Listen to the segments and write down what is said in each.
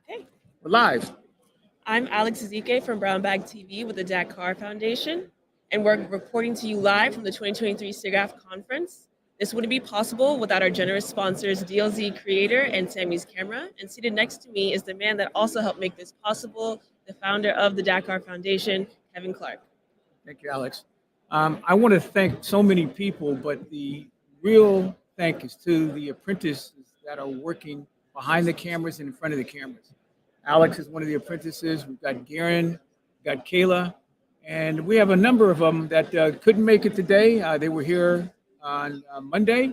Okay. We're live. I'm Alex Ezike from Brown Bag TV with the Dakar Foundation, and we're reporting to you live from the 2023 SIGGRAPH Conference. This wouldn't be possible without our generous sponsors, DLZ Creator and Sammy's Camera. And seated next to me is the man that also helped make this possible, the founder of the Dakar Foundation, Kevin Clark. Thank you, Alex. I want to thank so many people, but the real thank is to the apprentices that are working behind the cameras and in front of the cameras. Alex is one of the apprentices. We've got Garen, we've got Kayla, and we have a number of them that couldn't make it today. They were here on Monday.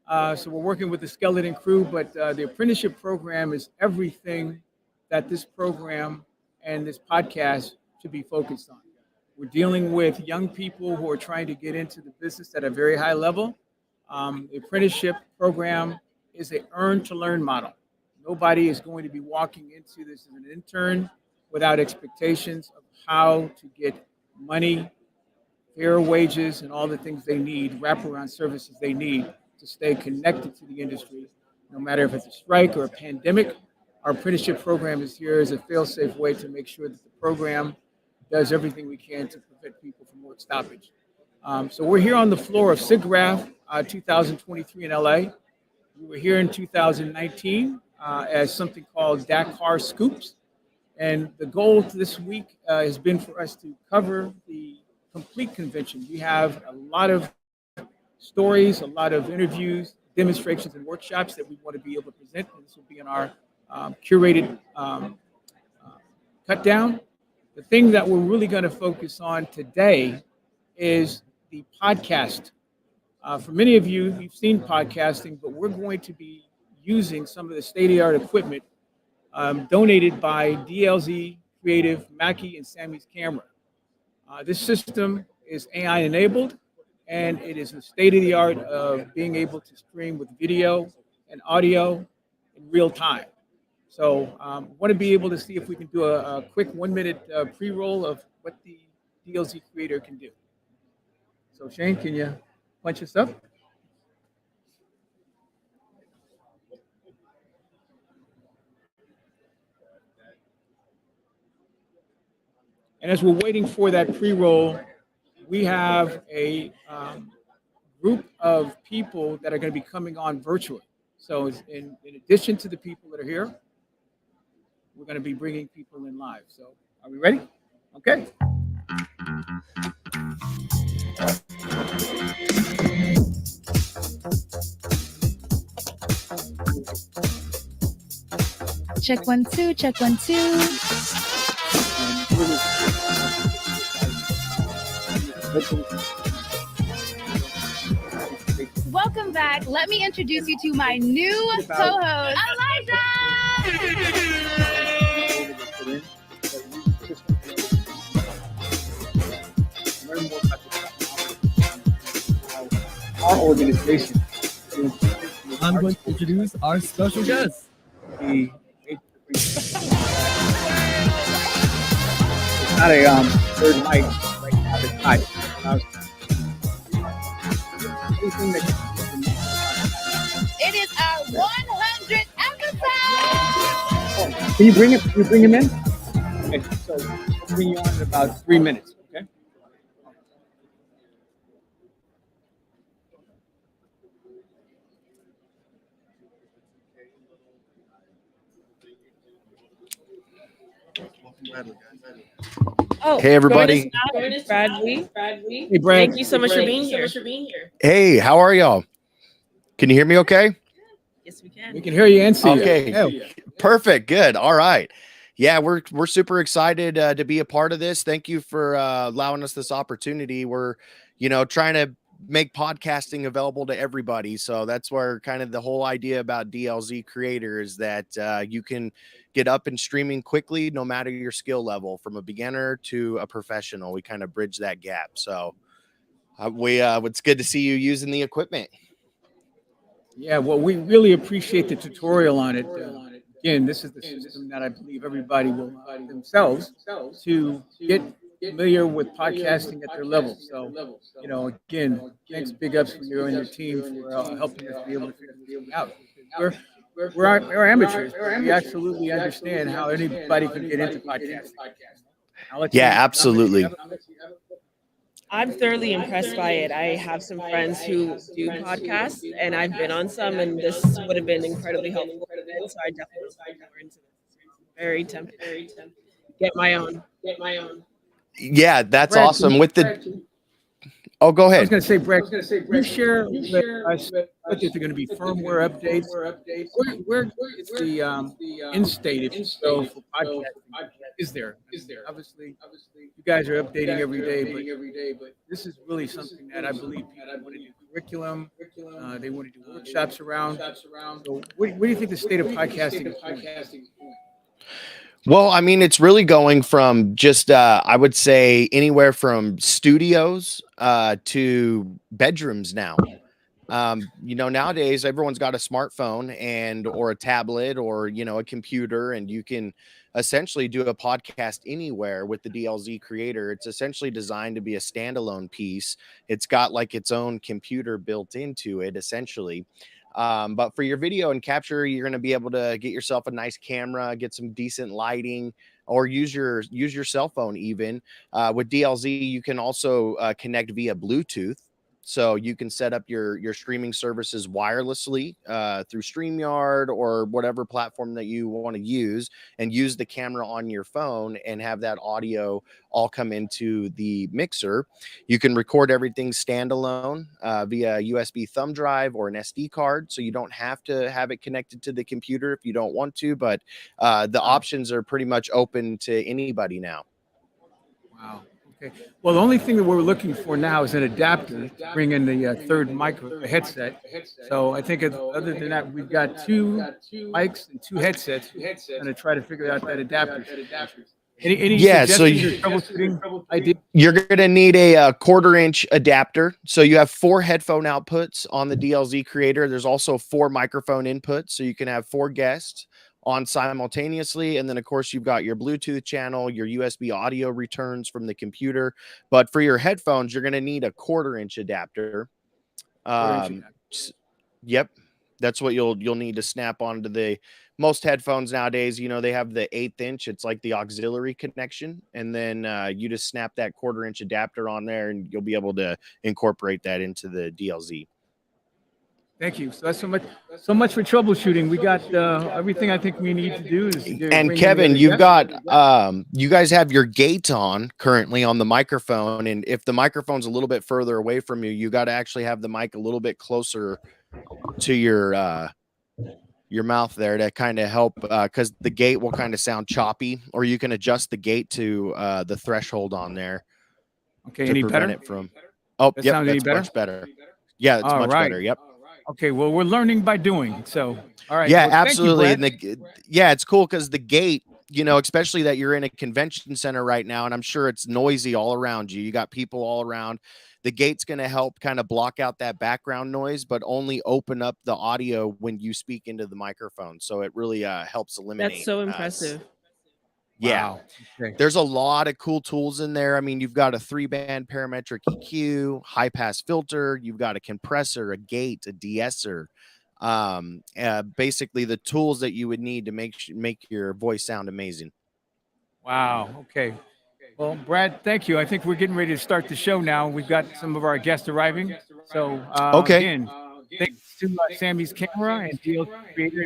So we're working with the skeleton crew, but the apprenticeship program is everything that this program and this podcast should be focused on. We're dealing with young people who are trying to get into the business at a very high level. The apprenticeship program is an earn to learn model. Nobody is going to be walking into this as an intern without expectations of how to get money, fair wages, and all the things they need, wraparound services they need to stay connected to the industry, no matter if it's a strike or a pandemic. Our apprenticeship program is here as a fail-safe way to make sure that the program does everything we can to prevent people from work stoppage. So we're here on the floor of SIGGRAPH 2023 in LA. We were here in 2019 as something called Dakar Scoops. And the goal this week has been for us to cover the complete convention. We have a lot of stories, a lot of interviews, demonstrations, and workshops that we want to be able to present. And this will be in our curated cut down. The thing that we're really going to focus on today is the podcast. For many of you, you've seen podcasting, but we're going to be using some of the state-of-the-art equipment donated by DLZ Creative, Mackie, and Sammy's Camera. This system is AI enabled, and it is the state-of-the-art of being able to stream with video and audio in real time. So I want to be able to see if we can do a quick 1 minute pre-roll of what the DLZ Creator can do. So Shane, can you punch us up? And as we're waiting for that pre-roll, we have a group of people that are going to be coming on virtually. So in addition to the people that are here, we're going to be bringing people in live. So are we ready? Okay. Check 1 2, check 1 2. Welcome back. Let me introduce you to my new co-host, Elijah. Our organization. I'm going to introduce our special guest. It's not a third mic right now. It's high. It is our 100th episode. Can you bring it? Can you bring him in? Okay, so we'll bring you on in about 3 minutes. Okay. Oh, Hey, everybody. Join us now, Bradley. Hey, Brad. Thank you so much for being here. Hey, how are y'all? Can you hear me okay? Yes, we can. We can hear you and see Okay. you. Perfect. Good. All right. Yeah, we're super excited to be a part of this. Thank you for allowing us this opportunity. We're, trying to make podcasting available to everybody. So that's where kind of the whole idea about DLZ Creator is that you can get up and streaming quickly, no matter your skill level, from a beginner to a professional. We kind of bridge that gap. So it's good to see you using the equipment. Yeah, well, we really appreciate the tutorial on it. Again, this is the system that I believe everybody will themselves to get familiar with podcasting at their level. So, again, thanks, big ups for you and your team for helping us be able to figure this out. we're amateurs. But we absolutely understand how anybody can get into podcasting. I'll let Yeah, you. absolutely. I'm thoroughly impressed by it. I have some friends who do podcasts, and I've been on some, and this would have been incredibly helpful. So I definitely want to look more into this. Very tempted. Get my own. Yeah, that's Brad, awesome. With the Oh, go I was ahead. going to say, Brad, can you share with us what is going to be firmware updates? Where is the end state, if you will, for podcasting? Is there? I mean, obviously, you guys are updating every day, but this is really something that I believe people want to do curriculum. They want to do workshops around. So, what do you think the state of podcasting is doing? Well, I mean, it's really going from just I would say anywhere from studios to bedrooms now. Nowadays everyone's got a smartphone and or a tablet or a computer, and you can essentially do a podcast anywhere with the DLZ creator. It's essentially designed to be a standalone piece. It's got like its own computer built into it essentially. But for your video and capture, you're going to be able to get yourself a nice camera, get some decent lighting, or use your cell phone. Even with DLZ, you can also connect via Bluetooth. So you can set up your streaming services wirelessly through StreamYard or whatever platform that you want to use the camera on your phone and have that audio all come into the mixer. You can record everything standalone via USB thumb drive or an SD card. So you don't have to have it connected to the computer if you don't want to, but the options are pretty much open to anybody now. Wow. Okay. Well, the only thing that we're looking for now is an adapter to bring in the third mic, the headset. So I think other than that, we've got two mics and two headsets. Going to try to figure out that adapter. Any Yeah, so suggestions or troubleshooting ideas? you're going to need a quarter-inch adapter. So you have 4 headphone outputs on the DLZ creator. There's also 4 microphone inputs, so you can have 4 guests on simultaneously. And then, of course, you've got your Bluetooth channel, your USB audio returns from the computer. But for your headphones, you're going to need a quarter-inch adapter. Yep. That's what you'll need to snap onto the most headphones nowadays. They have the 1/8 inch. It's like the auxiliary connection. And then you just snap that quarter-inch adapter on there and you'll be able to incorporate that into the DLZ. Thank you. So that's so much for troubleshooting. We got everything I think we need to do is and Kevin, you've got you guys have your gate on currently on the microphone, and if the microphone's a little bit further away from you, you got to actually have the mic a little bit closer to your mouth there to kind of help because the gate will kind of sound choppy, or you can adjust the gate to the threshold on there. Okay, to any prevent better? it from yep, that's much better. Yeah, it's All much right. better. Yep. Okay, well, we're learning by doing. So, all right. Yeah, well, absolutely. Thank you, And it's cool because the gate, especially that you're in a convention center right now, and I'm sure it's noisy all around you. You got people all around. The gate's going to help kind of block out that background noise, but only open up the audio when you speak into the microphone. So it really helps eliminate. That's so impressive. Yeah. Wow. Okay. There's a lot of cool tools in there. I mean, you've got a 3-band parametric EQ, high pass filter, you've got a compressor, a gate, a de-esser. Basically the tools that you would need to make your voice sound amazing. Wow. Okay. Well, Brad, thank you. I think we're getting ready to start the show now. We've got some of our guests arriving. So, okay. Again, thanks to Sammy's Camera and DL Creator.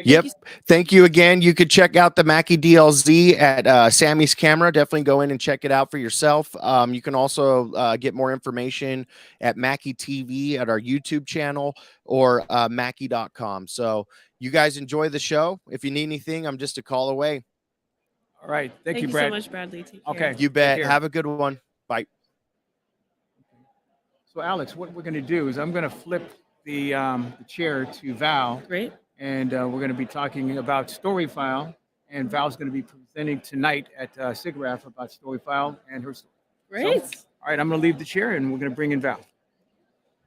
Yep. Thank you again. You could check out the Mackie DLZ at Sammy's Camera. Definitely go in and check it out for yourself. You can also get more information at Mackie TV at our YouTube channel or Mackie.com. So you guys enjoy the show. If you need anything, I'm just a call away. All right. Thank you, Brad. Brad. So much, Bradley. Take Okay. care. You bet. Have a good one. Bye. So, Alex, what we're going to do is I'm going to flip the chair to Val. Great. And we're going to be talking about StoryFile, and Val's going to be presenting tonight at SIGGRAPH about StoryFile and her story. Great. So, all right, I'm going to leave the chair, and we're going to bring in Val.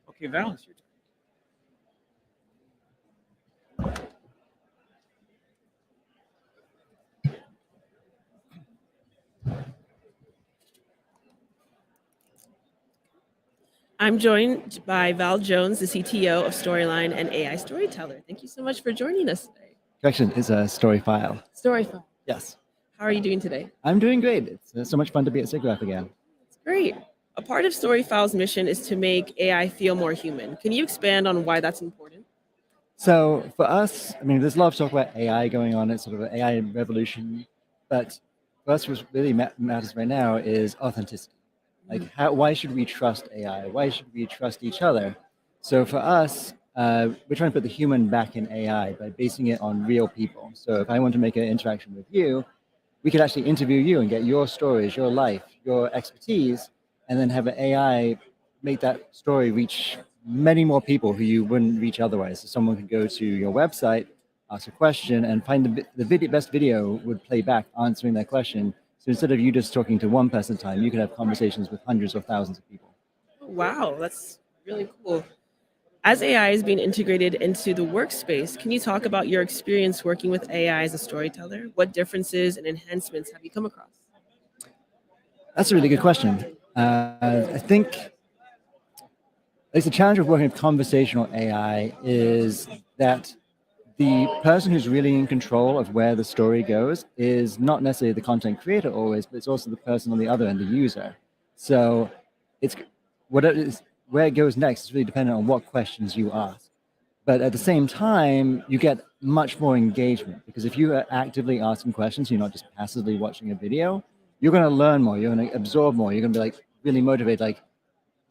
Okay, Val, it's your turn. I'm joined by Val Jones, the CTO of Storyline and AI Storyteller. Thank you so much for joining us today. Correction is a story file. Storyfile. Yes. How are you doing today? I'm doing great. It's so much fun to be at SIGGRAPH again. It's great. A part of Storyfile's mission is to make AI feel more human. Can you expand on why that's important? So for us, I mean, there's a lot of talk about AI going on. It's sort of an AI revolution. But for us, what really matters right now is authenticity. Like, why should we trust AI? Why should we trust each other? So for us, we're trying to put the human back in AI by basing it on real people. So if I want to make an interaction with you, we could actually interview you and get your stories, your life, your expertise, and then have an AI make that story reach many more people who you wouldn't reach otherwise. So someone could go to your website, ask a question, and find the best video would play back answering that question. So instead of you just talking to one person at a time, you could have conversations with hundreds or thousands of people. Wow, that's really cool. As AI is being integrated into the workspace, can you talk about your experience working with AI as a storyteller? What differences and enhancements have you come across? That's a really good question. I think the challenge of working with conversational AI is that the person who's really in control of where the story goes is not necessarily the content creator always, but it's also the person on the other end, the user. So it's what it is, where it goes next is really dependent on what questions you ask. But at the same time, you get much more engagement because if you are actively asking questions, you're not just passively watching a video, you're going to learn more, you're going to absorb more, you're going to be like really motivated, like,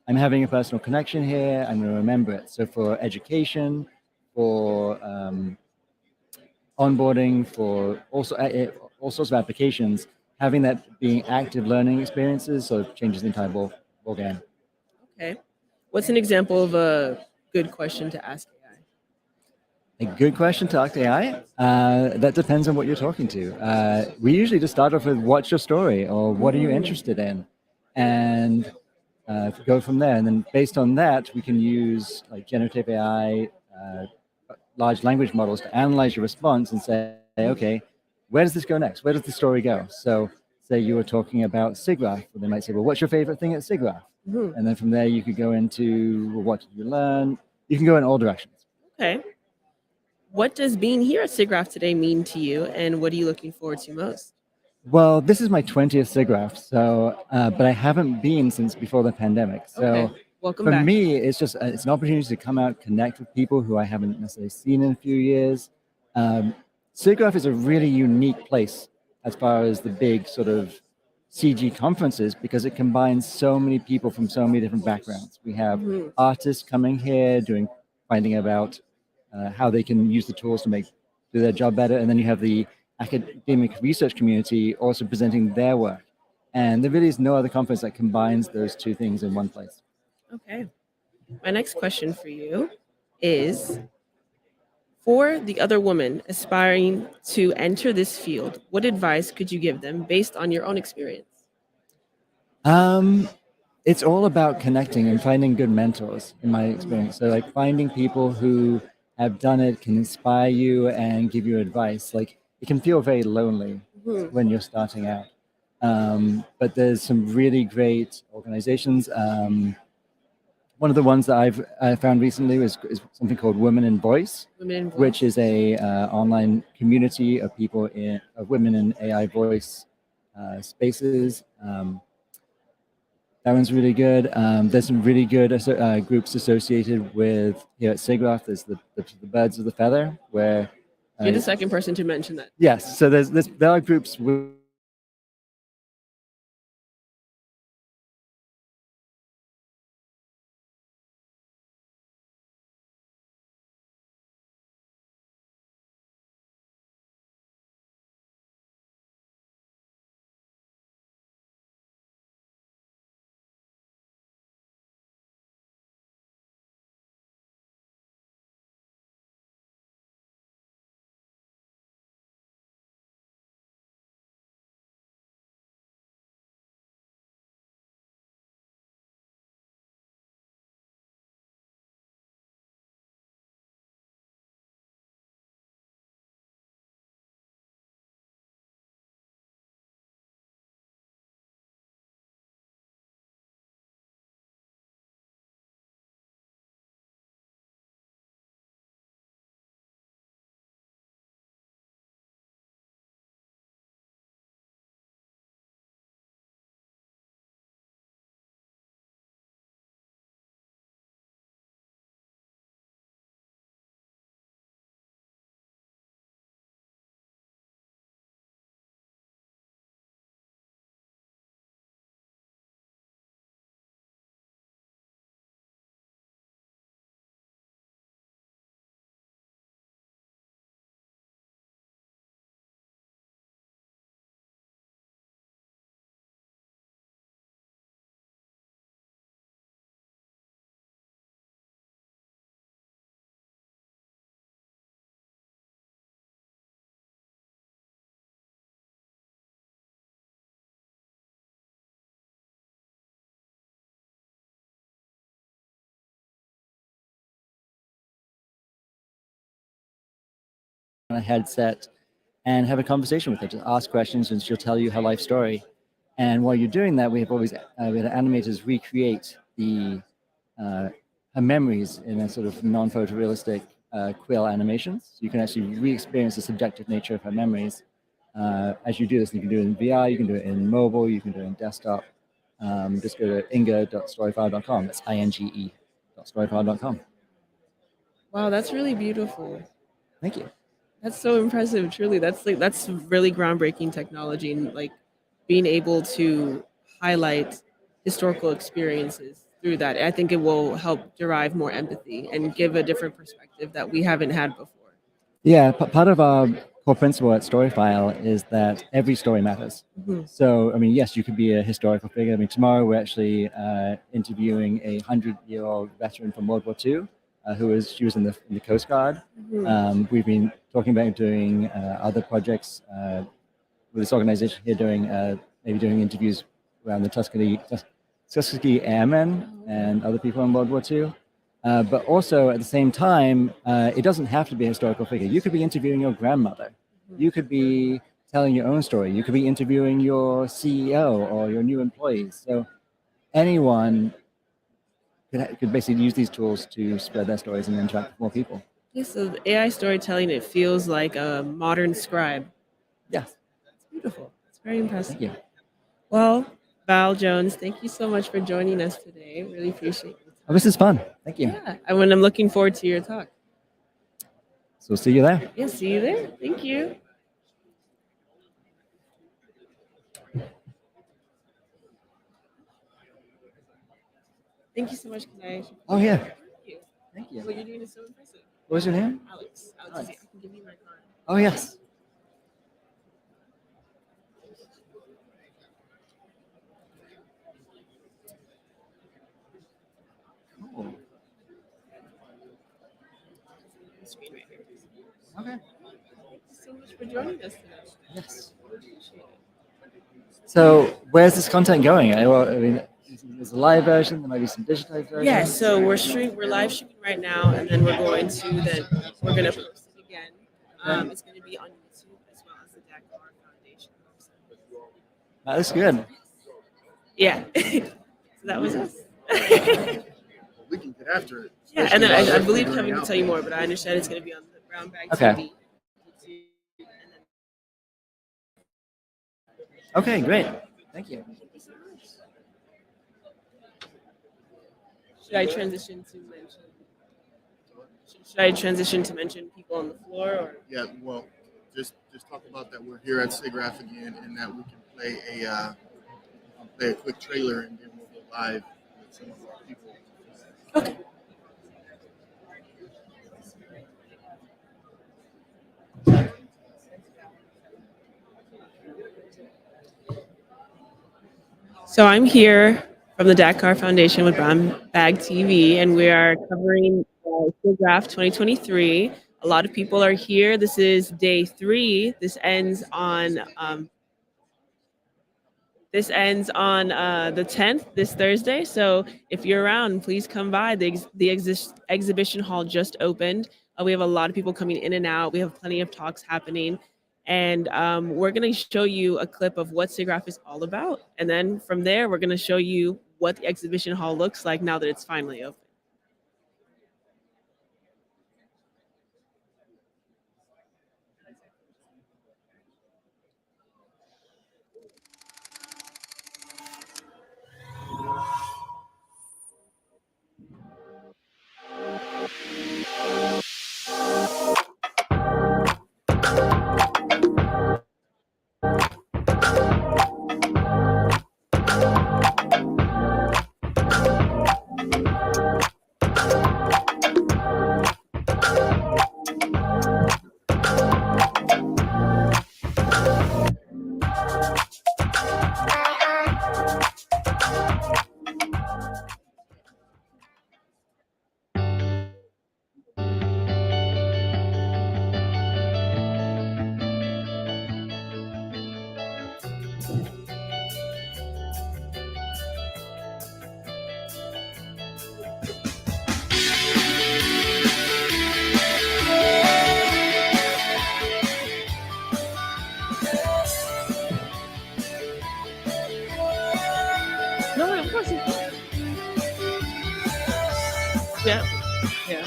I'm having a personal connection here, I'm going to remember it. So for education, for onboarding, for also all sorts of applications, having that being active learning experiences sort of changes the entire ball game. Okay. What's an example of a good question to ask AI? A good question to ask AI. That depends on what you're talking to. We usually just start off with what's your story or what are you interested in, and go from there. And then based on that, we can use like generative AI, large language models to analyze your response and say, okay, where does this go next? Where does the story go? So say you were talking about SIGGRAPH, well, they might say, well, what's your favorite thing at SIGGRAPH? Mhm. And then from there, you could go into, well, what did you learn? You can go in all directions. Okay. What does being here at SIGGRAPH today mean to you, and what are you looking forward to most? Well, this is my 20th SIGGRAPH, so but I haven't been since before the pandemic. So Okay. Welcome for back. me, it's just it's an opportunity to come out, connect with people who I haven't necessarily seen in a few years. SIGGRAPH is a really unique place as far as the big sort of CG conferences because it combines so many people from so many different backgrounds. We have Mhm. artists coming here finding about how they can use the tools to do their job better, and then you have the academic research community also presenting their work. And there really is no other conference that combines those two things in one place. Okay. My next question for you is, for the other woman aspiring to enter this field, what advice could you give them based on your own experience? Um, it's all about connecting and finding good mentors, in my experience. So, like finding people who have done it can inspire you and give you advice. Like it can feel very lonely Mhm. when you're starting out, but there's some really great organizations. One of the ones that I found recently is something called Women in Voice, Women in which voice. is a online community of of women in AI voice spaces. That one's really good. There's some really good groups associated with here at SIGGRAPH. There's the Birds of the Feather, where You're the second person to mention that. yes, so there are groups with a headset and have a conversation with her. Just ask questions, and she'll tell you her life story. And while you're doing that, we had animators recreate her memories in a sort of non-photorealistic quill animations. So you can actually re-experience the subjective nature of her memories as you do this. You can do it in VR, you can do it in mobile, you can do it in desktop. Just go to inge.storyfile.com. That's INGE.storyfile.com. Wow, that's really beautiful. Thank you. That's so impressive. Truly, that's really groundbreaking technology, and like being able to highlight historical experiences through that. I think it will help derive more empathy and give a different perspective that we haven't had before. Yeah, part of our core principle at Storyfile is that every story matters. Mhm. So, I mean, yes, you could be a historical figure. I mean, tomorrow we're actually interviewing a 100-year-old veteran from World War II she was in the Coast Guard. Mhm. We've been talking about doing other projects with this organization here, maybe doing interviews around the Tuskegee Airmen and other people in World War II. But also at the same time, it doesn't have to be a historical figure. You could be interviewing your grandmother. You could be telling your own story. You could be interviewing your CEO or your new employees. So anyone could basically use these tools to spread their stories and interact with more people. Yeah, so the AI storytelling, it feels like a modern scribe. Yes. It's beautiful. It's very impressive. Thank you. Well, Val Jones, thank you so much for joining us today. Really appreciate it. Oh, this is fun. Thank you. Yeah, and I'm looking forward to your talk. So we'll see you there. Yeah, see you there. Thank you. Thank you so much, Kanai. Oh, yeah. Thank you. Thank you. What you're doing is so impressive. What was your name? Alex, Alex. I can give you my card. Oh, yes. Cool. Screen right here. Okay. Thank you so much for joining us today. Yes. Really appreciate it. So where's this content going? I mean, there's a live version. There might be some digitized versions. Yeah, so we're live streaming right now, and then we're gonna post it again. It's gonna be on YouTube as well as the Dakar Foundation website. That looks good. Yeah, so that was us. We can get after it. Yeah, and then I Especially believe while Kevin they're can tell you more, but I understand it's gonna be on the Brown Bag Okay. TV. YouTube, and then Okay, great. Thank you. should I transition to mention? Should I transition to mention people on the floor, or? Yeah, well, just talk about that we're here at SIGGRAPH again, and that we can play a quick trailer, and then we'll go live with some of our people. Okay. So I'm here from the Dakar Foundation with Brown Bag TV, and we are covering SIGGRAPH 2023. A lot of people are here. This is day 3. This ends on the 10th, this Thursday. So if you're around, please come by. The exhibition hall just opened. We have a lot of people coming in and out. We have plenty of talks happening. And we're going to show you a clip of what SIGGRAPH is all about. And then from there, we're going to show you what the exhibition hall looks like now that it's finally open. Yeah. Yeah.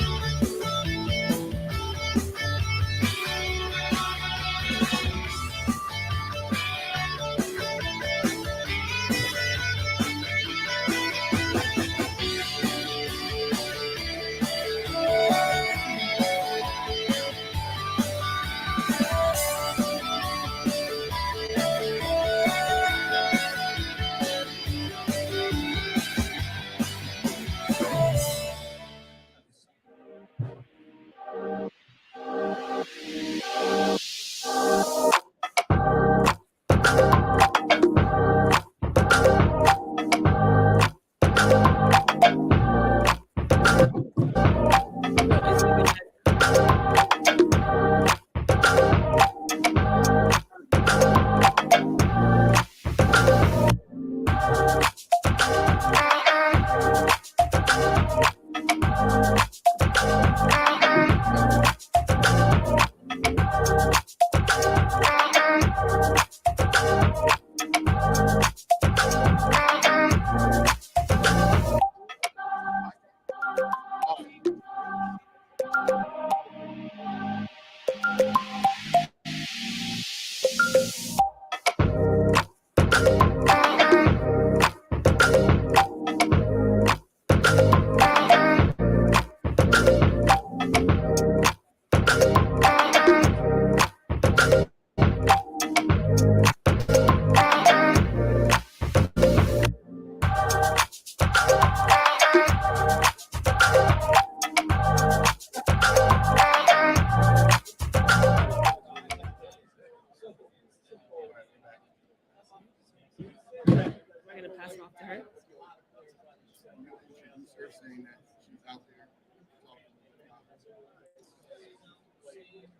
We're gonna pass it off to her.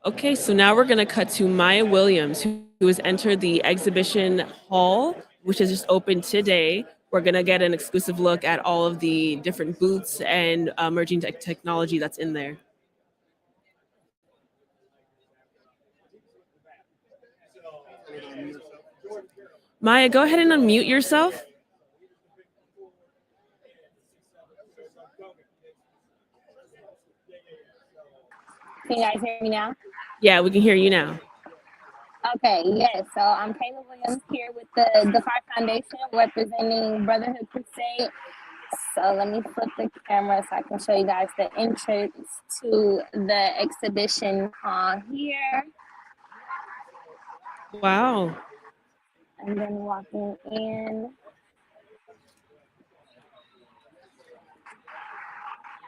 Okay, so now we're going to cut to Maya Williams, who has entered the exhibition hall, which has just opened today. We're going to get an exclusive look at all of the different booths and emerging technology that's in there. Maya, go ahead and unmute yourself. Can you guys hear me now? Yeah, we can hear you now. Okay, yes. So I'm Kayla Williams here with the Fire Foundation representing Brotherhood Crusade. So let me flip the camera so I can show you guys the entrance to the exhibition hall here. Wow. And then walking in.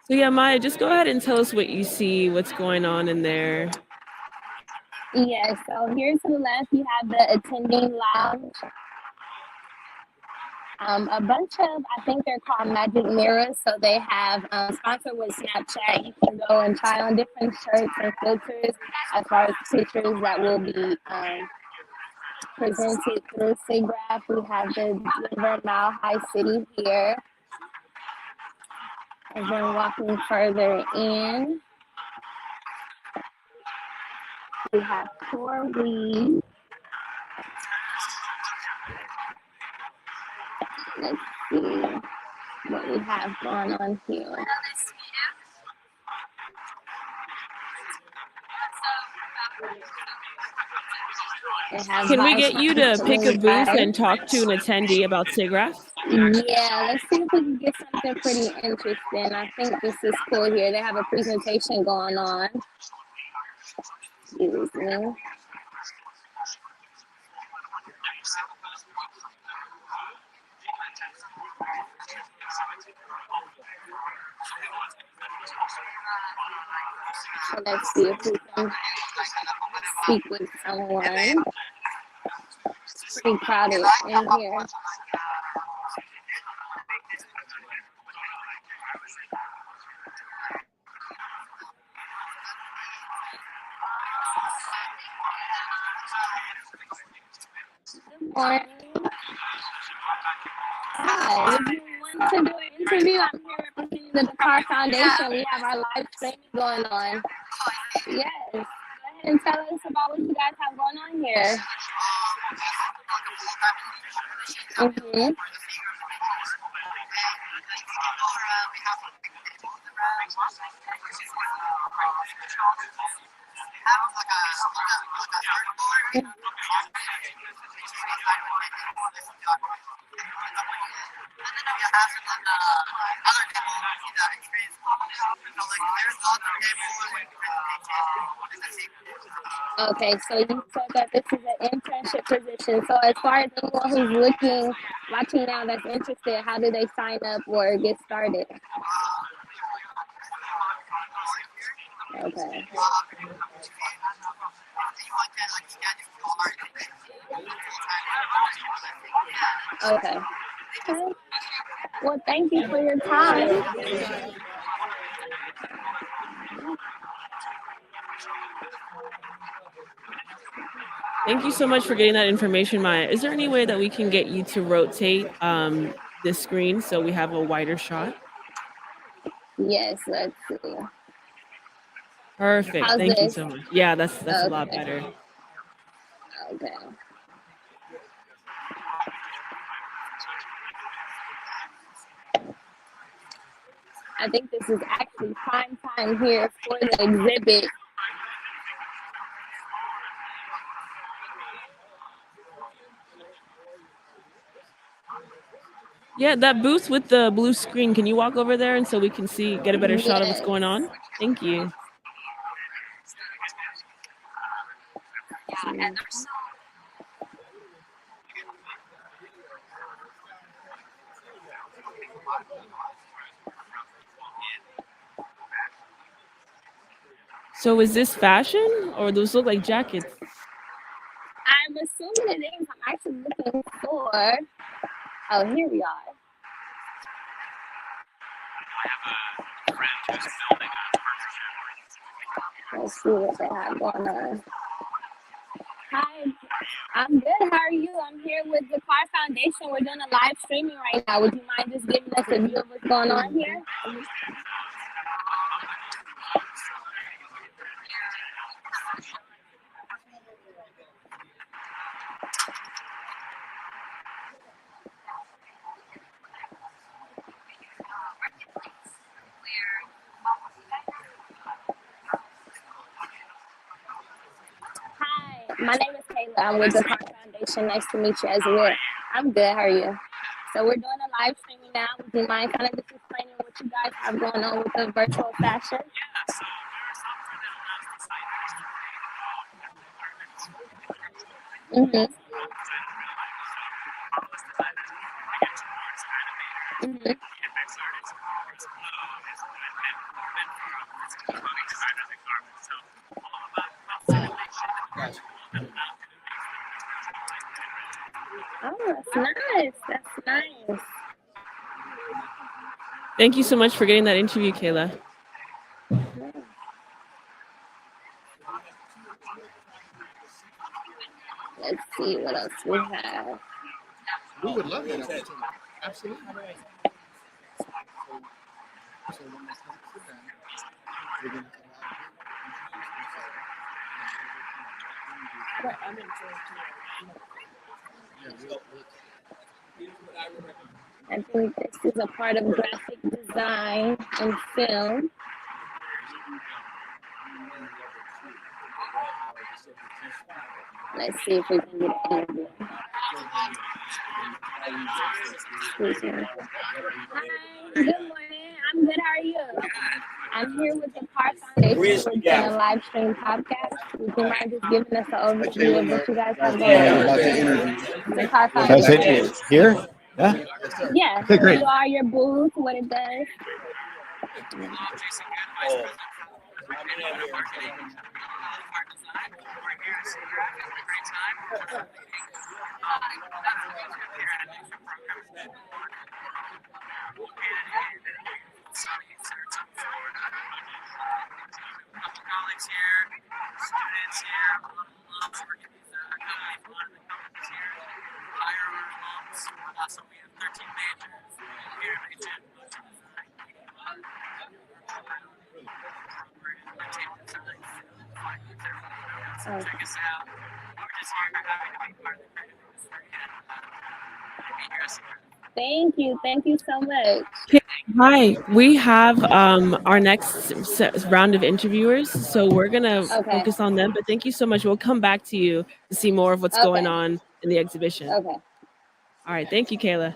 So yeah, Maya, just go ahead and tell us what you see, what's going on in there. Yes, so here to the left, you have the attending lounge. A bunch of, I think they're called magic mirrors. So they have sponsored with Snapchat. You can go and try on different shirts and filters as far as pictures that will be presented through SIGGRAPH. We have the Denver Mile High City here. And then walking further in, we have CoreWeave. Let's see what we have going on here. Can we get you to pick a booth and talk to an attendee about SIGGRAPH? Yeah, let's see if we can get something pretty interesting. I think this is cool here. They have a presentation going on. Excuse me. So let's see if we can speak with someone. It's pretty crowded in here. Good morning. Hi, if you want to do an interview, I'm here representing the Dakar Foundation. We have our live streaming going on. Yes. Go ahead and tell us about what you guys have going on here. Mm-hmm. Okay, so you said that this is an internship position. So as far as anyone who's watching now that's interested, how do they sign up or get started? Okay. Okay. Okay. Well, thank you for your time. Thank you so much for getting that information, Maya. Is there any way that we can get you to rotate this screen so we have a wider shot? Yes, let's see. Perfect. How's Thank you this? so much. Yeah, that's a lot Okay. better. Okay. I think this is actually prime time here for the exhibit. Yeah, that booth with the blue screen. Can you walk over there and so we can get a better shot of what's Yes. going on? Thank you. So is this fashion or those look like jackets? I'm assuming it is. I'm actually looking for. Oh, here we are. Let's see what they have going on. Hi, I'm good. How are you? I'm here with the Car Foundation. We're doing a live streaming right now. Would you mind just giving us a view of what's going on here? Hi, my name is Kayla. I'm with the Car Foundation. Nice to meet you as well. I'm good. How are you? So we're doing a live streaming now. Would you mind kind of just explaining what you guys have going on with the virtual fashion? Mm-hmm. Mm-hmm. Oh, that's nice. That's nice. Thank you so much for getting that interview, Kayla. Let's see what else we have. We would love that opportunity. Absolutely. So when they come sit down, we're going to come out here, introduce yourself. I think this is a part of graphic design and film. Let's see if we can get an interview. Excuse me. Hi, good morning. I'm good. How are you? I'm here with the Car Foundation. We're doing a live stream podcast. Would you mind just giving us an overview of what you guys have going on? The Car Foundation. Here? Yeah. Yeah. Okay, great. You are your booth, what it does. Oh. Thank you. Thank you so much. Hi, we have our next round of interviewers, so we're gonna Okay. focus on them. But thank you so much. We'll come back to you to see more of what's going Okay. on in the exhibition. Okay. All right, thank you, Kayla.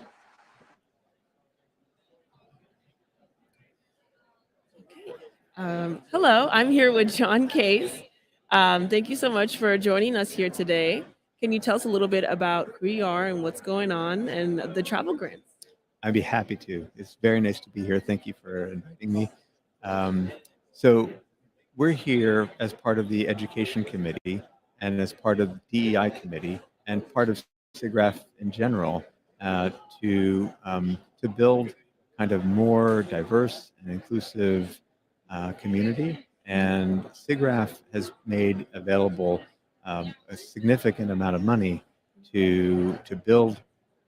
Hello, I'm here with John Case. Thank you so much for joining us here today. Can you tell us a little bit about who you are and what's going on and the travel grants? I'd be happy to. It's very nice to be here. Thank you for inviting me. So we're here as part of the Education Committee and as part of the DEI Committee and part of SIGGRAPH in general uh, to build kind of more diverse and inclusive community. And SIGGRAPH has made available a significant amount of money to build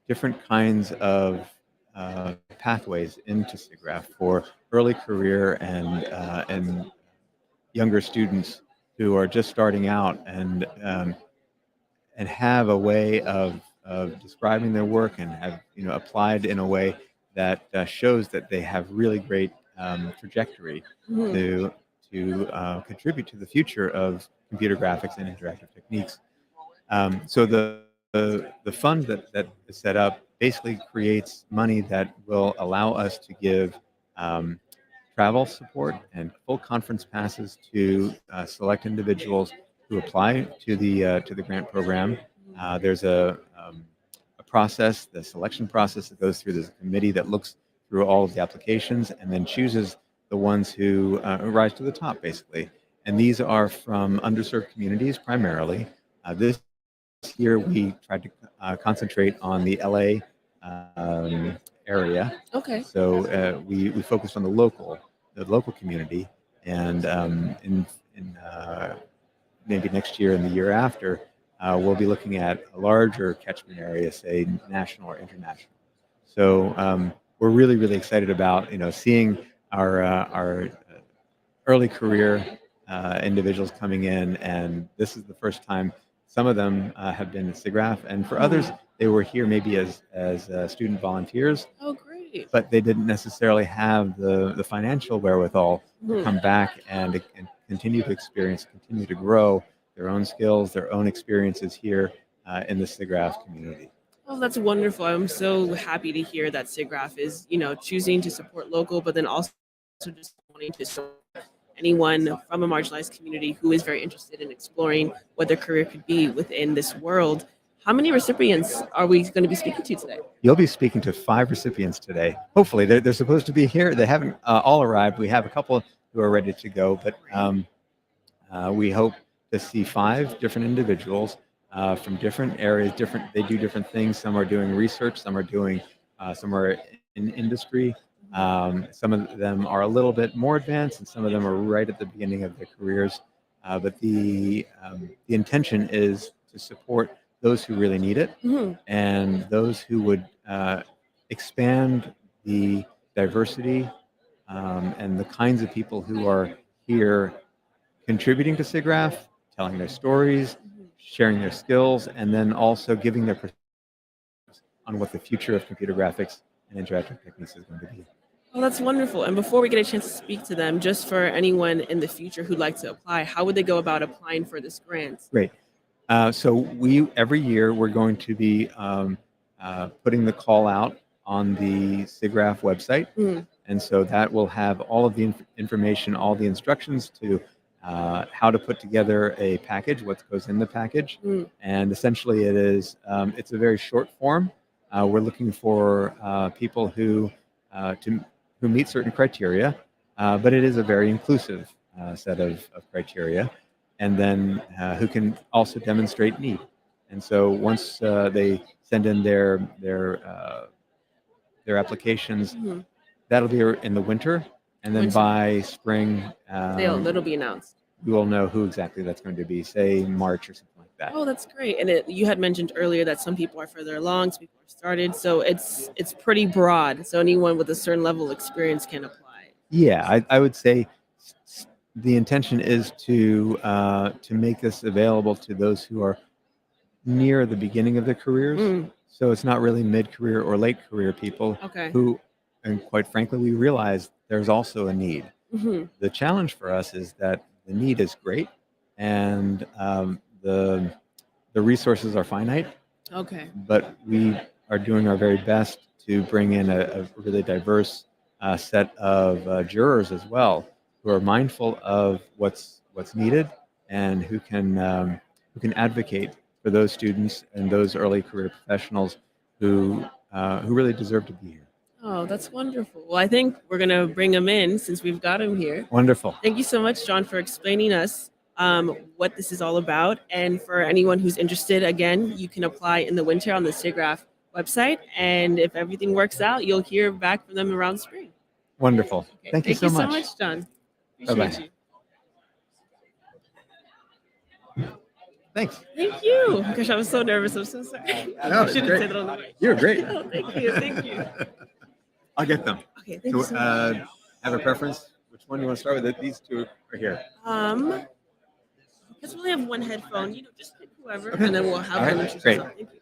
different kinds of pathways into SIGGRAPH for early career and younger students who are just starting out and have a way of describing their work and have applied in a way that shows that they have really great trajectory Mhm. to contribute to the future of computer graphics and interactive techniques. So the fund that is set up basically creates money that will allow us to give um, travel support and full conference passes to select individuals who apply to the grant program. There's a process, the selection process that goes through. There's a committee that looks through all of the applications and then chooses the ones who rise to the top, basically. And these are from underserved communities primarily. This year we tried to concentrate on the LA area. Okay. So we focused on the local community, and in maybe next year and the year after, we'll be looking at a larger catchment area, say national or international. So we're really excited about seeing our early career individuals coming in, and this is the first time some of them have been at SIGGRAPH, and for others, they were here maybe as student volunteers, Oh, great. but they didn't necessarily have the financial wherewithal to Mhm. come back and continue to experience, continue to grow their own skills, their own experiences here in the SIGGRAPH community. Oh, that's wonderful. I'm so happy to hear that SIGGRAPH is, choosing to support local, but then also just wanting to support anyone from a marginalized community who is very interested in exploring what their career could be within this world. How many recipients are we going to be speaking to today? You'll be speaking to 5 recipients today. Hopefully, they're supposed to be here. They haven't all arrived. We have a couple who are ready to go, but we hope to see 5 different individuals from different areas. They do different things. Some are doing research. Some are in industry. Some of them are a little bit more advanced, and some of them are right at the beginning of their careers. But the intention is to support those who really need it Mhm. and those who would expand the diversity and the kinds of people who are here contributing to SIGGRAPH, telling their stories, sharing their skills, and then also giving their perspectives on what the future of computer graphics and interactive techniques is going to be. Oh, that's wonderful. And before we get a chance to speak to them, just for anyone in the future who'd like to apply, how would they go about applying for this grant? Great. So we every year we're going to be putting the call out on the SIGGRAPH website, Mm. and so that will have all of the information, all the instructions to how to put together a package, what goes in the package, Mm. and essentially it's a very short form. We're looking for people who meet certain criteria, but it is a very inclusive set of criteria, and then who can also demonstrate need. And so once they send in their applications, Mhm. that'll be in the winter, and then Winter. by spring, That'll be announced. we will know who exactly that's going to be, say March or something like that. Oh, that's great. And you had mentioned earlier that some people are further along, some people are started. So it's pretty broad. So anyone with a certain level of experience can apply. Yeah, I would say the intention is to make this available to those who are near the beginning of their careers. Mm. So it's not really mid-career or late career people Okay. who and quite frankly, we realized there's also a need. Hmm. The challenge for us is that the need is great, and the resources are finite, Okay. but we are doing our very best to bring in a really diverse set of jurors as well, who are mindful of what's needed and who can advocate for those students and those early career professionals who really deserve to be here. Oh, that's wonderful. Well, I think we're going to bring him in since we've got him here. Wonderful. Thank you so much, John, for explaining us what this is all about. And for anyone who's interested, again, you can apply in the winter on the SIGGRAPH website. And if everything works out, you'll hear back from them around spring. Wonderful. Okay. Thank you so much. John. Bye-bye. Appreciate you. Thanks. Thank you. Gosh, I was so nervous. I'm so sorry. No, I it's shouldn't great. say that on the mic. You're great. Oh, thank you. Thank you. I'll get them. Okay, thank you so much. Have a preference? Which one do you want to start with? These two are here. Because we only have one headphone, just pick whoever, Okay. and then we'll have All them right, introduce great. themselves. Thank you.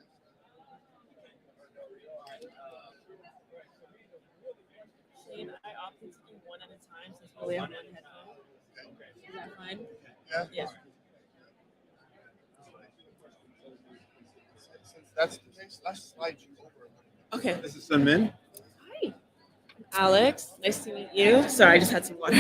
Shane, I opted to do one at a time since we only have one headphone. Is that fine? Yeah. Yeah. Since that's the case, let's slide you over. Okay. This is Sun Min. Hi. Alex, nice to meet you. Sorry, I just had some water.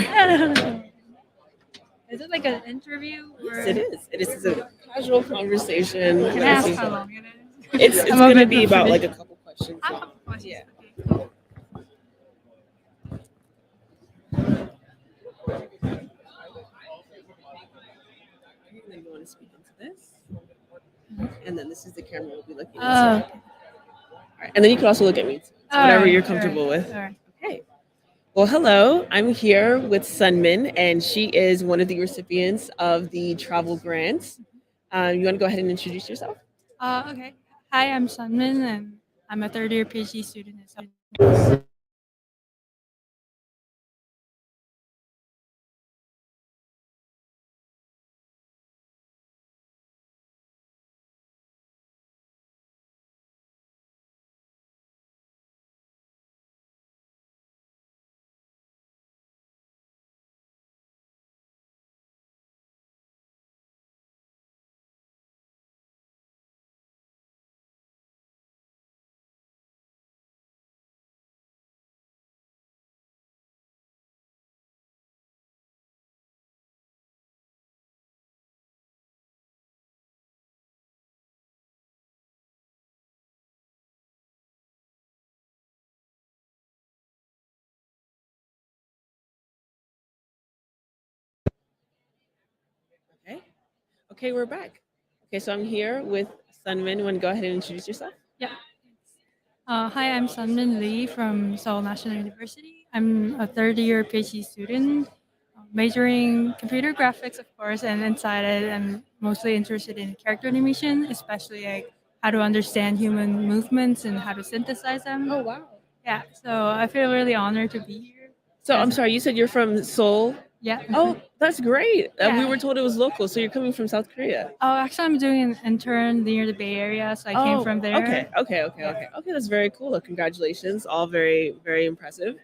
Is it like an interview? Or... Yes, it is. It is a casual conversation. Can I ask how long it is? It's I'm a going to bit be about confused. like a couple questions. I have a question. Yeah. Okay, cool. And then you want to speak into this. And then this is the camera we'll be looking Oh, at. All right. And then you can also look at me too. So whatever you're comfortable with. All right. Okay. Well, hello. I'm here with Sunmin, and she is one of the recipients of the travel grant. You want to go ahead and introduce yourself? Okay. Hi, I'm Sunmin, and I'm a third year PhD student at South. Okay. Okay, we're back. Okay, so I'm here with Sunmin. You want to go ahead and introduce yourself? Yeah. Hi, I'm Sunmin Lee from Seoul National University. I'm a third year PhD student, majoring computer graphics, of course, and inside it, I'm mostly interested in character animation, especially like how to understand human movements and how to synthesize them. Oh, wow. Yeah, so I feel really honored to be here. So I'm Yes. sorry, you said you're from Seoul. Yeah. Oh, that's great. We Yeah. were told it was local, so you're coming from South Korea. Oh, actually, I'm doing an intern near the Bay Area, so I came from there. Okay. That's very cool. Congratulations. All very, very impressive.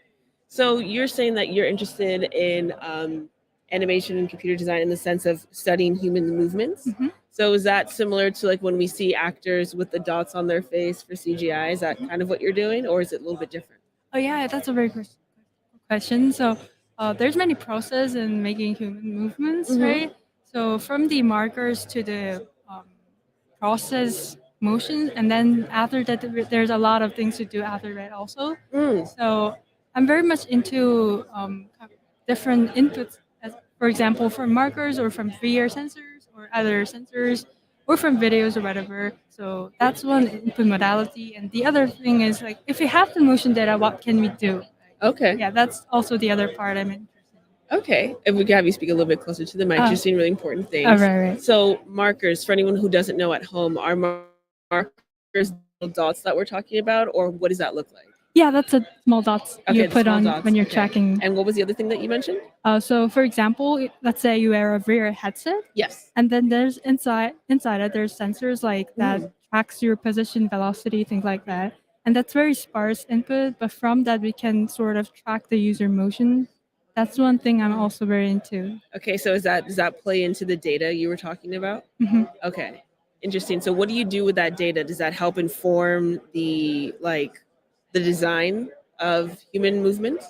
So you're saying that you're interested in animation and computer design in the sense of studying human movements. Mhm. So is that similar to like when we see actors with the dots on their face for CGI? Is that kind of what you're doing, or is it a little bit different? Oh yeah, that's a very good question. So there's many process in making human movements, Mhm. right? So from the markers to the process motion, and then after that, there's a lot of things to do after that also. Mm. So I'm very much into different inputs, as, for example, from markers or from VR sensors or other sensors or from videos or whatever. So that's one input modality. And the other thing is like, if we have the motion data, what can we do? Okay. Yeah, that's also the other part I'm interested in. Okay. If we could have you speak a little bit closer to the mic, you're saying really important things. Oh, right. So markers, for anyone who doesn't know at home, are markers little dots that we're talking about, or what does that look like? Yeah, that's a small dots you the put small on dots, when you're okay. tracking. And what was the other thing that you mentioned? So for example, let's say you wear a VR headset, Yes. and then there's inside it there's sensors like that tracks your position, velocity, things like that. and that's very sparse input. But from that, we can sort of track the user motion. That's one thing I'm also very into. Okay, so does that play into the data you were talking about? Hmm. Okay, interesting. So what do you do with that data? Does that help inform the design of human movement?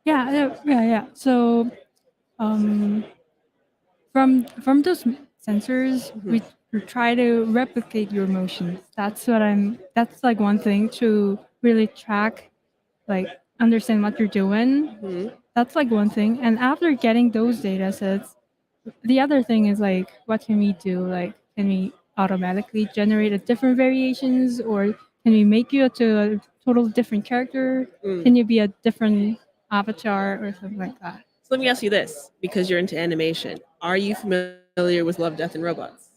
Yeah. So um, from those sensors, Mhm. we try to replicate your motions. That's like one thing to really track, like understand what you're doing. Mhm. That's like one thing. And after getting those data sets, the other thing is like, what can we do? Like, can we automatically generate a different variations, or can we make you to a total different character? Mm. Can you be a different avatar or something like that? So let me ask you this, because you're into animation. Are you familiar with Love, Death, and Robots?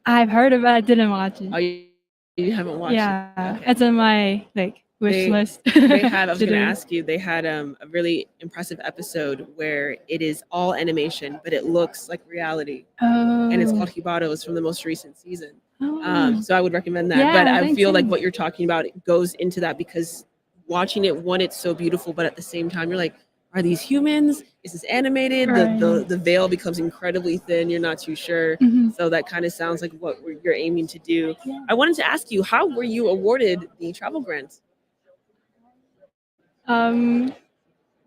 I've heard of it. I didn't watch it. Oh, you haven't watched it? Yeah, Okay. it's on my like wish They- list. They had. I was to going to do. ask you. They had a really impressive episode where it is all animation, but it looks like reality, Oh. and it's called Hibaro. It's from the most recent season. Oh. So I would recommend that. Yeah, but I thanks, feel like thanks. what you're talking about goes into that, because watching it, one, it's so beautiful, but at the same time, you're like, are these humans? Is this animated? The veil becomes incredibly thin. You're not too sure. Mhm. So that kind of sounds like what you're aiming to do. Yeah. I wanted to ask you, how were you awarded the travel grant? Um,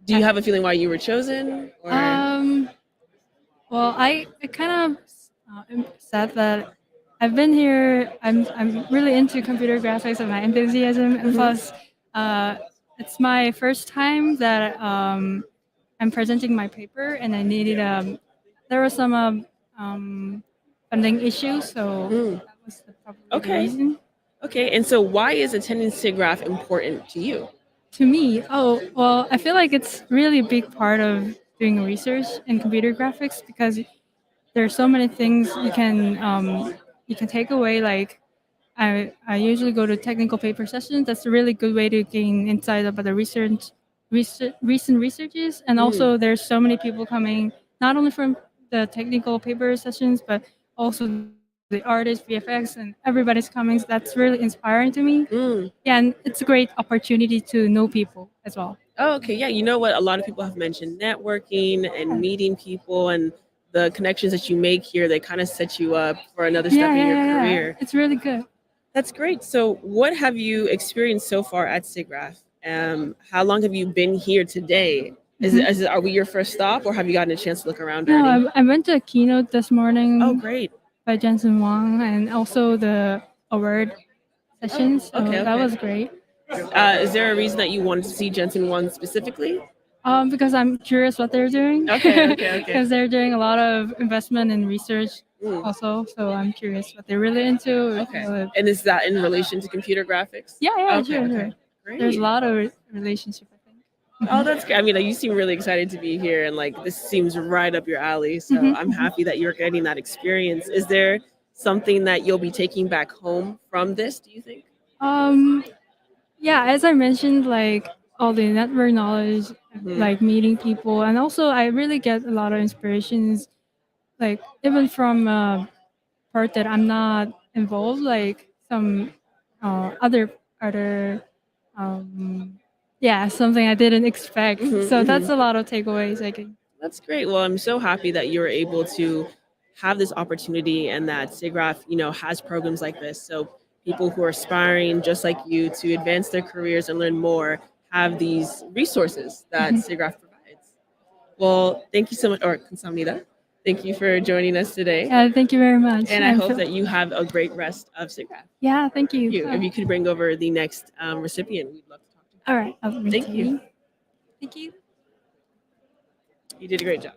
Do you have a feeling why you were chosen? Or well, I kind of said that I've been here. I'm really into computer graphics and my enthusiasm, and Mhm. plus, it's my first time that I'm presenting my paper, and I needed there were some funding issues, so Mm. that was probably the Okay. reason. Okay, and so why is attending SIGGRAPH important to you? To me, oh, well, I feel like it's really a big part of doing research in computer graphics, because there are so many things you can take away. Like I usually go to technical paper sessions. That's a really good way to gain insight about the recent researches. And also, there's so many people coming, not only from the technical paper sessions, but also the artists, VFX, and everybody's coming. So that's really inspiring to me. Yeah, and it's a great opportunity to know people as well. Oh, okay. Yeah, you know what? A lot of people have mentioned networking and meeting people, and the connections that you make here, they kind of set you up for another step in your career. It's really good. That's great. So, what have you experienced so far at SIGGRAPH? How long have you been here today? Are we your first stop, or have you gotten a chance to look around No, already? I went to a keynote this morning. Oh, great. By Jensen Wang, and also the award sessions. So okay, that okay. was great. Is there a reason that you wanted to see Jensen One specifically? Because I'm curious what they're doing. Okay. Because they're doing a lot of investment in research also, so I'm curious what they're really into. Okay. And is that in relation to computer graphics? Yeah, Okay, sure. okay. Great. There's a lot of relationship, I think. Oh, that's great. I mean, you seem really excited to be here, and like this seems right up your alley. So I'm happy that you're getting that experience. Is there something that you'll be taking back home from this, do you think? Yeah, as I mentioned, like all the network knowledge, like meeting people, and also I really get a lot of inspirations, like even from part that I'm not involved, like some other something I didn't expect. So that's a lot of takeaways I can. That's great. Well, I'm so happy that you're able to have this opportunity, and that SIGGRAPH, has programs like this. So people who are aspiring, just like you, to advance their careers and learn more have these resources that SIGGRAPH provides. Well, thank you so much, or Kamsahamnida. Thank you for joining us today. Yeah, thank you very much. And I hope that you have a great rest of SIGGRAPH. Yeah, thank you. If you could bring over the next recipient, we'd love to talk to you. All right, I'll bring Thank to you. Thank you. You did a great job.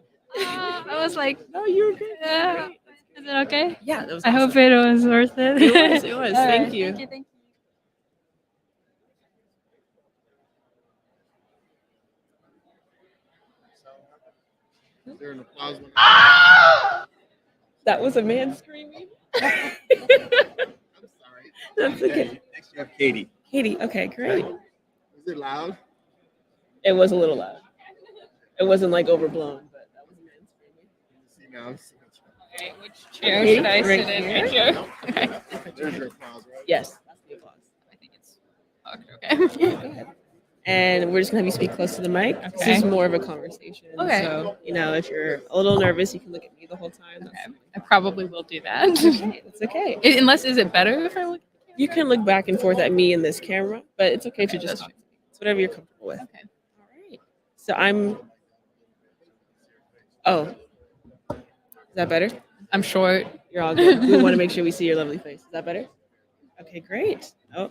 I was like, No, you were good. Great. is it okay? Yeah, that was I awesome. hope it was worth it. It was. All Thank right, you. Thank you. Thank you. Is there an applause? That was a man screaming. I'm sorry. That's okay. Next you have Katie. Katie, okay, great. Is it loud? It was a little loud. It wasn't like overblown, but that was a man screaming. See now. Which chair should I sit in? Here? Right here. Okay. There's your applause, right? Yes, that's the applause. I think it's talked. Okay. Yeah, go ahead. And we're just gonna have you speak close to the mic. This Okay. is more of a conversation. Okay. So, if you're a little nervous, you can look at me the whole time. Okay. I probably will do that. It's okay. Unless, is it better if I look? You can look back and forth at me in this camera, but it's okay if you just That's talk to me. It's whatever you're comfortable with. Okay. All right. So I'm. Oh, is that better? I'm short. You're all good. We want to make sure we see your lovely face. Is that better? Okay, great. Oh,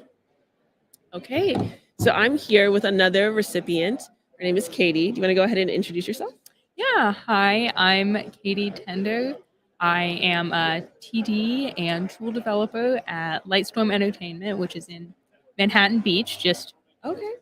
okay. So I'm here with another recipient. Her name is Katie. Do you want to go ahead and introduce yourself? Yeah. Hi, I'm Katie Tender. I am a TD and tool developer at Lightstorm Entertainment, which is in Manhattan Beach, just Okay.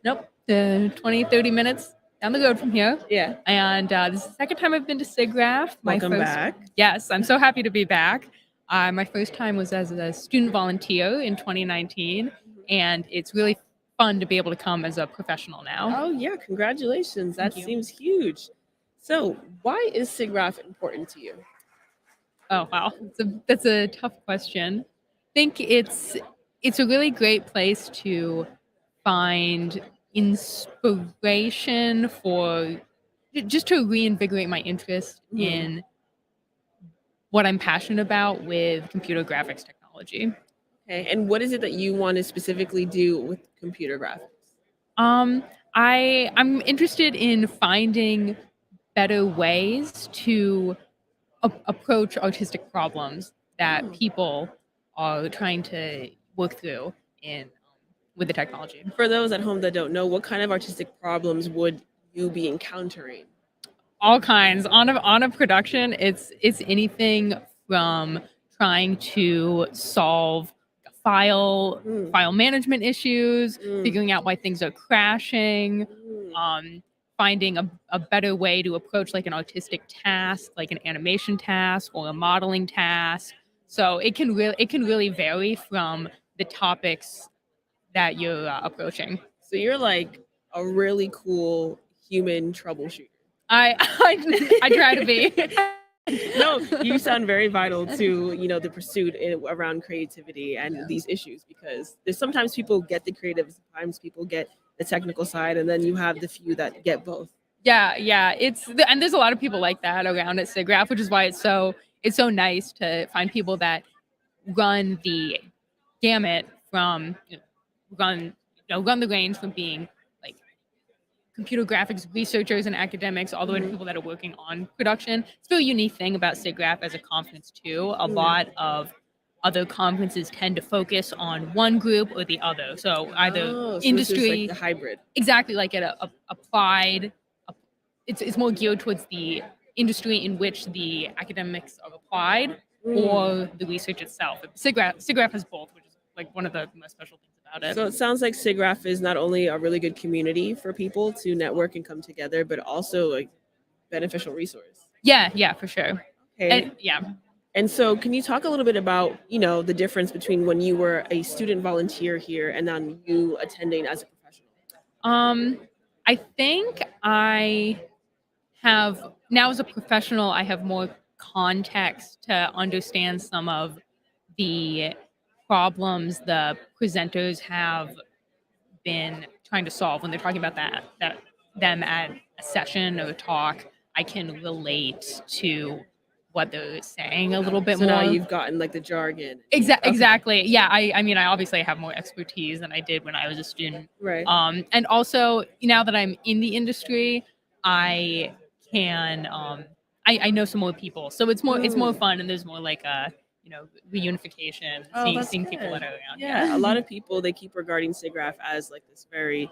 20, 30 minutes down the road from here. Yeah. And this is the second time I've been to SIGGRAPH. Welcome back. Yes, I'm so happy to be back. My first time was as a student volunteer in 2019, and it's really fun to be able to come as a professional now. Oh yeah, congratulations. That Thank you. seems huge. So why is SIGGRAPH important to you? Oh wow, that's a tough question. I think it's a really great place to find inspiration for just to reinvigorate my interest in what I'm passionate about with computer graphics technology. Okay. And what is it that you want to specifically do with computer graphics? I'm interested in finding better ways to approach artistic problems that people are trying to work through with the technology. For those at home that don't know, what kind of artistic problems would you be encountering? All kinds on a production. It's anything from trying to solve file management issues, figuring out why things are crashing, finding a better way to approach like an artistic task, like an animation task or a modeling task. So it can really vary from the topics that you're approaching. So you're like a really cool human troubleshooter. I try to be. No, you sound very vital to the pursuit around creativity and these issues, because there's sometimes people get the creative, sometimes people get the technical side, and then you have the few that get both. Yeah, and there's a lot of people like that around at SIGGRAPH, which is why it's so nice to find people that run the gamut from run the range from being like computer graphics researchers and academics all the way to people that are working on production. It's a really unique thing about SIGGRAPH as a conference too. A lot of other conferences tend to focus on one group or the other. So either so industry, this is like the hybrid. exactly, like at a applied. It's more geared towards the industry in which the academics are applied or the research itself. SIGGRAPH has both, which is like one of the most special things about it. So it sounds like SIGGRAPH is not only a really good community for people to network and come together, but also like beneficial resource. Yeah, for sure. Okay. And, And so can you talk a little bit about, the difference between when you were a student volunteer here and then you attending as a professional? I think I have now as a professional, I have more context to understand some of the problems the presenters have been trying to solve when they're talking about them at a session or a talk. I can relate to what they're saying a little bit So more. now you've gotten like the jargon. Exactly. Yeah. I mean, I obviously have more expertise than I did when I was a student. Right. And also now that I'm in the industry, I can, I know some more people. So it's more fun, and there's more like a, reunification, seeing people that are around. Yeah. A lot of people, they keep regarding SIGGRAPH as like this very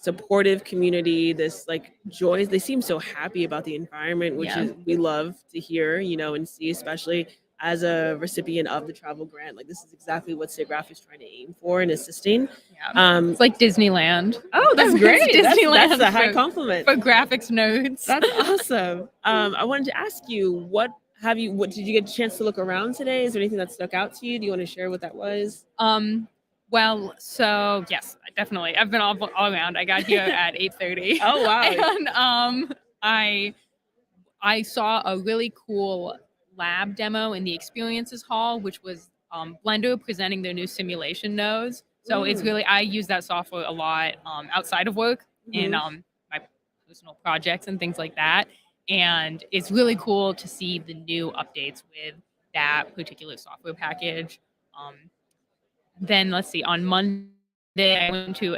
supportive community, this like joy. They seem so happy about the environment, which is we love to hear, and see, especially as a recipient of the travel grant. Like this is exactly what SIGGRAPH is trying to aim for and assisting. It's like Disneyland. Oh, that's great. Disneyland. That's a high compliment for graphics nerds. That's awesome. I wanted to ask you, what did you get a chance to look around today? Is there anything that stuck out to you? Do you want to share what that was? Well, so yes, definitely. I've been all around. I got here at 8:30. Oh wow! And I saw a really cool lab demo in the experiences hall, which was Blender presenting their new simulation nodes. So it's really, I use that software a lot outside of work in my personal projects and things like that. And it's really cool to see the new updates with that particular software package. Then let's see, on Monday I went to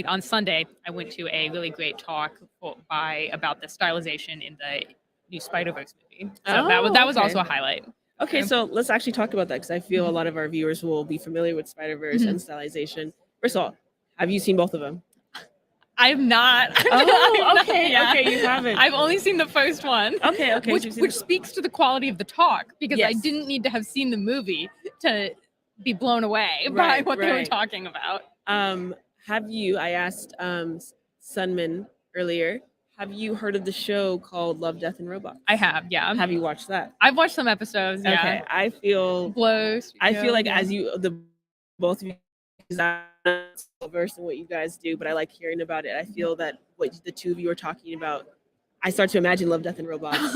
on Sunday I went to a really great talk about the stylization in the new Spider-Verse movie. So that was also a highlight. Okay, so let's actually talk about that because I feel a lot of our viewers will be familiar with Spider-Verse and stylization. First of all, have you seen both of them? I've not. Oh, okay, okay, you haven't. I've only seen the first one. Okay, Which speaks to the quality of the talk because I Yes. didn't need to have seen the movie to be blown away by what they were talking about. Have you? I asked Sunman earlier. Have you heard of the show called Love, Death, and Robots? I have, yeah. Have you watched that? I've watched some episodes. Yeah. Okay, I feel like as both of you versed in what you guys do, but I like hearing about it. I feel that what the two of you are talking about, I start to imagine Love, Death, and Robots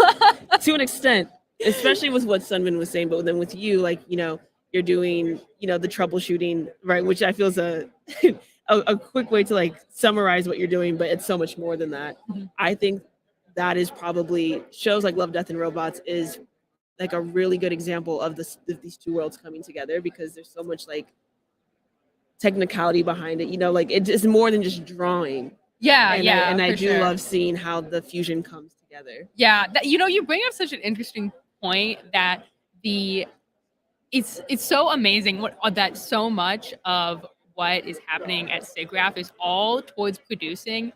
to an extent, especially with what Sunman was saying. But then with you, like, you know, you're doing, you know, the troubleshooting, right? Which I feel is a quick way to like summarize what you're doing, but it's so much more than that. I think that is probably shows like Love, Death, and Robots is like a really good example of these two worlds coming together because there's so much like technicality behind it. You know, like it's more than just drawing. Yeah, and I for do sure. love seeing how the fusion comes together. Yeah, you bring up such an interesting point that it's so amazing that so much of what is happening at SIGGRAPH is all towards producing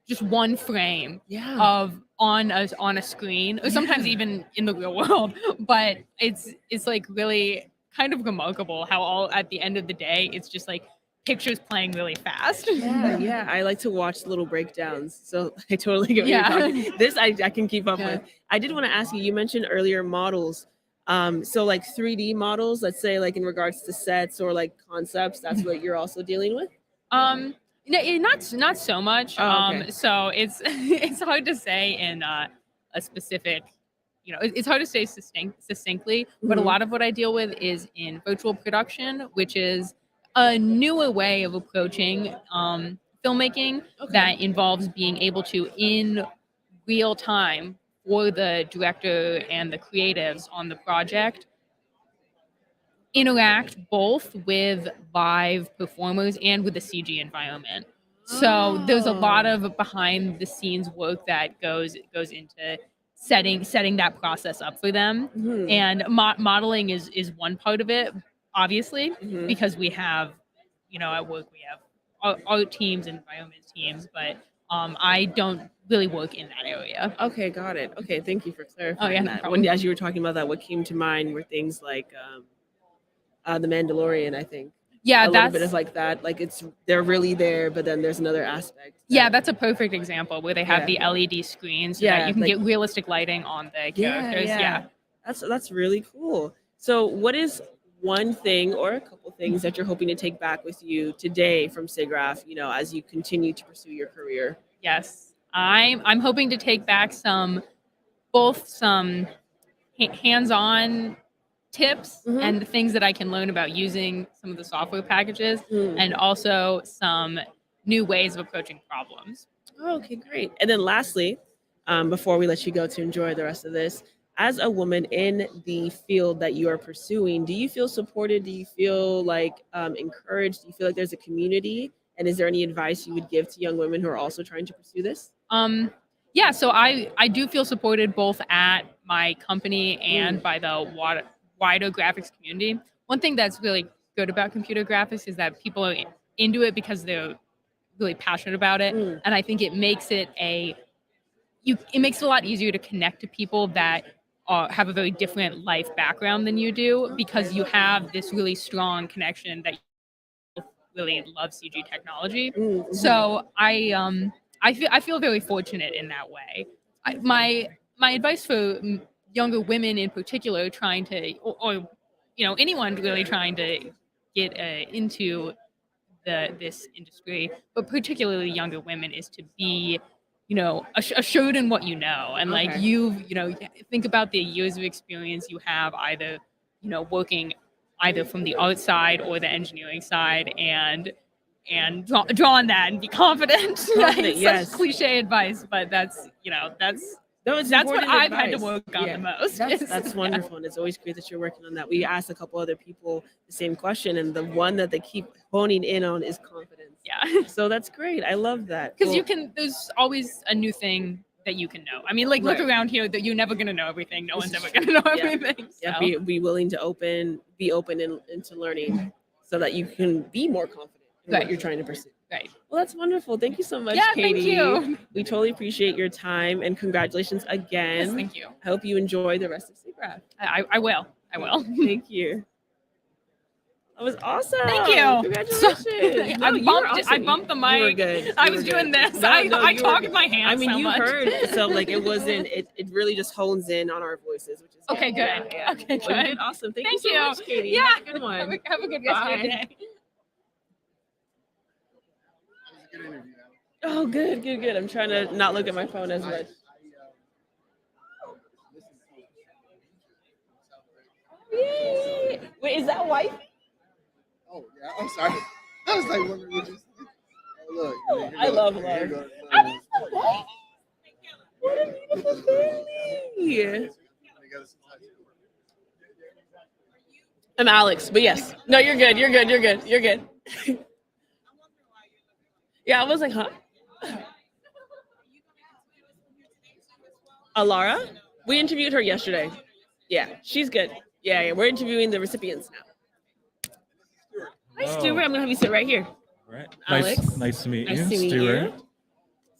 just one frame of on a screen, or sometimes even in the real world. But it's like really kind of remarkable how all at the end of the day it's just like pictures playing really fast. Yeah. I like to watch little breakdowns, so I totally get what you're talking. This I can keep up with. I did want to ask you. You mentioned earlier models. So like 3D models, let's say like in regards to sets or like concepts, that's what you're also dealing with? No, not so much. So it's hard to say in a specific, it's hard to say succinctly, but a lot of what I deal with is in virtual production, which is a newer way of approaching filmmaking that involves being able to, in real time, for the director and the creatives on the project, interact both with live performers and with the CG environment. So there's a lot of behind the scenes work that goes into setting that process up for them. And modeling is one part of it, obviously, because we have, at work we have art teams and environment teams, but I don't really work in that area. Okay, got it. Okay, thank you for clarifying no that. problem. As you were talking about that, what came to mind were things like The Mandalorian, I think. Yeah, a little bit of like that. Like they're really there, but then there's another aspect. Yeah, that's a perfect example where they have the LED screens so that you can get realistic lighting on the characters. Yeah. That's really cool. So what is one thing or a couple things that you're hoping to take back with you today from SIGGRAPH, as you continue to pursue your career? Yes. I'm hoping to take back some hands-on tips and the things that I can learn about using some of the software packages and also some new ways of approaching problems. Oh, okay, great. And then lastly, before we let you go to enjoy the rest of this, as a woman in the field that you are pursuing, do you feel supported? Do you feel like encouraged? Do you feel like there's a community? And is there any advice you would give to young women who are also trying to pursue this? Yeah, so I do feel supported both at my company and by the wider graphics community. One thing that's really good about computer graphics is that people are into it because they're really passionate about it. And I think it makes it it makes it a lot easier to connect to people that have a very different life background than you do, because you have this really strong connection that you really love CG technology. So I feel very fortunate in that way. My advice for younger women in particular trying to, or anyone really trying to get into this industry, but particularly younger women, is to be assured in what you know, and like think about the years of experience you have either working either from the art side or the engineering side, and draw on that and be confident. Confident, It's yes. such cliche advice, but that's No, it's that's what important I've had to advice. work on Yeah. the most. That's wonderful, and it's always great that you're working on that. We asked a couple other people the same question, and the one that they keep honing in on is confidence. Yeah. So that's great. I love that. Because Well, there's always a new thing that you can know. I mean, like, look Right. around here, that you're never gonna know everything. No This one's is ever true. gonna know Yeah. everything. Yeah, so. be willing to be open into learning, so that you can be more confident in what Right. you're trying to pursue. Right. Well, that's wonderful. Thank you so much, Yeah, Katie. thank you. We totally appreciate your time, and congratulations again. Yes, thank you. I hope you enjoy the rest of SIGGRAPH. I will. I will. Thank you. That was awesome. Thank you. Congratulations. No, I you were bumped. awesome. I bumped the You mic. were good. I You was were doing good. this. No, I you were talk good. with my hands. I mean, so you much. heard, so like it wasn't. It really just hones in on our voices, which is Okay, good. Yeah. Okay, Well, you good. did awesome. Thank you Thank so you. much, Katie. Yeah. Have a good one. Have a good rest of your Bye. day. It was a good interview. Oh, good. I'm trying to not look at my phone as much. Yay! Wait, is that wife? Oh yeah, I'm sorry. I was like wondering what you said. Oh, look, I love Here love. goes. What a beautiful baby. I'm Alex, but yes. No, you're good. You're good. Yeah, I was like, huh? Alara? We interviewed her yesterday. Yeah, she's good. Yeah, we're interviewing the recipients now. Hi, Stuart. I'm gonna have you sit right here. All right. Alex. Nice to meet Nice you, to meet Stuart. you.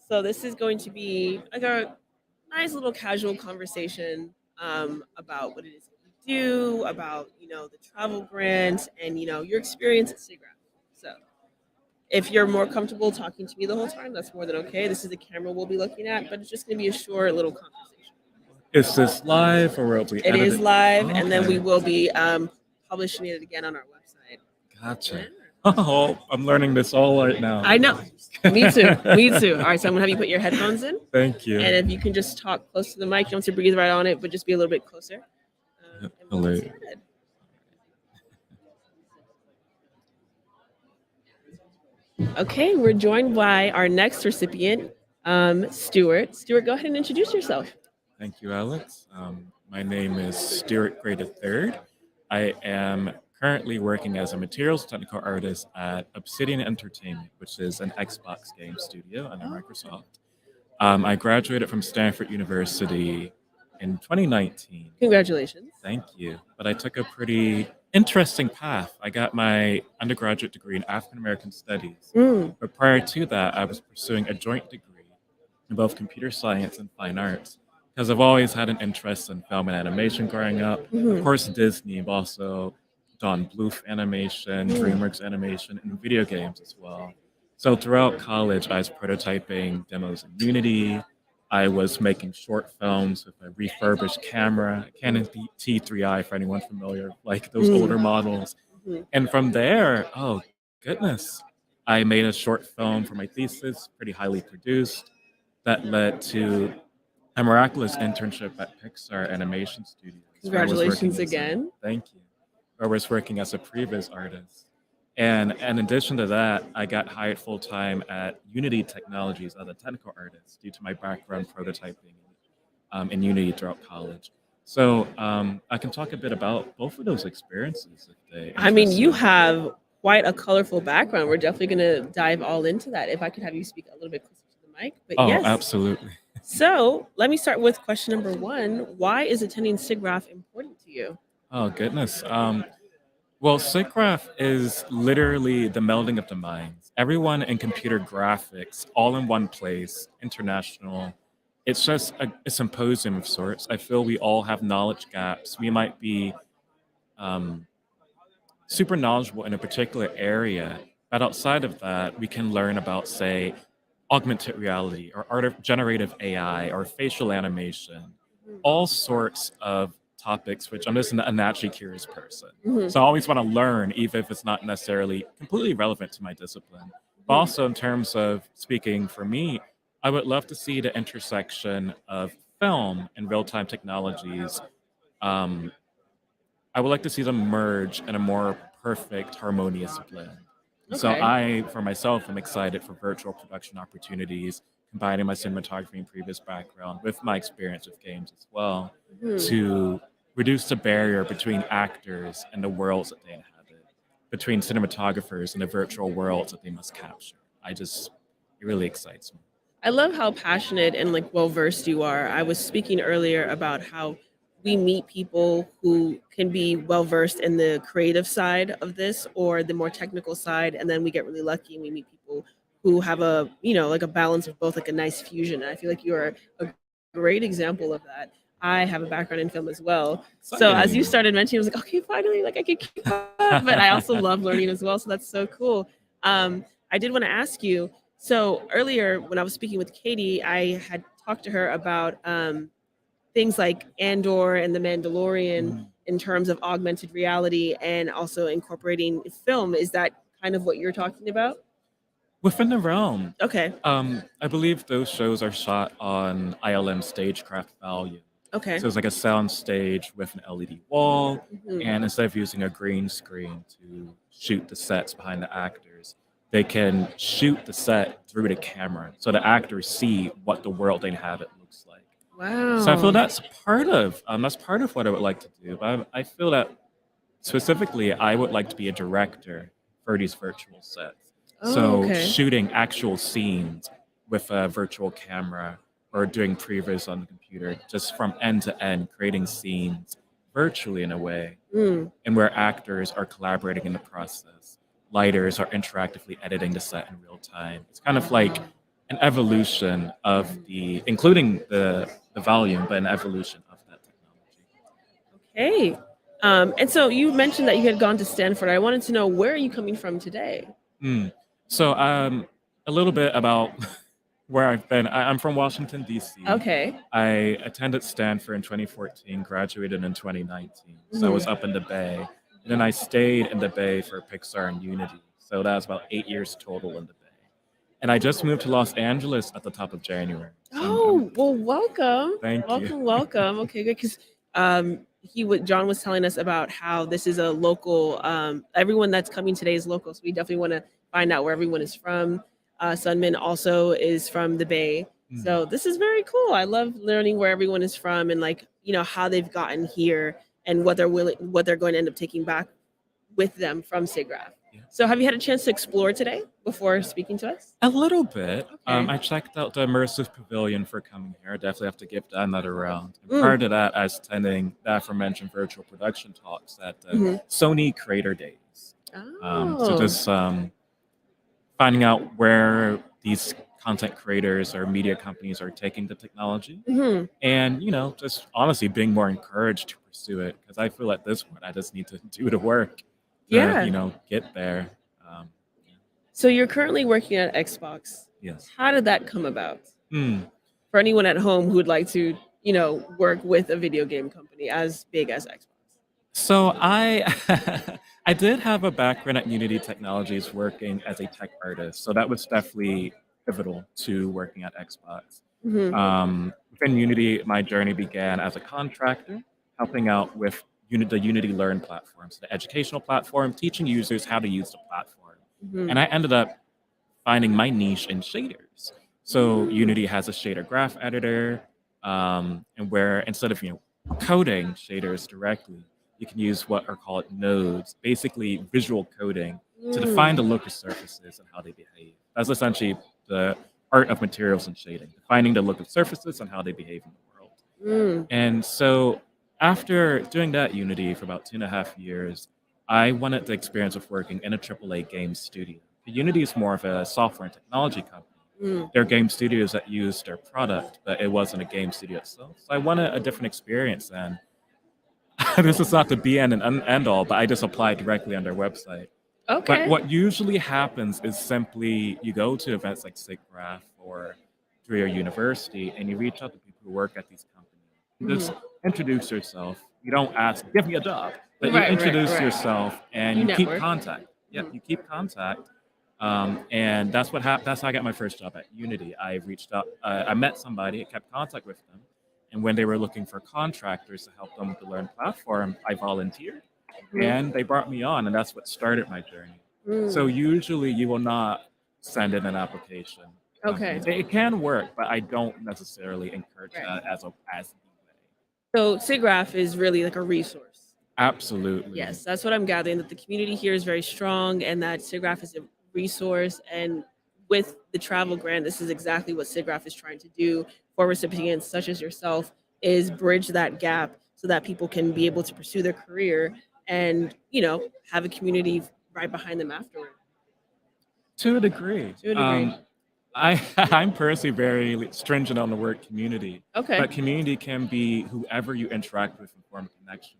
So this is going to be like a nice little casual conversation about what it is that you do, about the travel grant, and your experience at SIGGRAPH. So if you're more comfortable talking to me the whole time, that's more than okay. This is the camera we'll be looking at, but it's just going to be a short little conversation. Is this live or will we It is live, and then we Okay. will be publishing it again on our website. Gotcha. Oh, I'm learning this all right now. I know. Me too. Me too. All right, so I'm gonna have you put your headphones in, Thank you. and if you can just talk close to the mic, you don't have to breathe right on it, but just be a little bit closer. And we'll Hello. get started. Okay, we're joined by our next recipient, Stuart. Stuart, go ahead and introduce yourself. Thank you, Alex. My name is Stuart Gray III. I am currently working as a materials technical artist at Obsidian Entertainment, which is an Xbox game studio under Microsoft. I graduated from Stanford University in 2019. Congratulations. Thank you. But I took a pretty interesting path. I got my undergraduate degree in African American Studies. But prior to that, I was pursuing a joint degree in both computer science and fine arts because I've always had an interest in film and animation growing up. Of course, Disney, but also Don Bluth animation, DreamWorks animation, and video games as well. So throughout college, I was prototyping demos in Unity. I was making short films with a refurbished camera, Canon T3i for anyone familiar, like those older models. And from there, oh goodness, I made a short film for my thesis, pretty highly produced, that led to a miraculous internship at Pixar Animation Studios. where I was working Congratulations as a- again. Thank you. Where I was working as a previs artist. And in addition to that, I got hired full time at Unity Technologies as a technical artist due to my background prototyping in Unity throughout college. So I can talk a bit about both of those experiences. If they I mean, interest you have quite a colorful background. We're definitely going to dive all into that. If I could have you speak a little bit closer to the mic. But Oh, yes. absolutely. So let me start with question number one. Why is attending SIGGRAPH important to you? Oh, goodness. Well, SIGGRAPH is literally the melding of the minds. Everyone in computer graphics, all in one place, international. It's just a symposium of sorts. I feel we all have knowledge gaps. We might be super knowledgeable in a particular area, but outside of that, we can learn about, say, augmented reality or generative AI or facial animation, all sorts of topics, which I'm just a naturally curious person. So I always want to learn, even if it's not necessarily completely relevant to my discipline. But also in terms of speaking for me, I would love to see the intersection of film and real-time technologies I would like to see them merge in a more perfect, harmonious blend. So Okay. I, for myself, am excited for virtual production opportunities, combining my cinematography and previous background with my experience with games as well, Mhm. to reduce the barrier between actors and the worlds that they inhabit, between cinematographers and the virtual worlds that they must capture. It really excites me. I love how passionate and like well versed you are. I was speaking earlier about how we meet people who can be well versed in the creative side of this or the more technical side, and then we get really lucky and we meet people who have a like a balance of both, like a nice fusion. And I feel like you're a great example of that. I have a background in film as well, so as you Exciting. started mentioning, I was like, okay, finally, like I can keep up. But I also love learning as well, so that's so cool. I did want to ask you, so earlier, when I was speaking with Katie, I had talked to her about things like Andor and The Mandalorian Mm. in terms of augmented reality and also incorporating film. Is that kind of what you're talking about? Within the realm, Okay. I believe those shows are shot on ILM Stagecraft Value. Okay. So it's like a sound stage with an LED wall, Mhm. and instead of using a green screen to shoot the sets behind the actors, they can shoot the set through the camera, so the actors see what the world they inhabit looks like. So I feel Wow. that's part of what I would like to do. But I feel that specifically, I would like to be a director for these virtual sets. Oh, So okay. shooting actual scenes with a virtual camera or doing previews on the computer, just from end to end, creating scenes virtually in a way, Mm. and where actors are collaborating in the process. Lighters are interactively editing the set in real time. It's kind of like an evolution of including the volume, but an evolution of that technology. Okay. And so you mentioned that you had gone to Stanford. I wanted to know, where are you coming from today? Mm. So, a little bit about where I've been. I'm from Washington, D.C. Okay. I attended Stanford in 2014, graduated in 2019. So I was Mhm. up in the Bay. And then I stayed in the Bay for Pixar and Unity. So that was about 8 years total in the Bay. And I just moved to Los Angeles at the top of January. So I'm Oh, well, welcome. thank you. Welcome, welcome. Okay, good. Because John was telling us about how this is a local, everyone that's coming today is local. So we definitely want to find out where everyone is from. Sunmin also is from the Bay. Mm. So this is very cool. I love learning where everyone is from and like, how they've gotten here and what they're going to end up taking back with them from SIGGRAPH. Yeah. So have you had a chance to explore today before speaking to us? A little bit. Okay. I checked out the immersive pavilion for coming here. I definitely have to give that another round. And prior Mm. to that, I was attending the aforementioned virtual production talks at the Mhm. Sony Creator Days. So Oh. just finding out where these content creators or media companies are taking the technology, Mhm. and just honestly being more encouraged to pursue it, because I feel at this point I just need to do the work to Yeah. get there. Um, So you're currently working at Xbox. yes. How did that come about? Hmm. For anyone at home who would like to, work with a video game company as big as Xbox. So I I did have a background at Unity Technologies working as a tech artist, so that was definitely pivotal to working at Xbox. Mhm. Within Unity, my journey began as a contractor, helping out with the Unity Learn platform, so the educational platform, teaching users how to use the platform. Mhm. And I ended up finding my niche in shaders. So Mm. Unity has a shader graph editor, and where instead of coding shaders directly, you can use what are called nodes, basically visual coding, to define the Mm. look of surfaces and how they behave. That's essentially the art of materials and shading, defining the look of surfaces and how they behave in the world. Mm. And so after doing that Unity for about 2.5 years, I wanted the experience of working in a AAA game studio. Unity is more of a software and technology company. Mm. There are game studios that use their product, but it wasn't a game studio itself. So I wanted a different experience. And this is not the be end and end all, but I just applied directly on their website. But Okay. what usually happens is simply you go to events like SIGGRAPH or through your university and you reach out to people who work at these companies. You just Mhm. introduce yourself. You don't ask, give me a job, but you Right, right, introduce right. yourself and You you keep network. contact. Yeah, Mhm. you keep contact. And that's what happened. That's how I got my first job at Unity. I reached out, I met somebody, I kept contact with them, And when they were looking for contractors to help them with the Learn platform, I volunteered Mhm. and they brought me on, and that's what started my journey. So Mm. usually you will not send in an application. to Okay. companies. It can work, but I don't necessarily encourage Right. that as the way. So SIGGRAPH is really like a resource. Absolutely. Yes, that's what I'm gathering, that the community here is very strong and that SIGGRAPH is a resource. And with the travel grant, this is exactly what SIGGRAPH is trying to do for recipients such as yourself, is bridge that gap so that people can be able to pursue their career and, have a community right behind them afterward. To a degree. To a degree. I'm personally very stringent on the word community. Okay. But community can be whoever you interact with and form a connection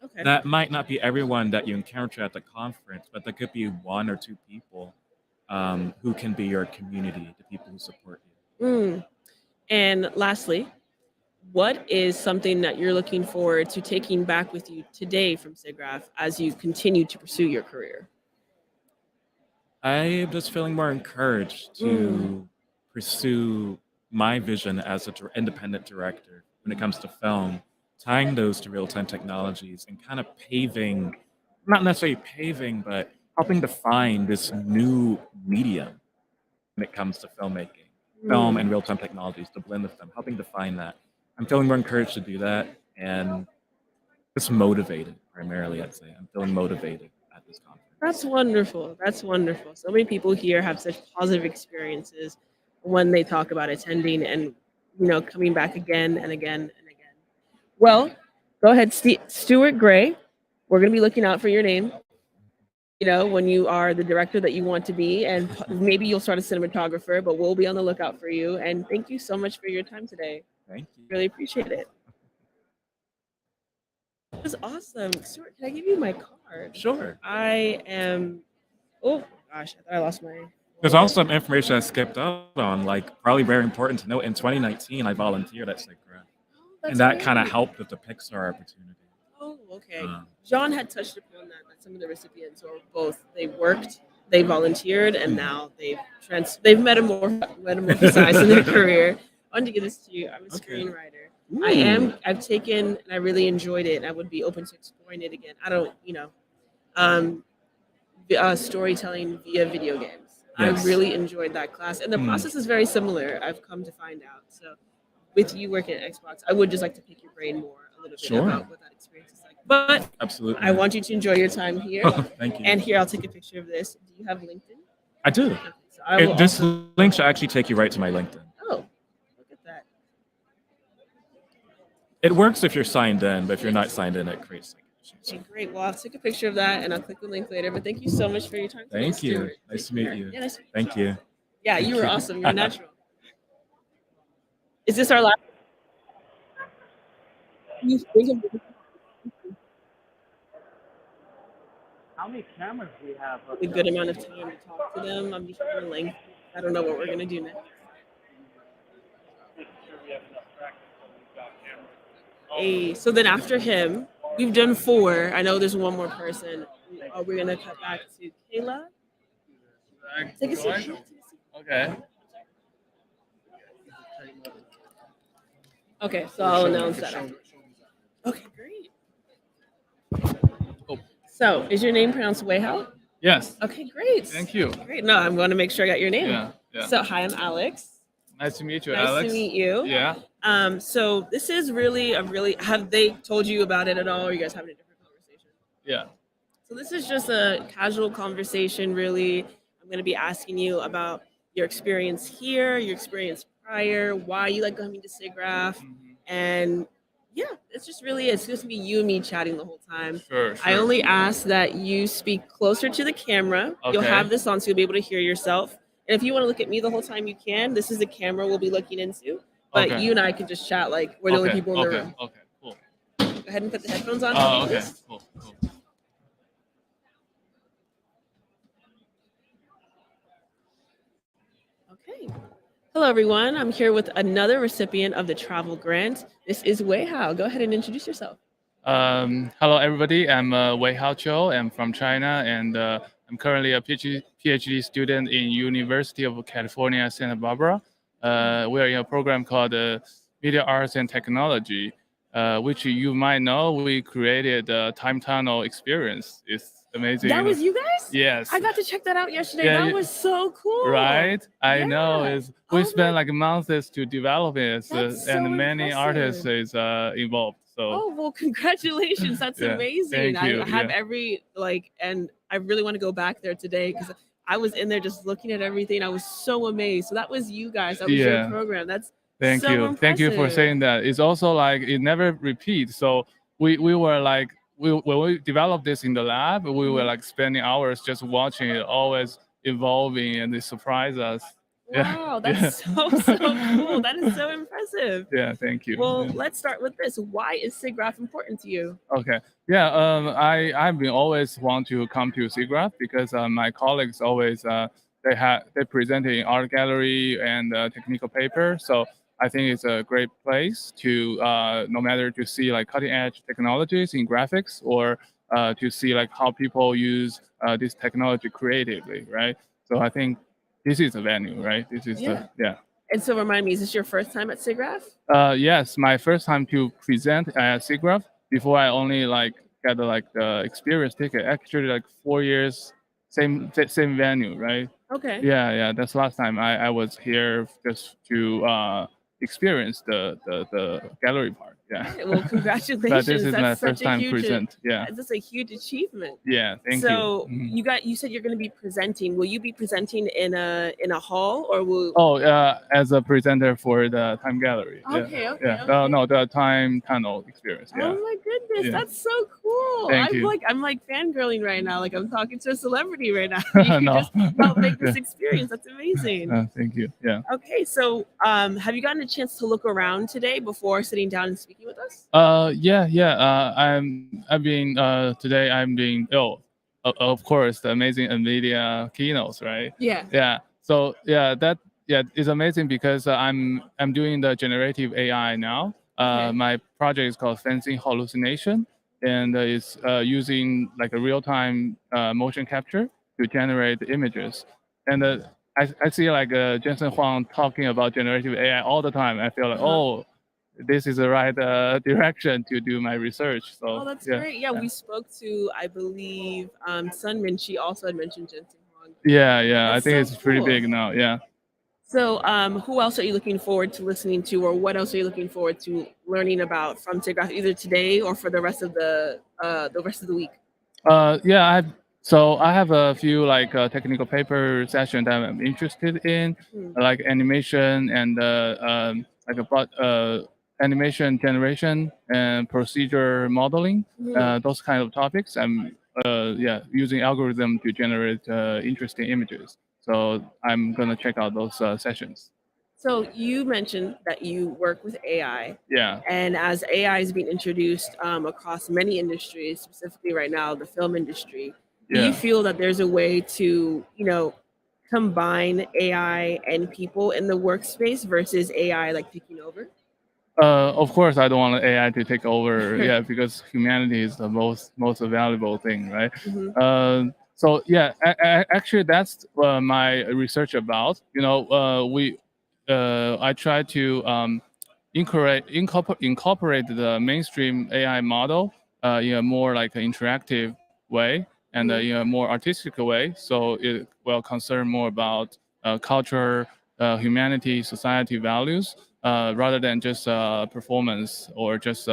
with. Okay. That might not be everyone that you encounter at the conference, but that could be one or two people who can be your community, the people who support you. Mm. And lastly, what is something that you're looking forward to taking back with you today from SIGGRAPH as you continue to pursue your career? I'm just feeling more encouraged to pursue my vision as an independent director when it comes to film, tying those to real-time technologies and kind of paving, not necessarily paving, but helping define this new medium when it comes to filmmaking, film and real-time technologies, the blend of them, helping define that. I'm feeling more encouraged to do that and just motivated primarily, I'd say. I'm feeling motivated at this conference. That's wonderful. That's wonderful. So many people here have such positive experiences when they talk about attending and, coming back again and again and again. Well, go ahead, Stuart Gray. We're going to be looking out for your name, when you are the director that you want to be. And maybe you'll start a cinematographer, but we'll be on the lookout for you. And thank you so much for your time today. Thank you. Really appreciate it. It was awesome. Stuart, can I give you my card? Sure. Oh gosh, I thought I lost my. There's also some information I skipped out on, probably very important to note. In 2019, I volunteered at SIGGRAPH, and that kind of helped with the Pixar opportunity. Oh, okay. John had touched upon that some of the recipients are both, they volunteered, and now they've metamorphosized in their career. I wanted to give this to you. I'm a screenwriter. I've taken, and I really enjoyed it, and I would be open to exploring it again. I don't, storytelling via video games. Yes. I really enjoyed that class, and the process is very similar. I've come to find out. So, with you working at Xbox, I would just like to pick your brain more a little bit about what that experience is like. But absolutely, I want you to enjoy your time here. Thank you. And here, I'll take a picture of this. Do you have LinkedIn? I do. So This link should actually take you right to my LinkedIn. Oh, look at that. It works if you're signed in, but if you're not signed in, it creates Okay, great. Well, I'll take a picture of that and I'll click the link later. But thank you so much for your time. Thank you. Stuart. Nice to meet you. Yeah, nice to meet you. Thank you. Yeah, you were awesome. You're natural. Is this our last? How many cameras do we have? A good amount of time to talk to them. I'm just trying to length. I don't know what we're gonna do next. Hey, so then after him, we've done 4. I know there's one more person. Are we gonna cut back to Kayla? Take a seat. Okay. Okay, so I'll announce that after. Okay, great. Oh. So, is your name pronounced Weihao? Yes. Okay, great. Thank you. Great. No, I'm going to make sure I got your name. Yeah. So, hi, I'm Alex. Nice to meet you, Nice Alex. to meet you. Yeah. So this is really have they told you about it at all? Or are you guys having a different conversation? Yeah. So this is just a casual conversation, really. I'm going to be asking you about your experience here, your experience prior, why you like coming to SIGGRAPH, and yeah, it's just gonna be you and me chatting the whole time. Sure. I only ask that you speak closer to the camera. You'll Okay. have this on, so you'll be able to hear yourself. And if you want to look at me the whole time, you can. This is the camera we'll be looking into. But Okay. you and I can just chat like we're the only people in the room. Okay. Cool. Go ahead and put the headphones on. Oh, okay. please. Cool. Okay. Hello, everyone. I'm here with another recipient of the travel grant. This is Weihao. Go ahead and introduce yourself. Hello, everybody. I'm Wei Hao Chiu. I'm from China, and I'm currently a PhD student in University of California, Santa Barbara. We are in a program called media arts and technology, which you might know, we created a time tunnel experience. It's amazing. That was you guys? Yes. I got to check that out yesterday. Yeah, That was so cool. Right? I know. Yeah. We spent like months to develop it, That's and so many artists impressive. is involved. So Oh, well, congratulations. That's Yeah, amazing. thank you, I have yeah. every, and I really want to go back there today because I was in there just looking at everything. I was so amazed. So that was you guys. That was your Yeah. program. That's Thank so you. impressive. Thank you for saying that. It's also like it never repeats. So we were like when we developed this in the lab, we were Mhm. like spending hours just watching it always evolving, and it surprised us. Wow, that's so cool. That is so impressive. Yeah, thank you. Well, Yeah. let's start with this. Why is SIGGRAPH important to you? Okay. Yeah. I've been always want to come to SIGGRAPH because my colleagues always they present in art gallery and technical paper. So I think it's a great place to no matter to see like cutting edge technologies in graphics or to see like how people use this technology creatively, right? So I think this is a venue, right? This is Yeah. yeah. And so remind me, is this your first time at SIGGRAPH? Yes, my first time to present at SIGGRAPH. Before I only like got the experience ticket. Actually, like 4 years, same venue, right? Okay. Yeah. That's last time I was here just to experience the gallery part. Yeah. Okay, well, congratulations. But this is That's my such first a time huge, present. Yeah. That's a huge achievement. Yeah. Thank So you. Mhm. you said you're going to be presenting. Will you be presenting in a hall or will? Oh, as a presenter for the Time Gallery. Yeah. Okay. Yeah. Okay. No, the Time Tunnel experience. Yeah. Oh my goodness, Yeah. that's so cool. Thank you. I'm like fangirling right now. Like I'm talking to a celebrity right now. You No. just help make this Yeah. experience. That's amazing. Thank you. Yeah. Okay, so have you gotten a chance to look around today before sitting down and speaking with us? Yeah. I've been today. I'm being of course, the amazing NVIDIA keynotes, right? Yeah. Yeah. So that is amazing because I'm doing the generative AI now. Okay. My project is called Fencing Hallucination, and it's using like a real-time motion capture to generate images. And I see like Jensen Huang talking about generative AI all the time. I feel like, Uh-huh. this is the right direction to do my research. So Oh, that's great. Yeah, we spoke to, I believe, Sunmin. She also had mentioned Jensen Huang. Yeah. I That's think so it's pretty cool. big now. Yeah. So, who else are you looking forward to listening to, or what else are you looking forward to learning about from SIGGRAPH, either today or for the rest of the week? I have a few like technical paper session that I'm interested in, Hmm. like animation and like about animation generation and procedure modeling, Hmm. those kind of topics. I'm using algorithm to generate interesting images. So I'm gonna check out those sessions. So you mentioned that you work with AI, Yeah. and as AI is being introduced across many industries, specifically right now the film industry, do you Yeah. feel that there's a way to, combine AI and people in the workspace versus AI like taking over? Of course, I don't want AI to take over. Yeah, because humanity is the most valuable thing, right? Mhm. So yeah, actually, that's my research about. I try to incorporate the mainstream AI model in a more like an interactive way and Mhm. in a more artistic way. So it will concern more about culture, humanity, society values, rather than just performance or just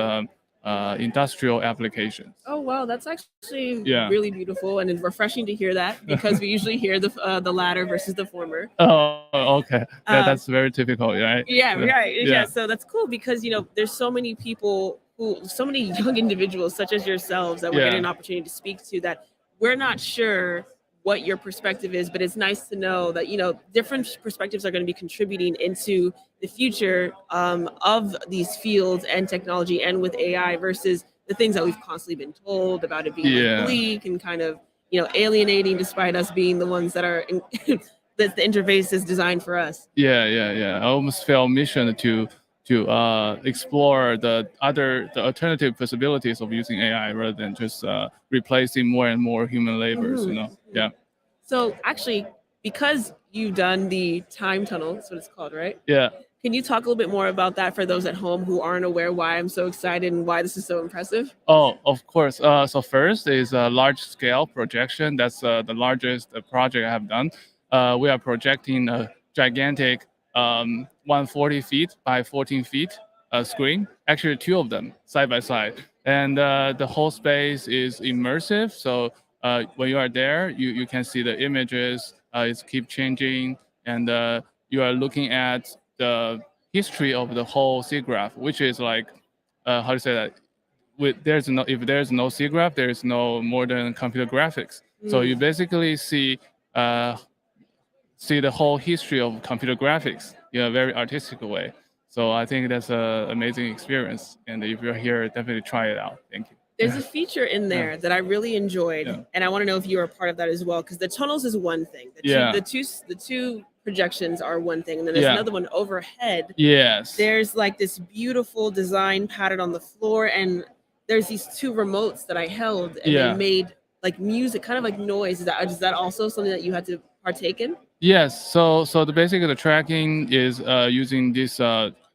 industrial applications. Oh wow, that's actually Yeah. really beautiful and it's refreshing to hear that because we usually hear the latter versus the former. Oh, okay. Yeah, Um, that's very typical, right? Yeah, right. Yeah, Yeah. so that's cool because there's so many people so many young individuals such as yourselves that we're getting an Yeah. opportunity to speak to that we're not sure what your perspective is, but it's nice to know that different perspectives are going to be contributing into the future of these fields and technology and with AI versus the things that we've constantly been told about it being like Yeah. bleak and kind of alienating despite us being the ones that are that the interface is designed for us. Yeah. I almost feel mission to explore the alternative possibilities of using AI rather than just replacing more and more human labors. Mhm. Yeah. So actually, because you've done the time tunnel, that's what it's called, right? Yeah. Can you talk a little bit more about that for those at home who aren't aware why I'm so excited and why this is so impressive? Oh, of course. So first is a large scale projection. That's the largest project I have done. We are projecting a gigantic 140 feet by 14 feet screen. Actually, two of them side by side, and the whole space is immersive. So when you are there, you can see the images. It's keep changing, and you are looking at the history of the whole SIGGRAPH, which is like how to say that there's no if there's no SIGGRAPH, there's no modern computer graphics. So you basically uh, see the whole history of computer graphics in a very artistic way. So I think that's an amazing experience. And if you're here, definitely try it out. Thank you. There's a feature in there that I really enjoyed, and I want to know if you are a part of that as well. Because the tunnels is one thing, the two projections are one thing, and then there's another one overhead. Yes. There's like this beautiful design pattern on the floor, and there's these two remotes that I held, and they made like music, kind of like noise. Is that also something that you had to partake in? Yes. So basically the tracking is using this.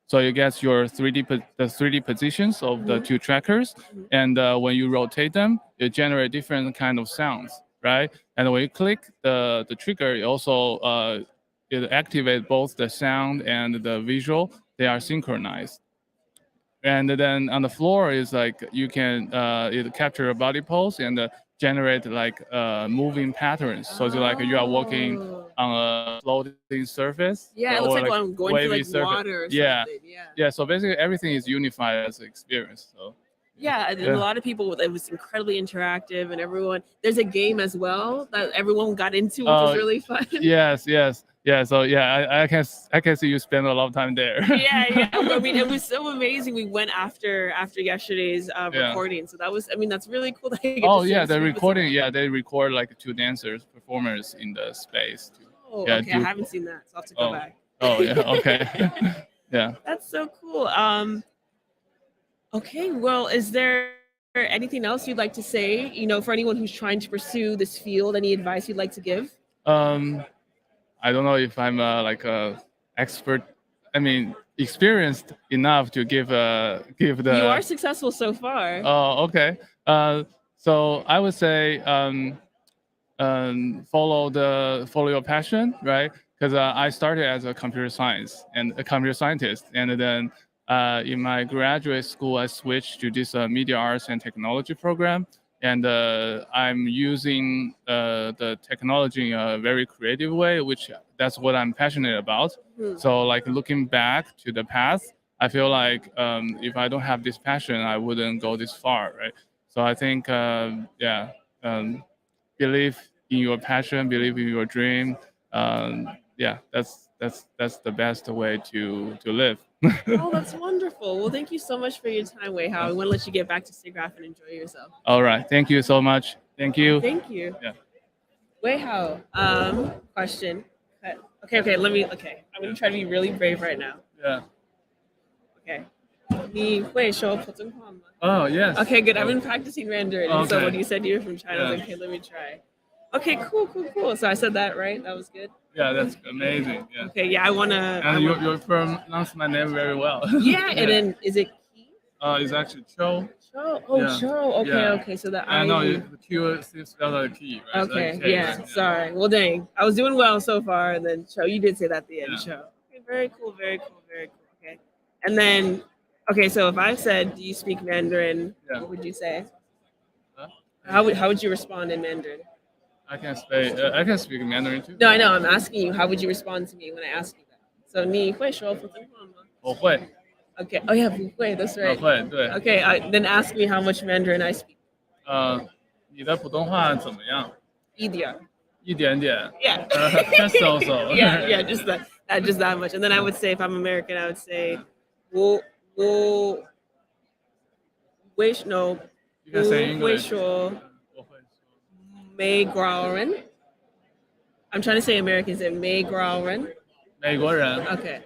So you get your 3D positions of the two trackers, and when you rotate them, it generate different kind of sounds, right? And when you click the trigger, it also it activate both the sound and the visual. They are synchronized. And then on the floor is like you can it capture a body pose and generate like moving patterns. So it's like you are walking on a floating surface. Yeah, it looks like I'm going through like water or something. Yeah. So basically everything is unified as an experience. So yeah, and a lot of people, it was incredibly interactive, and everyone, there's a game as well that everyone got into, which was really fun. Yes. So I can see you spend a lot of time there. Yeah. I mean, it was so amazing. We went after yesterday's recording, so that's really cool. That I get to see The recording. Yeah, they record like two performers in the space. Oh, okay. I haven't seen that, so I'll have to go back. Oh yeah, okay. Yeah. That's so cool. Okay, well, is there anything else you'd like to say? For anyone who's trying to pursue this field, any advice you'd like to give? I don't know if I'm like a expert. I mean, experienced enough to give the. You are successful so far. Oh, okay. So I would say follow your passion, right? Because I started as a computer scientist, and then in my graduate school, I switched to this media arts and technology program. And I'm using the technology in a very creative way, which that's what I'm passionate about. So like looking back to the past, I feel like if I don't have this passion, I wouldn't go this far, right? So I think, believe in your passion, believe in your dream. That's the best way to live. Oh, that's wonderful. Well, thank you so much for your time, Wei Hao. I want to let you get back to SIGGRAPH and enjoy yourself. All right. Thank you so much. Thank you. Thank you. Yeah. Wei Hao, question. Okay. I'm going to try to be really brave right now. Yeah. Okay. 你会说普通话吗? Oh, yes. Okay, good. I've been practicing Mandarin. Okay. So when you said you were from China, I was like, okay, let me try. Okay, cool. So I said that right? That was good? Yeah, that's amazing. Yeah. Okay, yeah, I want to... And you pronounce my name very well. Yeah, and then is it Key? It's actually Cho. Cho? Oh, yeah. Cho. Okay, so that I know the Q is spelled like Key, right? Okay, like yeah, sorry. Well, dang. I was doing well so far, and then Cho, you did say that at the end, Cho. Okay, very cool. Okay. And then, okay, so if I said, do you speak Mandarin, what would you say? Huh? How would you respond in Mandarin? I can speak Mandarin too. No, I know. I'm asking you. How would you respond to me when I ask you that? So 你会说普通话吗? 我会. Okay. Oh yeah, 不会. That's right. 我会, 对. Okay. Then ask me how much Mandarin I speak. 你的普通话怎么样? 一点. 一点点. Yeah. So. Yeah. Just that much. And then I would say, if I'm American, I would say, 我 wish no. You can say English. 美国人. I'm trying to say American. Say 美国人. 美国人. Okay.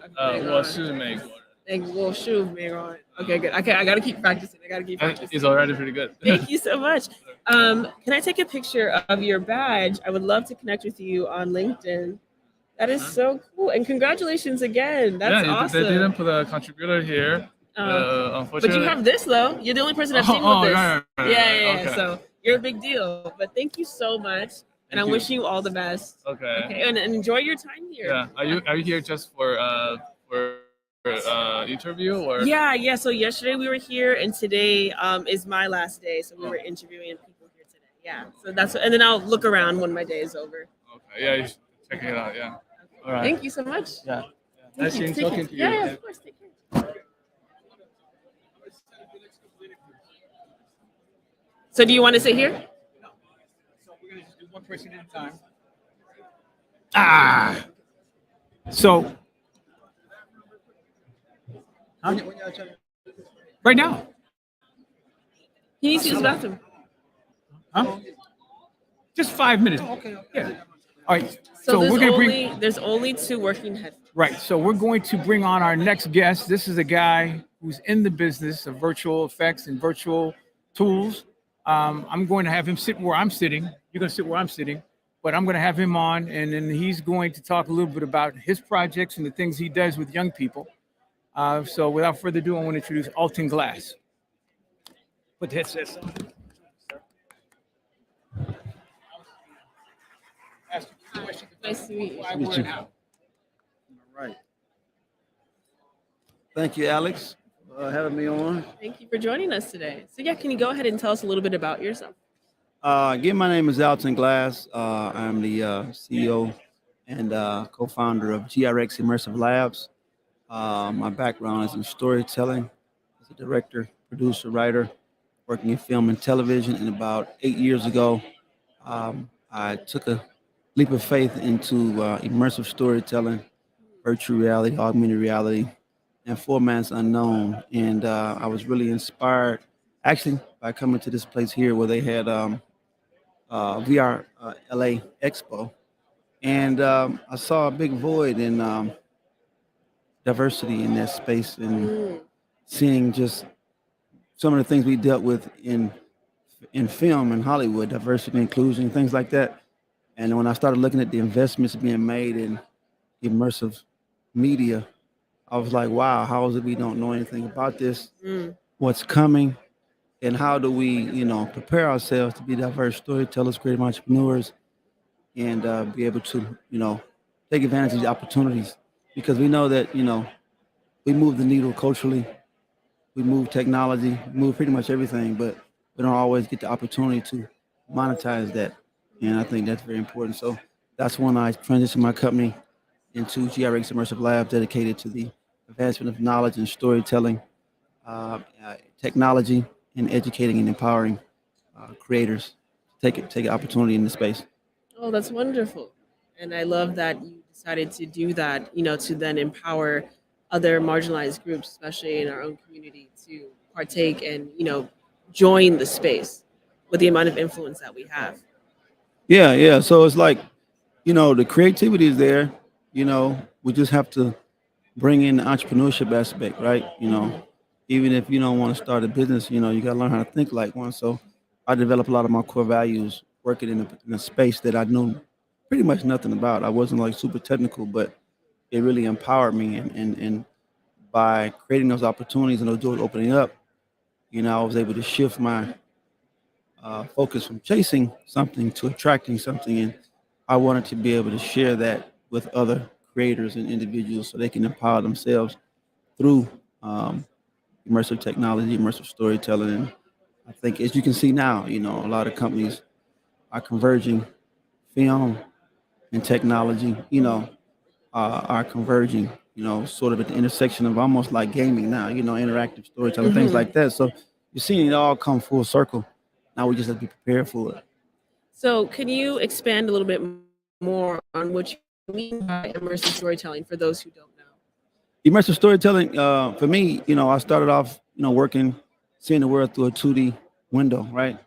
我是美国人. 我是美国人. Okay, good. Okay, I gotta keep practicing. It's already pretty good. Thank you so much. Can I take a picture of your badge? I would love to connect with you on LinkedIn. That is so cool. And congratulations again. That's yeah, awesome. they didn't put a contributor here. But Unfortunately. you have this though. You're the only person I've seen with this. Yeah. So you're a big deal. But thank you so much. And I'm wishing you all the best. Okay. And enjoy your time here. Yeah. Are you here just for interview or? Yeah. So yesterday we were here, and today is my last day. So we were interviewing people here today. Yeah. So and then I'll look around when my day is over. Okay. Yeah. You should check it out. Yeah. All right. Thank you so much. Yeah. Nice talking to you. Yeah, of course. Take care. So do you want to sit here? So we're gonna just do one person at a time. So right now. He needs to use the bathroom. Huh? Just 5 minutes. Okay. Yeah. All right. So we're gonna there's only 2 working heads. Right. So we're going to bring on our next guest. This is a guy who's in the business of virtual effects and virtual tools. I'm going to have him sit where I'm sitting. You're going to sit where I'm sitting, but I'm going to have him on, and then he's going to talk a little bit about his projects and the things he does with young people. So without further ado, I want to introduce Alton Glass. Put the headset on. Nice to meet you. All right. Thank you, Alex, for having me on. Thank you for joining us today. So yeah, can you go ahead and tell us a little bit about yourself? Again, my name is Alton Glass. I'm the CEO and co-founder of GRX Immersive Labs. My background is in storytelling as a director, producer, writer, working in film and television. And about 8 years ago, I took a leap of faith into immersive storytelling, virtual reality, augmented reality, and formats unknown. And I was really inspired, actually, by coming to this place here where they had VR LA Expo. And I saw a big void in diversity in that space, and seeing just some of the things we dealt with in film and Hollywood, diversity, inclusion, things like that. And when I started looking at the investments being made in immersive media, I was like, wow, how is it we don't know anything about this? What's coming? And how do we, prepare ourselves to be diverse storytellers, creative entrepreneurs, and be able to, take advantage of the opportunities? Because we know that, we move the needle culturally, we move technology, we move pretty much everything, but we don't always get the opportunity to monetize that. And I think that's very important. So that's when I transitioned my company into GRX Immersive Lab, dedicated to the advancement of knowledge and storytelling, technology, and educating and empowering creators to take an opportunity in the space. Oh, that's wonderful. And I love that you decided to do that, to then empower other marginalized groups, especially in our own community, to partake and, join the space with the amount of influence that we have. Yeah. So it's like, the creativity is there. We just have to bring in the entrepreneurship aspect, right? Even if you don't want to start a business, you got to learn how to think like one. So I developed a lot of my core values working in a space that I knew pretty much nothing about. I wasn't like super technical, but it really empowered me. And by creating those opportunities and those doors opening up, I was able to shift my focus from chasing something to attracting something. And I wanted to be able to share that with other creators and individuals so they can empower themselves through immersive technology, immersive storytelling. And I think, as you can see now, a lot of companies are converging. Film and technology, are converging, sort of at the intersection of almost like gaming now, interactive storytelling, things like that. So you're seeing it all come full circle. Now we just have to be prepared for it. So can you expand a little bit more on what you mean by immersive storytelling for those who don't know? Immersive storytelling, for me, I started off, working, seeing the world through a 2D window, right?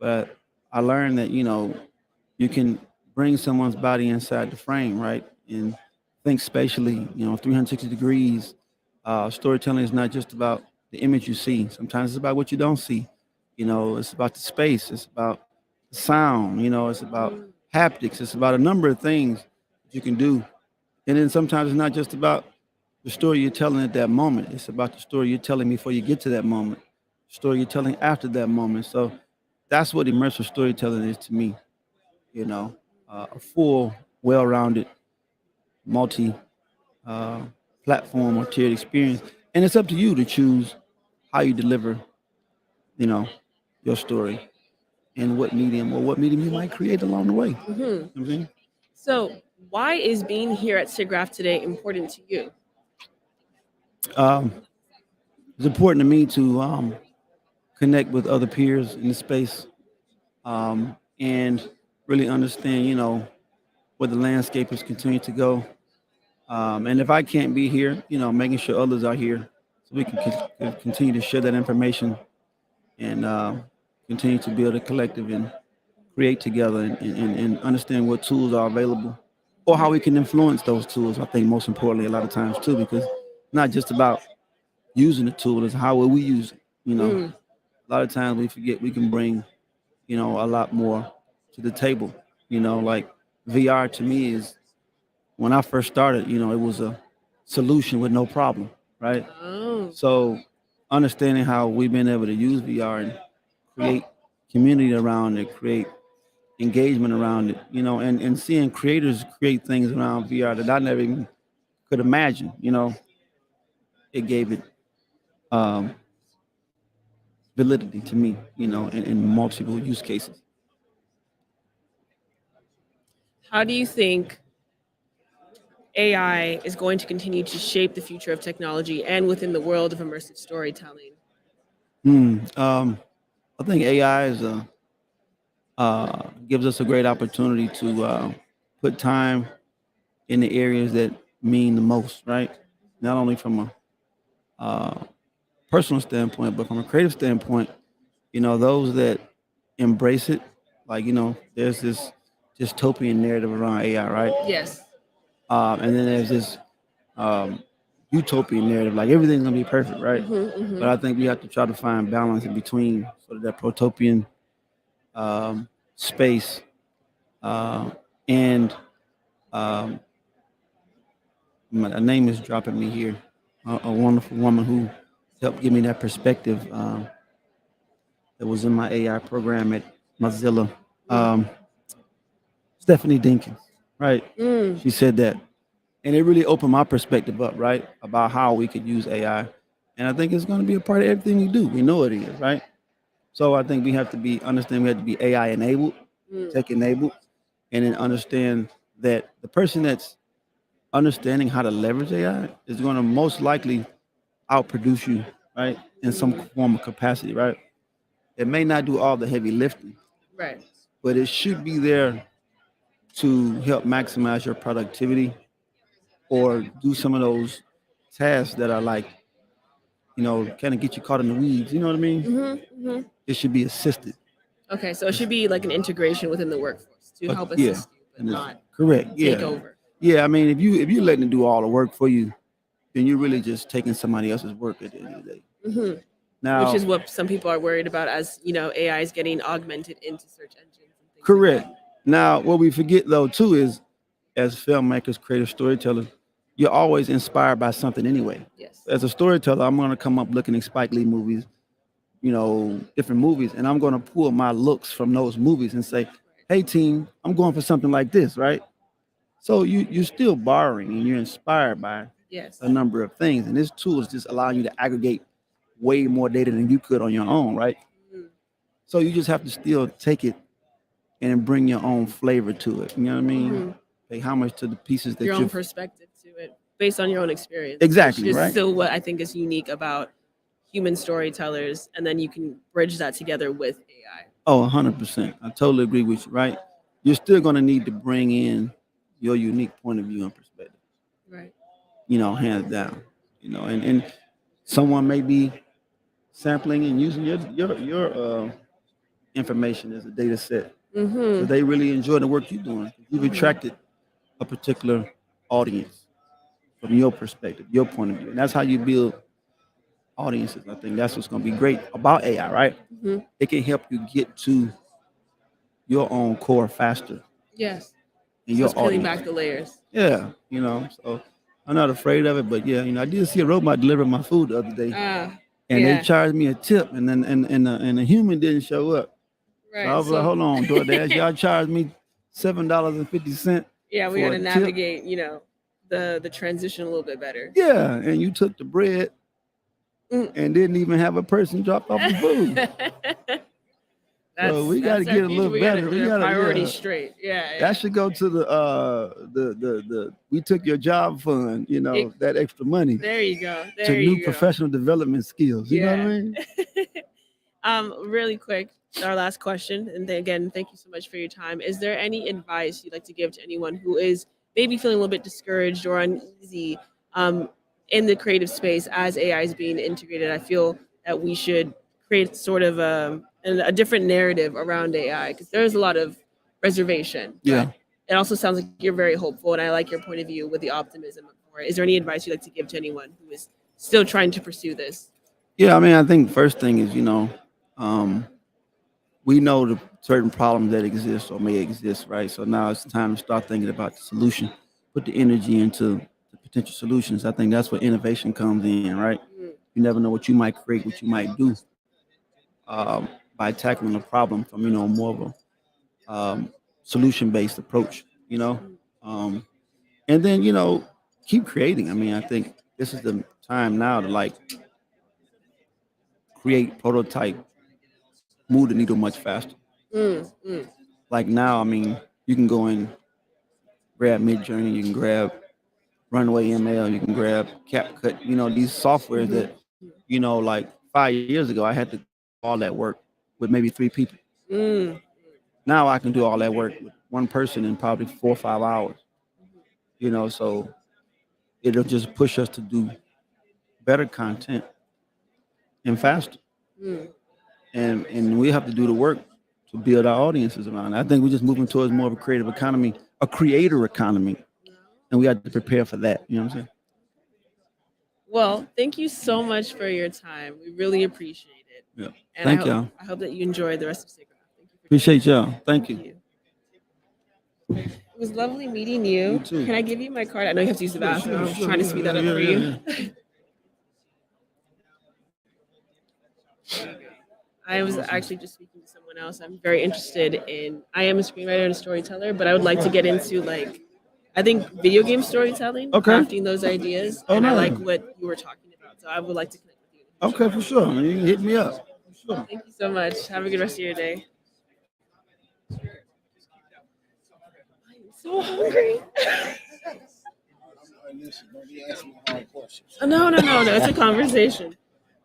But I learned that, you can bring someone's body inside the frame, right? And think spatially, 360 degrees. Storytelling is not just about the image you see. Sometimes it's about what you don't see. It's about the space. It's about the sound. It's about haptics. It's about a number of things you can do And then sometimes it's not just about the story you're telling at that moment. It's about the story you're telling before you get to that moment, the story you're telling after that moment. So that's what immersive storytelling is to me. You know, a full, well-rounded, multi uh, platform or tiered experience. And it's up to you to choose how you deliver, you know, your story and what medium you might create along the way. You know what I'm saying? So, why is being here at SIGGRAPH today important to you? Um, it's important to me to connect with other peers in the space and really understand, where the landscape is continuing to go. And if I can't be here, making sure others are here so we can continue to share that information and continue to build a collective and create together and understand what tools are available or how we can influence those tools. I think most importantly, a lot of times too, because not just about using the tool, is how will we use it. A lot of times we forget we can bring, a lot more to the table. Like VR to me is when I first started, it was a solution with no problem, right? Oh. So understanding how we've been able to use VR and create community around it, create engagement around it, and seeing creators create things around VR that I never even could imagine, it gave it um, validity to me, in multiple use cases. How do you think AI is going to continue to shape the future of technology and within the world of immersive storytelling? Hmm. I think AI gives us a great opportunity to put time in the areas that mean the most, right? Not only from a personal standpoint, but from a creative standpoint, those that embrace it, like, there's this dystopian narrative around AI, right? Yes. And then there's this utopian narrative, like everything's gonna be perfect, right? But I think we have to try to find balance in between sort of that protopian space and um, a name is dropping me here. A wonderful woman who helped give me that perspective. That was in my AI program at Mozilla. Um, Stephanie Dinkins, right? She said that, and it really opened my perspective up, right, about how we could use AI. And I think it's going to be a part of everything we do. We know it is, right? So I think we have to understand we have to be AI enabled, tech enabled, and then understand that the person that's understanding how to leverage AI is going to most likely outproduce you, right, in some form of capacity, right? It may not do all the heavy lifting, Right. but it should be there to help maximize your productivity or do some of those tasks that are like, kind of get you caught in the weeds. You know what I mean? It should be assisted. Okay, so it should be like an integration within the workforce to help Yeah, assist you, but not correct. take Yeah, over. yeah. I mean, if you're letting it do all the work for you, then you're really just taking somebody else's work at the end of the day. hmm Now, Which is what some people are worried about as, AI is getting augmented into search engines and things correct. Now, what we forget though too is, as filmmakers, creative storytellers, you're always inspired by something anyway. Yes. As a storyteller, I'm going to come up looking at Spike Lee movies, different movies, and I'm going to pull my looks from those movies and say, "Hey, team, I'm going for something like this," right? So you're still borrowing and you're inspired by Yes. a number of things, and this tool is just allowing you to aggregate way more data than you could on your own, right? So you just have to still take it and bring your own flavor to it. You know what I mean? Pay homage to the pieces that Your you're own perspective to it based on your own experience. Exactly, Which is right. still what I think is unique about human storytellers, and then you can bridge that together with AI. Oh, 100%. I totally agree with you, right? You're still going to need to bring in your unique point of view and perspective, Right. hands down. And someone may be sampling and using your information as a data set. Mm-hmm. So they really enjoy the work you're doing. You've attracted a particular audience from your perspective, your point of view. And that's how you build audiences. I think that's what's going to be great about AI, right? Mhm. It can help you get to your own core faster. Yes. and So your it's peeling audience. back the layers. Yeah, so I'm not afraid of it. But yeah, I did see a robot deliver my food the other day, and they Yeah. charged me a tip, and then and the human didn't show up. So I Right. was like, hold on, DoorDash, y'all charged me $7.50 Yeah, we for got a to tip. navigate, the transition a little bit better. Yeah, and you took the bread Mm. and didn't even have a person drop off the food. So we got to That's our get a future. little We gotta better. get We our got to priorities straight. Yeah. That should go to the we took your job fund, that extra money There you go. to There new you go. professional development skills. You know what I mean? Really quick, our last question, and then again, thank you so much for your time. Is there any advice you'd like to give to anyone who is maybe feeling a little bit discouraged or uneasy in the creative space as AI is being integrated? I feel that we should create sort of a different narrative around AI because there's a lot of reservation. Yeah. It also sounds like you're very hopeful, and I like your point of view with the optimism for it. Is there any advice you'd like to give to anyone who is still trying to pursue this? Yeah, I mean, I think first thing is, we know the certain problems that exist or may exist, right? So now it's time to start thinking about the solution, put the energy into the potential solutions. I think that's where innovation comes in, right? You never know what you might create, what you might do by tackling a problem from, more of a solution-based approach, and then, keep creating. I mean, I think this is the time now to create, prototype, move the needle much faster. Like now, I mean, you can go and grab Midjourney, you can grab Runway ML, you can grab CapCut, these softwares that, like 5 years ago, I had to do all that work with maybe 3 people. Now I can do all that work with one person in probably 4 or 5 hours, so it'll just push us to do better content and faster. And we have to do the work to build our audiences around it. I think we're just moving towards more of a creative economy, a creator economy, and we have to prepare for that. You know what I'm saying? Well, thank you so much for your time. We really appreciate it. Yeah. And Thank I hope, y'all. I hope that you enjoy the rest of SIGGRAPH. Thank you. Appreciate y'all. Thank you. It was lovely meeting you. You too. Can I give you my card? I know you have to use the Sure, bathroom. sure, I'm sure. trying to speed that up Yeah, for yeah, you. I was actually just speaking to someone else. I'm very interested in. I am a screenwriter and a storyteller, but I would like to get into I think video game storytelling, Okay. crafting those ideas, Oh, and I nice. like what you were talking about. So I would like to connect with you. Okay, for sure. You can hit me up. For sure. Thank you so much. Have a good rest of your day. I'm so hungry. No. It's a conversation.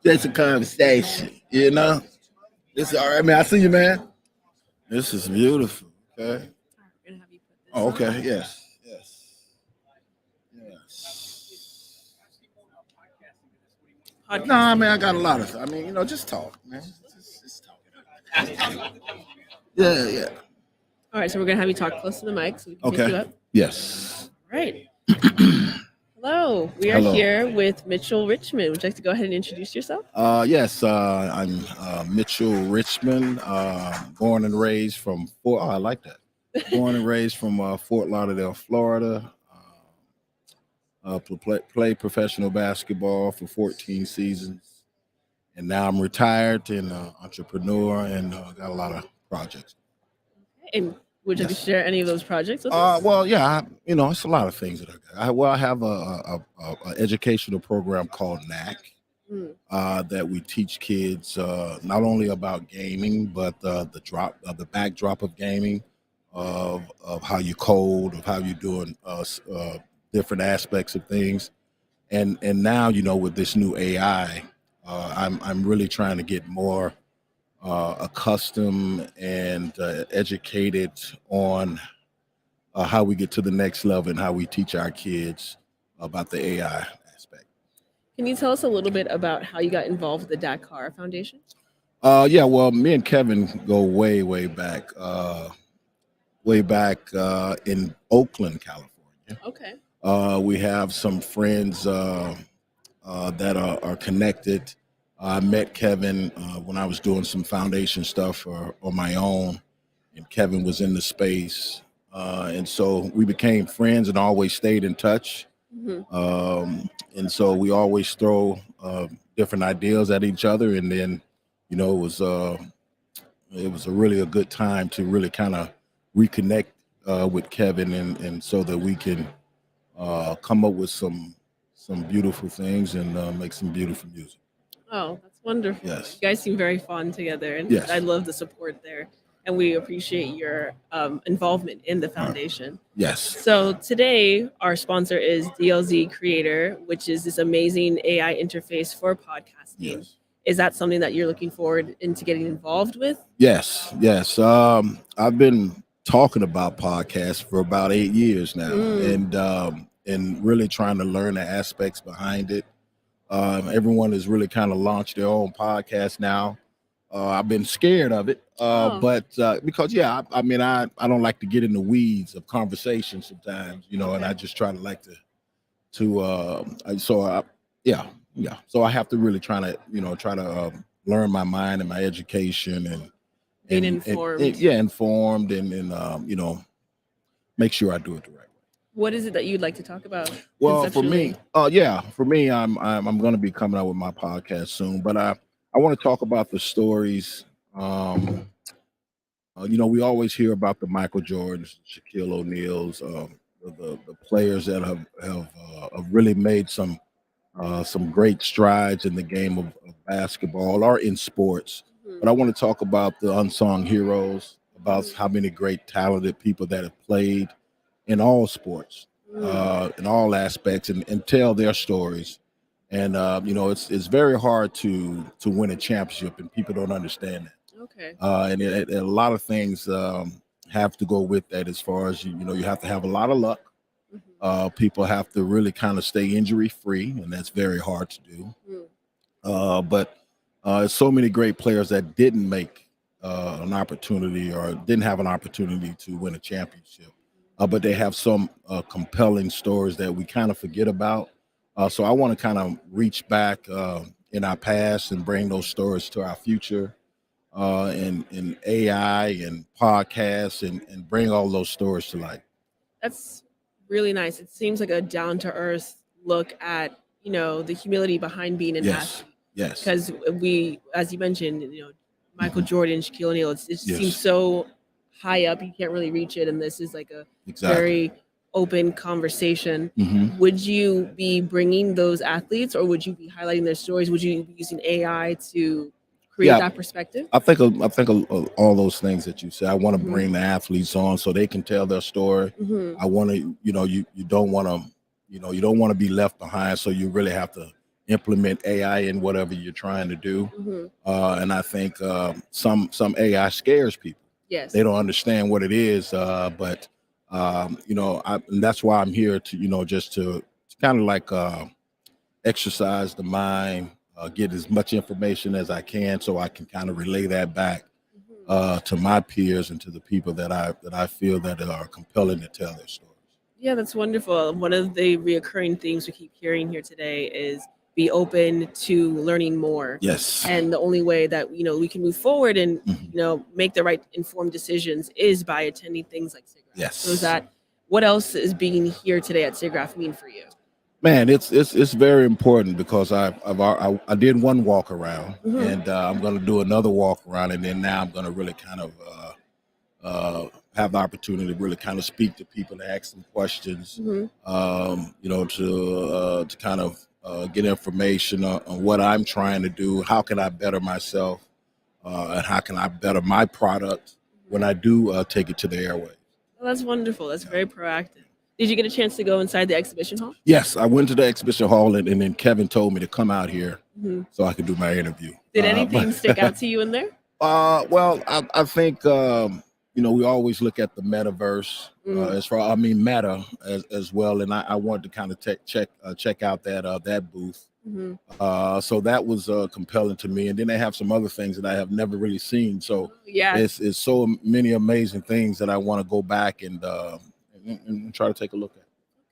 Just a conversation, This is all right, man. I see you, man. This is beautiful. Okay. Oh, okay. Yes. Nah, man, I got a lot of. Just talk, man. Just talk. Yeah. All right, so we're gonna have you talk close to the mic so we can pick you Okay. up. Yes. All right. Hello, we are Hello. here with Mitchell Richmond. Would you like to go ahead and introduce yourself? Yes. I'm Mitchell Richmond. Born and raised from Fort. Oh, I like that. Born and raised from Fort Lauderdale, Florida. Played professional basketball for 14 seasons, and now I'm retired and entrepreneur and got a lot of projects. And would you like to share any of those projects with us? Well, yeah, it's a lot of things that I got. I have a educational program called NAC that we teach kids not only about gaming, but the backdrop of gaming, of how you code, of how you're doing different aspects of things, and now with this new AI, I'm really trying to get more accustomed and educated on how we get to the next level and how we teach our kids about the AI aspect. Can you tell us a little bit about how you got involved with the Dakar Foundation? Yeah, well, me and Kevin go way back in Oakland, California. Okay. We have some friends that are connected. I met Kevin when I was doing some foundation stuff on my own, and Kevin was in the space. And so we became friends and always stayed in touch. Mhm. And so we always throw different ideas at each other, and then it was a really a good time to really kind of reconnect with Kevin, and so that we can come up with some beautiful things and make some beautiful music. Oh, that's wonderful. Yes. You guys seem very fun together, and Yes. I love the support there. And we appreciate your involvement in the foundation. Yes. So today, our sponsor is DLZ Creator, which is this amazing AI interface for podcasting. Yes. Is that something that you're looking forward into getting involved with? Yes. Yes. I've been talking about podcasts for about 8 years now, and really trying to learn the aspects behind it. Everyone has really kind of launched their own podcast now. I've been scared of it, but because I mean, I don't like to get in the weeds of conversation sometimes, and I just try to yeah. So I have to really try to learn my mind and my education and Being and informed. yeah, informed and make sure I do it the right way. What is it that you'd like to talk about? Well, for me, conceptually? I'm going to be coming out with my podcast soon, but I want to talk about the stories. We always hear about the Michael Jordans, Shaquille O'Neals, the players that have really made some great strides in the game of basketball or in sports. But I want to talk about the unsung heroes, about how many great talented people that have played in all sports, in all aspects, and tell their stories. And it's very hard to win a championship, and people don't understand that. Okay. And a lot of things have to go with that. As far as you have to have a lot of luck. People have to really kind of stay injury free, and that's very hard to do. But so many great players that didn't make an opportunity or didn't have an opportunity to win a championship, but they have some compelling stories that we kind of forget about. So I want to kind of reach back in our past and bring those stories to our future, in AI and podcasts, and bring all those stories to light. That's really nice. It seems like a down to earth look at, the humility behind being an athlete. Yes. Because we, as you mentioned, Michael Jordan, Shaquille O'Neal, it just Yes. seems so high up, you can't really reach it. And this is like a Exactly. very open conversation. Mhm. Would you be bringing those athletes, or would you be highlighting their stories? Would you be using AI to create Yeah. that perspective? I think all those things that you said. I want to Mhm. bring the athletes on so they can tell their story. Mhm. I want to, you don't want to, you don't want to be left behind. So you really have to implement AI in whatever you're trying to do. Mhm. And I think some AI scares people. Yes. They don't understand what it is. But and that's why I'm here to, just to kind of like exercise the mind, get as much information as I can, so I can kind of relay that back to my peers and to the people that I feel that are compelling to tell their stories. Yeah, that's wonderful. One of the reoccurring themes we keep hearing here today is be open to learning more. Yes. And the only way that we can move forward and make the right informed decisions is by attending things like SIGGRAPH. Yes. So is that what else is being here today at SIGGRAPH mean for you? Man, it's very important because I did one walk around, Mhm. and I'm going to do another walk around, and then now I'm going to really kind of have the opportunity to really kind of speak to people and ask them questions, Mhm. To kind of get information on what I'm trying to do. How can I better myself, and how can I better my product when I do take it to the airways? Well, that's wonderful. That's very proactive. Did you get a chance to go inside the exhibition hall? Yes, I went to the exhibition hall, and then Kevin told me to come out here Mhm. so I could do my interview. Did anything stick out to you in there? Well, I think we always look at the metaverse meta as well, and I wanted to kind of check out that booth. Mhm. So that was compelling to me, and then they have some other things that I have never really seen. So Yeah. it's so many amazing things that I want to go back and try to take a look at.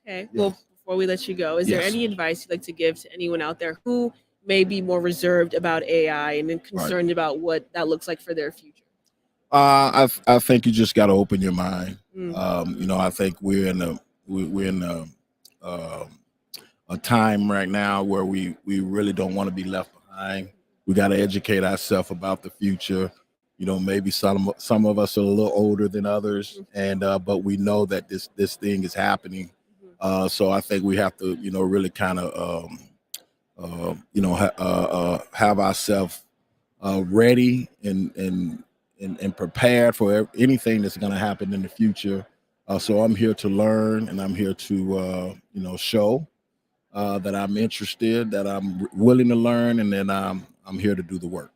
Okay. Yes. Well, before we let you go, is there Yes. any advice you'd like to give to anyone out there who may be more reserved about AI and then concerned about what that looks like for their future? I think you just got to open your mind. Mm. You know, I think we're in a time right now where we really don't want to be left behind. We got to educate ourselves about the future. You know, maybe some of us are a little older than others, and but we know that this thing is happening. So I think we have to, you know, really kind of have ourselves ready and prepared for anything that's going to happen in the future. So I'm here to learn, and I'm here to show that I'm interested, that I'm willing to learn, and then I'm here to do the work.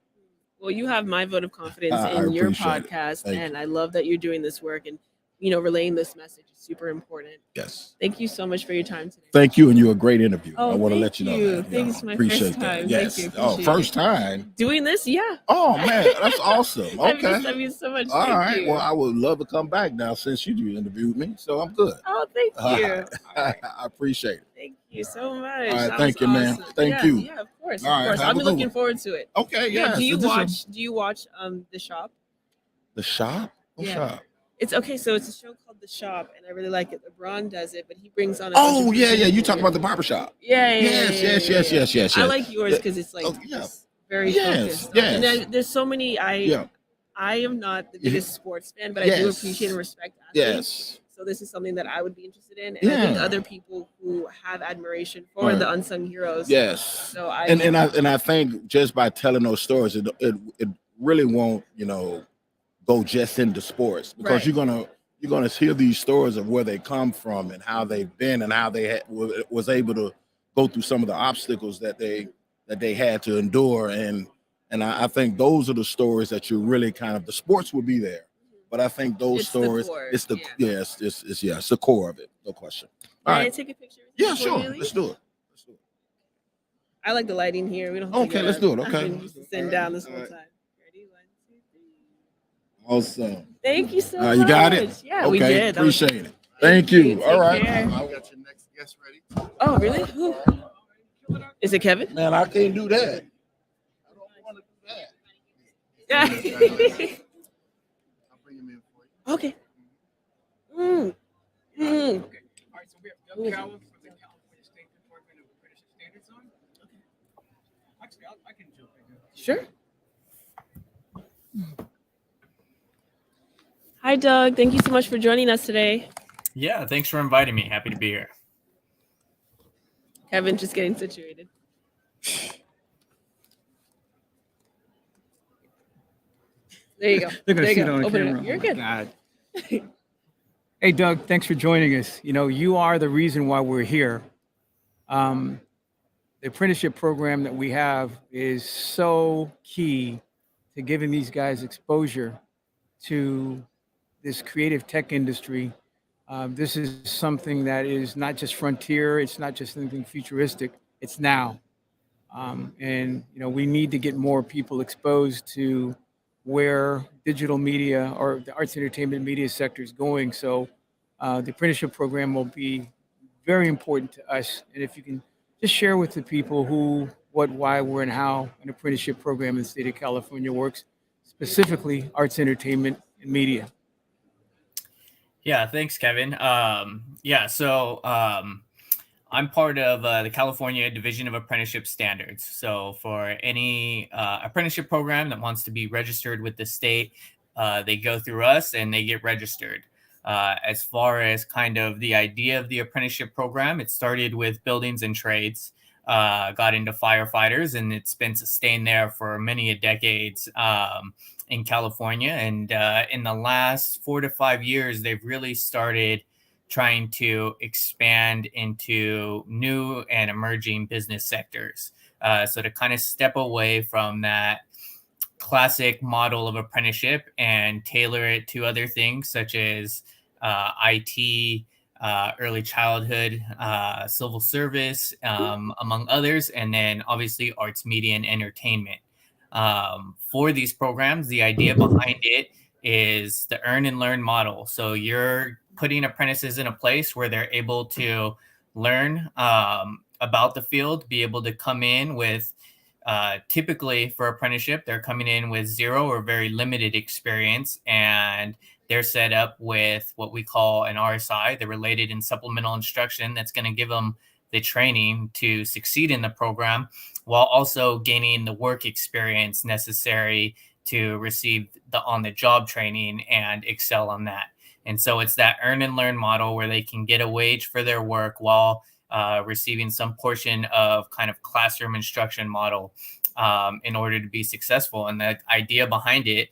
Well, you have my vote of confidence I in your appreciate it. podcast, Thank and you. I love that you're doing this work and relaying this message is super important. Yes. Thank you so much for your time today. Thank you, and you're a great interview. Oh, I want to thank let you know you. that. Thanks, my Appreciate first that. time. Yes. Thank you. Oh, Appreciate first it. time. Doing this, yeah. Oh man, that's awesome. That Okay. means so much. All Thank right. you. Well, I would love to come back now since you interviewed me, so I'm good. Oh, thank All you. right. I appreciate it. Thank you so much. All right, That thank was you, man. awesome. Thank Yeah, you. Yeah, of course. All Of right, course. have I've a been good looking one. forward to it. Okay, Yeah. yes. Do you This is watch The Shop? the shop? What Yeah. shop? It's okay. So it's a show called The Shop, and I really like it. LeBron does it, but he brings on a bunch Oh of yeah, people. yeah. You talk about the barbershop. Yeah, Yes. I like yours because it's like Yeah. just very Yes, focused. And yes. there's so many. Yeah. I am not the biggest sports fan, but I do Yes. appreciate and respect athletes. Yes. So this is something that I would be interested in, and I think Yeah. other people who have admiration for Right. the unsung heroes. Yes. So I And I think just by telling those stories, it really won't, go just into sports, because Right. you're gonna hear these stories of where they come from and how they've been and how they was able to go through some of the obstacles that they had to endure, and I think those are the stories that you really kind of, the sports will be there, but I think those It's the stories, core, it's the it's the core of it, no question. All Can I right, take a picture? With you yeah, before sure, we leave? let's do it. I like the lighting here. We don't have to Okay, get let's up. do it. I've Okay. been used to sitting down this whole All right. time. Ready? 1, 2, 3. Awesome. Thank you so much. You got it. Yeah, okay, we did. That was- appreciate it. Thank you. Take All right. care. We got your next guest ready. Oh, really? Who? Is it Kevin? Man, I can't do that. Yeah. I'll bring him in for you. Okay. Mm. Mm. All right, so we have Doug Cowan from the California State Department of Apprenticeship Standards on. Actually, I can jump in. Sure. Hi, Doug. Thank you so much for joining us today. Yeah, thanks for inviting me. Happy to be here. Kevin, just getting situated. There you go. They're gonna There see you it go. on the Open camera. it up. You're Oh, good. my God. Hey, Doug, thanks for joining us. You are the reason why we're here. The apprenticeship program that we have is so key to giving these guys exposure to this creative tech industry. This is something that is not just frontier. It's not just anything futuristic. It's now. And we need to get more people exposed to where digital media or the arts, entertainment, media sector is going. So the apprenticeship program will be very important to us. And if you can just share with the people who, what, why, where, and how an apprenticeship program in the state of California works, specifically arts, entertainment, and media. Yeah, thanks, Kevin. I'm part of the California Division of Apprenticeship Standards. So for any apprenticeship program that wants to be registered with the state, they go through us and they get registered. As far as kind of the idea of the apprenticeship program, it started with buildings and trades, got into firefighters, and it's been sustained there for many a decades in California. And in the last 4 to 5 years, they've really started trying to expand into new and emerging business sectors. So to kind of step away from that classic model of apprenticeship and tailor it to other things such as IT, early childhood, civil service, among others, and then obviously arts, media, and entertainment. For these programs, the idea behind it is the earn and learn model. So you're putting apprentices in a place where they're able to learn about the field, be able to come in with Typically, for apprenticeship, they're coming in with zero or very limited experience, and they're set up with what we call an RSI, the related and supplemental instruction, that's going to give them the training to succeed in the program while also gaining the work experience necessary to receive the on-the-job training and excel on that. And so it's that earn and learn model where they can get a wage for their work while receiving some portion of kind of classroom instruction model in order to be successful. And the idea behind it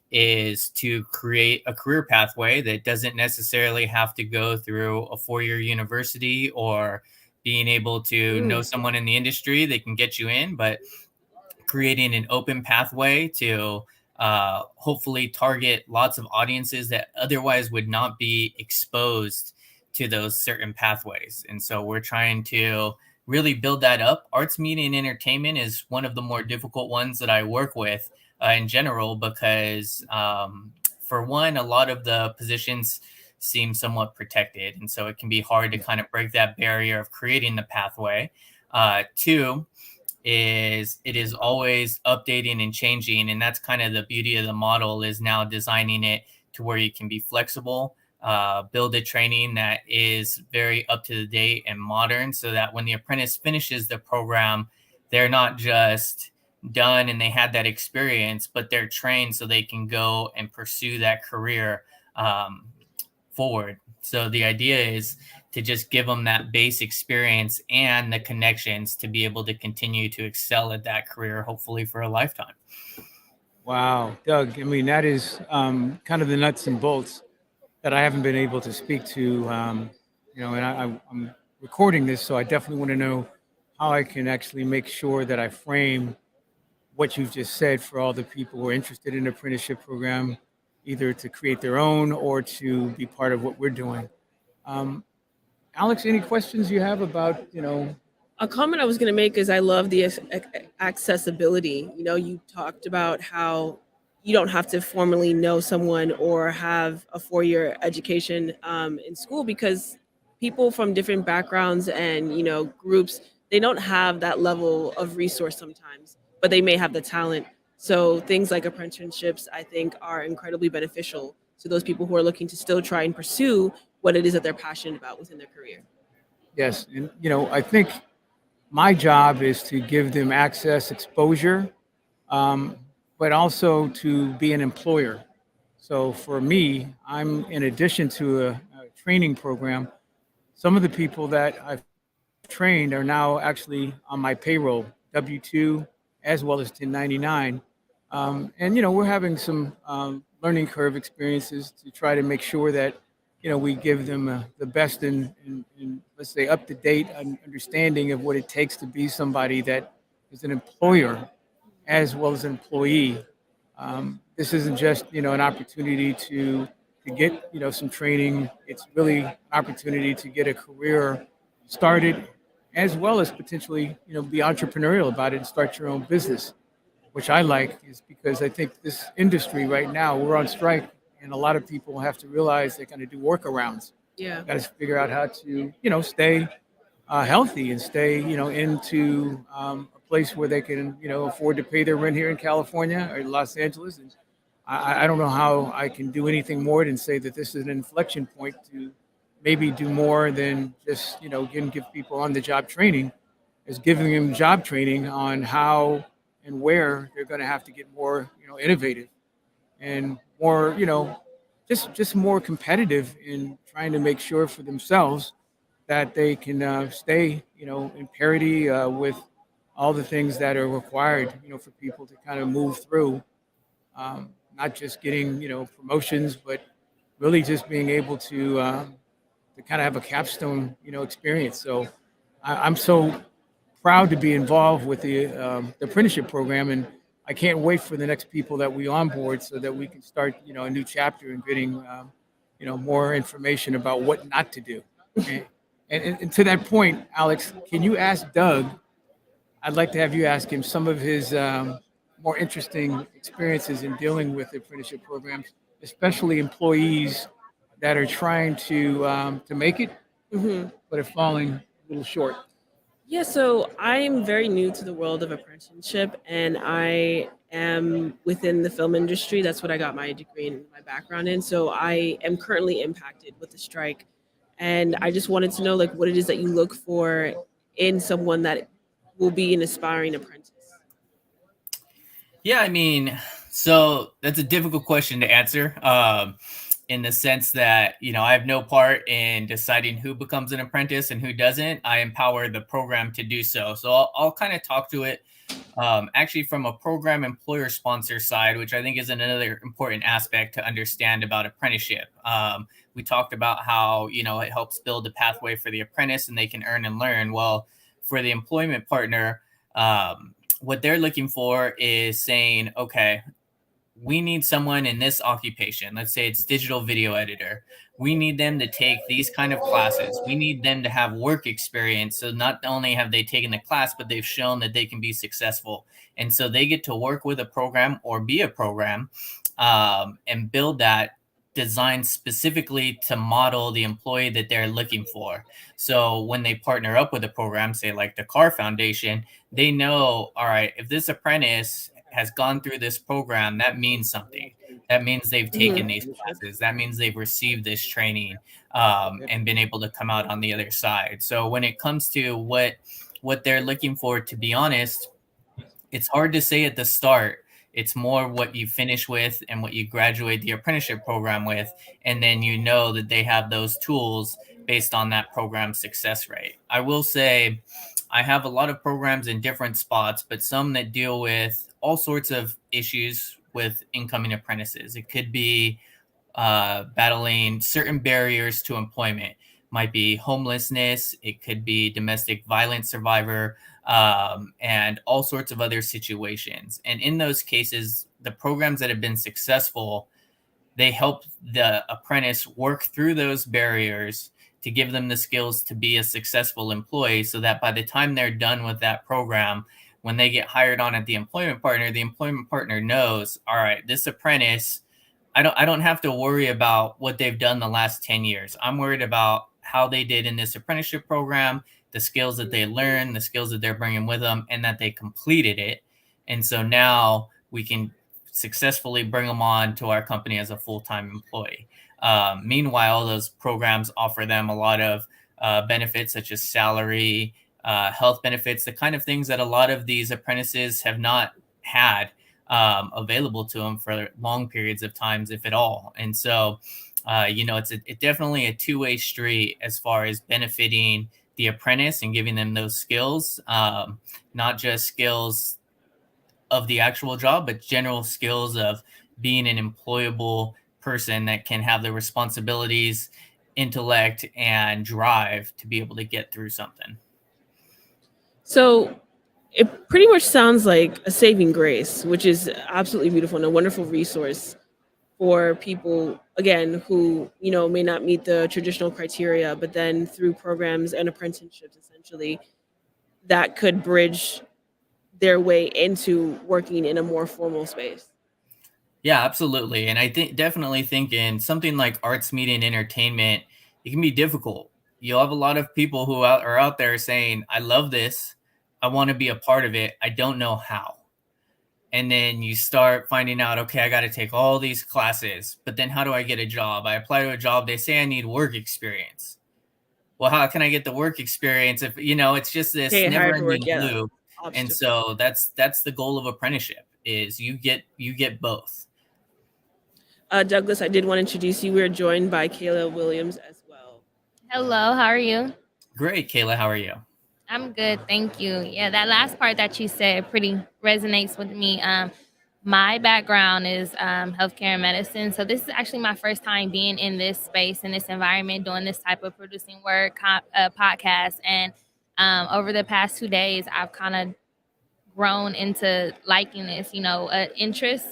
is to create a career pathway that doesn't necessarily have to go through a 4-year university or being able to know someone in the industry that can get you in, but creating an open pathway to hopefully target lots of audiences that otherwise would not be exposed to those certain pathways. And so we're trying to really build that up. Arts, media, and entertainment is one of the more difficult ones that I work with in general, because for one, a lot of the positions seem somewhat protected. And so it can be hard to kind of break that barrier of creating the pathway. Two, is it is always updating and changing. And that's kind of the beauty of the model, is now designing it to where you can be flexible, build a training that is very up to the date and modern, so that when the apprentice finishes the program, they're not just done and they had that experience, but they're trained so they can go and pursue that career forward. So the idea is to just give them that base experience and the connections to be able to continue to excel at that career, hopefully for a lifetime. Wow, Doug, I mean, that is kind of the nuts and bolts that I haven't been able to speak to, and I'm recording this, so I definitely want to know how I can actually make sure that I frame what you've just said for all the people who are interested in the apprenticeship program, either to create their own or to be part of what we're doing. Alex, any questions you have about, A comment I was going to make is I love the accessibility. You talked about how you don't have to formally know someone or have a 4-year education in school, because people from different backgrounds and groups, they don't have that level of resource sometimes, but they may have the talent. So things like apprenticeships, I think, are incredibly beneficial to those people who are looking to still try and pursue what it is that they're passionate about within their career. Yes, and I think my job is to give them access, exposure, but also to be an employer. So for me, I'm, in addition to a training program, some of the people that I've trained are now actually on my payroll, W-2 as well as 1099. And we're having some learning curve experiences to try to make sure that we give them the best in let's say up to date understanding of what it takes to be somebody that is an employer as well as an employee. This isn't just an opportunity to get some training. It's really an opportunity to get a career started, as well as potentially be entrepreneurial about it and start your own business, which I like, is because I think this industry right now, we're on strike, and a lot of people have to realize they're going to do workarounds. Yeah. Got to figure out how to stay healthy and stay into a place where they can afford to pay their rent here in California or Los Angeles. And I don't know how I can do anything more than say that this is an inflection point to maybe do more than just give people on the job training, is giving them job training on how and where they're going to have to get more innovative and more just more competitive in trying to make sure for themselves that they can stay in parity with all the things that are required for people to kind of move through, not just getting promotions, but really just being able to kind of have a capstone experience. So I'm so proud to be involved with the apprenticeship program, and I can't wait for the next people that we onboard so that we can start a new chapter and getting more information about what not to do. Okay? And to that point, Alex, can you ask Doug? I'd like to have you ask him some of his more interesting experiences in dealing with the apprenticeship programs, especially employees that are trying to make it, but are falling a little short. Yeah, so I am very new to the world of apprenticeship, and I am within the film industry. That's what I got my degree and my background in. So I am currently impacted with the strike, and I just wanted to know like what it is that you look for in someone that will be an aspiring apprentice. Yeah, I mean, so that's a difficult question to answer. In the sense that I have no part in deciding who becomes an apprentice and who doesn't. I empower the program to do so. So I'll kind of talk to it actually from a program employer sponsor side, which I think is another important aspect to understand about apprenticeship. We talked about how it helps build a pathway for the apprentice and they can earn and learn. Well, for the employment partner, what they're looking for is saying, okay, we need someone in this occupation. Let's say it's digital video editor. We need them to take these kind of classes. We need them to have work experience. So not only have they taken the class, but they've shown that they can be successful. And so they get to work with a program or be a program and build that designed specifically to model the employee that they're looking for. So when they partner up with a program, say like the Car Foundation, they know, all right, if this apprentice has gone through this program, that means something. That means they've taken these classes. That means they've received this training and been able to come out on the other side. So when it comes to what they're looking for, to be honest, it's hard to say at the start. It's more what you finish with and what you graduate the apprenticeship program with. And then you know that they have those tools based on that program's success rate. I will say I have a lot of programs in different spots, but some that deal with all sorts of issues with incoming apprentices. It could be battling certain barriers to employment. Might be homelessness, it could be domestic violence survivor, and all sorts of other situations. And in those cases, the programs that have been successful, they help the apprentice work through those barriers to give them the skills to be a successful employee so that by the time they're done with that program, when they get hired on at the employment partner knows, all right, this apprentice, I don't have to worry about what they've done the last 10 years. I'm worried about how they did in this apprenticeship program, the skills that they learned, the skills that they're bringing with them, and that they completed it. And so now we can successfully bring them on to our company as a full-time employee. Meanwhile, those programs offer them a lot of benefits such as salary, health benefits, the kind of things that a lot of these apprentices have not had available to them for long periods of times, if at all. And so, it's definitely a two-way street as far as benefiting the apprentice and giving them those skills, not just skills of the actual job, but general skills of being an employable person that can have the responsibilities, intellect, and drive to be able to get through something. So it pretty much sounds like a saving grace, which is absolutely beautiful and a wonderful resource for people again who may not meet the traditional criteria, but then through programs and apprenticeships essentially that could bridge their way into working in a more formal space. Yeah, absolutely. And I definitely think in something like arts, media, and entertainment, it can be difficult. You'll have a lot of people who are out there saying, I love this. I want to be a part of it. I don't know how. And then you start finding out, okay, I got to take all these classes, but then how do I get a job? I apply to a job. They say I need work experience. Well, how can I get the work experience if, it's just this never ending loop. And so that's the goal of apprenticeship is you get both. Douglas, I did want to introduce you. We're joined by Kayla Williams as well. Hello, how are you? Great, Kayla, how are you? I'm good, thank you. Yeah, that last part that you said pretty resonates with me. My background is healthcare and medicine, so this is actually my first time being in this space, in this environment, doing this type of producing work, podcast. And over the past 2 days, I've kind of grown into liking this, interest.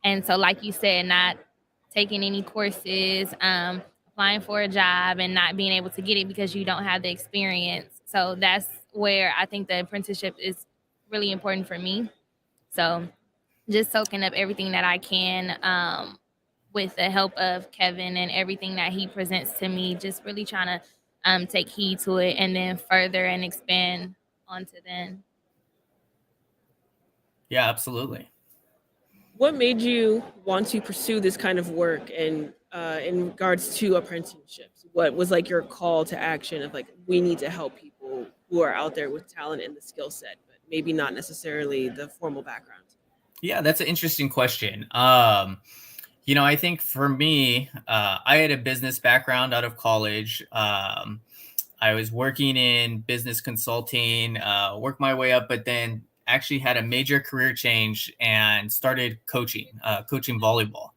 And so, like you said, not taking any courses, applying for a job and not being able to get it because you don't have the experience. So that's where I think the apprenticeship is really important for me. So just soaking up everything that I can with the help of Kevin and everything that he presents to me, just really trying to take heed to it and then further and expand onto then. Yeah, absolutely. What made you want to pursue this kind of work and in regards to apprenticeships? What was like your call to action of like, we need to help people who are out there with talent and the skill set, but maybe not necessarily the formal background? Yeah, that's an interesting question. I think for me, I had a business background out of college. I was working in business consulting, worked my way up, but then actually had a major career change and started coaching volleyball.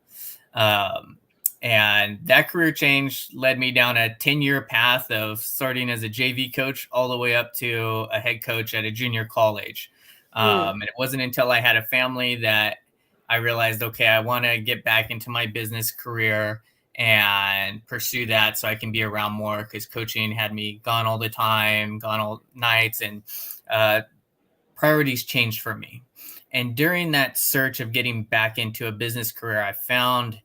Um, and that career change led me down a 10-year path of starting as a JV coach all the way up to a head coach at a junior college. And it wasn't until I had a family that I realized, okay, I want to get back into my business career and pursue that so I can be around more, because coaching had me gone all the time, gone all nights, and priorities changed for me. And during that search of getting back into a business career, I found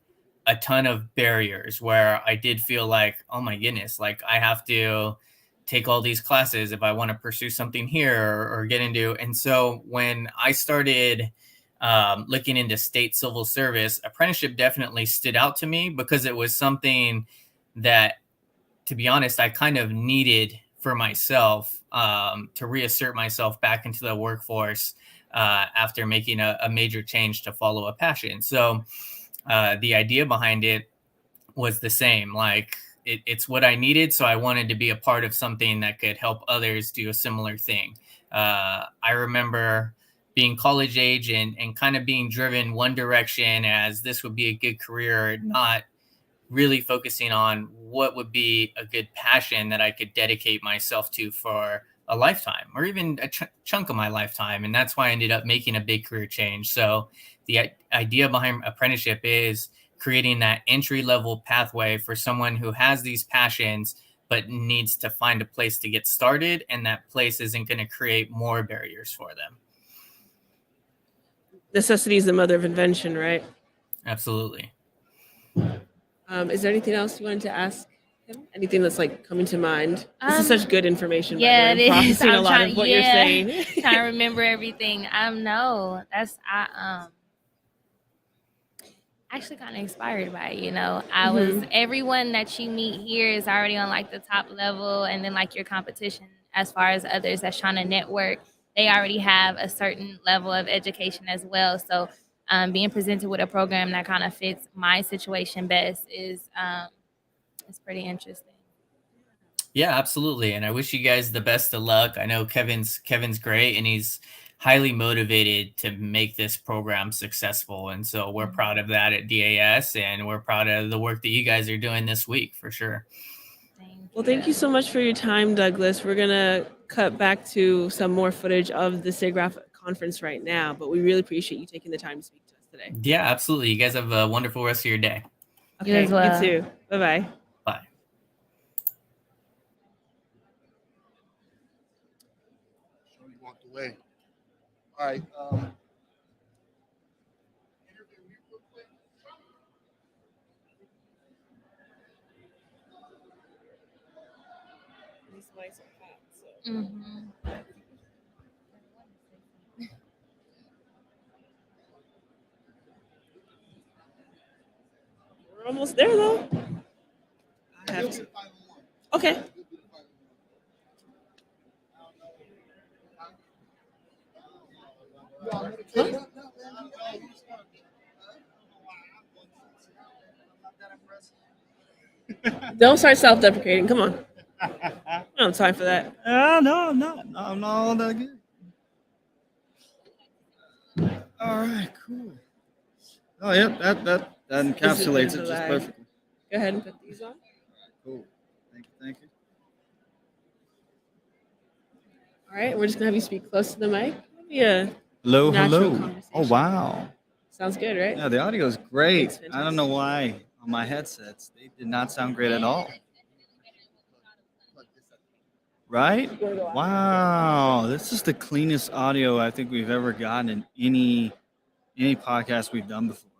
a ton of barriers where I did feel like, oh my goodness, like I have to take all these classes if I want to pursue something here or get into. And so when I started looking into state civil service, apprenticeship definitely stood out to me because it was something that, to be honest, I kind of needed for myself to reassert myself back into the workforce after making a major change to follow a passion. So the idea behind it was the same. Like it's what I needed. So I wanted to be a part of something that could help others do a similar thing. I remember being college age and kind of being driven one direction as this would be a good career, not really focusing on what would be a good passion that I could dedicate myself to for a lifetime or even a chunk of my lifetime. And that's why I ended up making a big career change. So the idea behind apprenticeship is creating that entry level pathway for someone who has these passions but needs to find a place to get started, and that place isn't going to create more barriers for them. Necessity is the mother of invention, right? Absolutely. Is there anything else you wanted to ask him? Anything that's like coming to mind? This is Um, such good information. Yeah, by the it way. I'm is. processing a I'm lot trying. of what you're Yeah, saying. trying to remember everything. No, that's I actually kind of inspired by it, you know. I was everyone that you meet here is already on like the top level, and then like your competition as far as others that's trying to network, they already have a certain level of education as well. So being presented with a program that kind of fits my situation best is pretty interesting. Yeah, absolutely. And I wish you guys the best of luck. I know Kevin's great and he's highly motivated to make this program successful. And so we're proud of that at DAS, and we're proud of the work that you guys are doing this week for sure. Well, thank you so much for your time, Douglas. We're going to cut back to some more footage of the SIGGRAPH conference right now, but we really appreciate you taking the time to speak to us today. Yeah, absolutely. You guys have a wonderful rest of your day. Okay, as well. you too. Bye-bye. Bye. Shorty walked away. All right. These mics are hot, so. We're almost there, though. I have to. Okay. Huh? Don't start self-deprecating. Come on. I don't have time for that. No, I'm not all that good. All right, cool. Oh, yep, that encapsulates it just perfectly. Go ahead and put these on. Cool. Thank you. All right, we're just gonna have you speak close to the mic. Yeah. Hello. Conversation. Oh, wow. Sounds good, right? Yeah, the audio is great. Fantastic. I don't know why on my headsets they did not sound great at all. Right? Wow, this is the cleanest audio I think we've ever gotten in any podcast we've done before.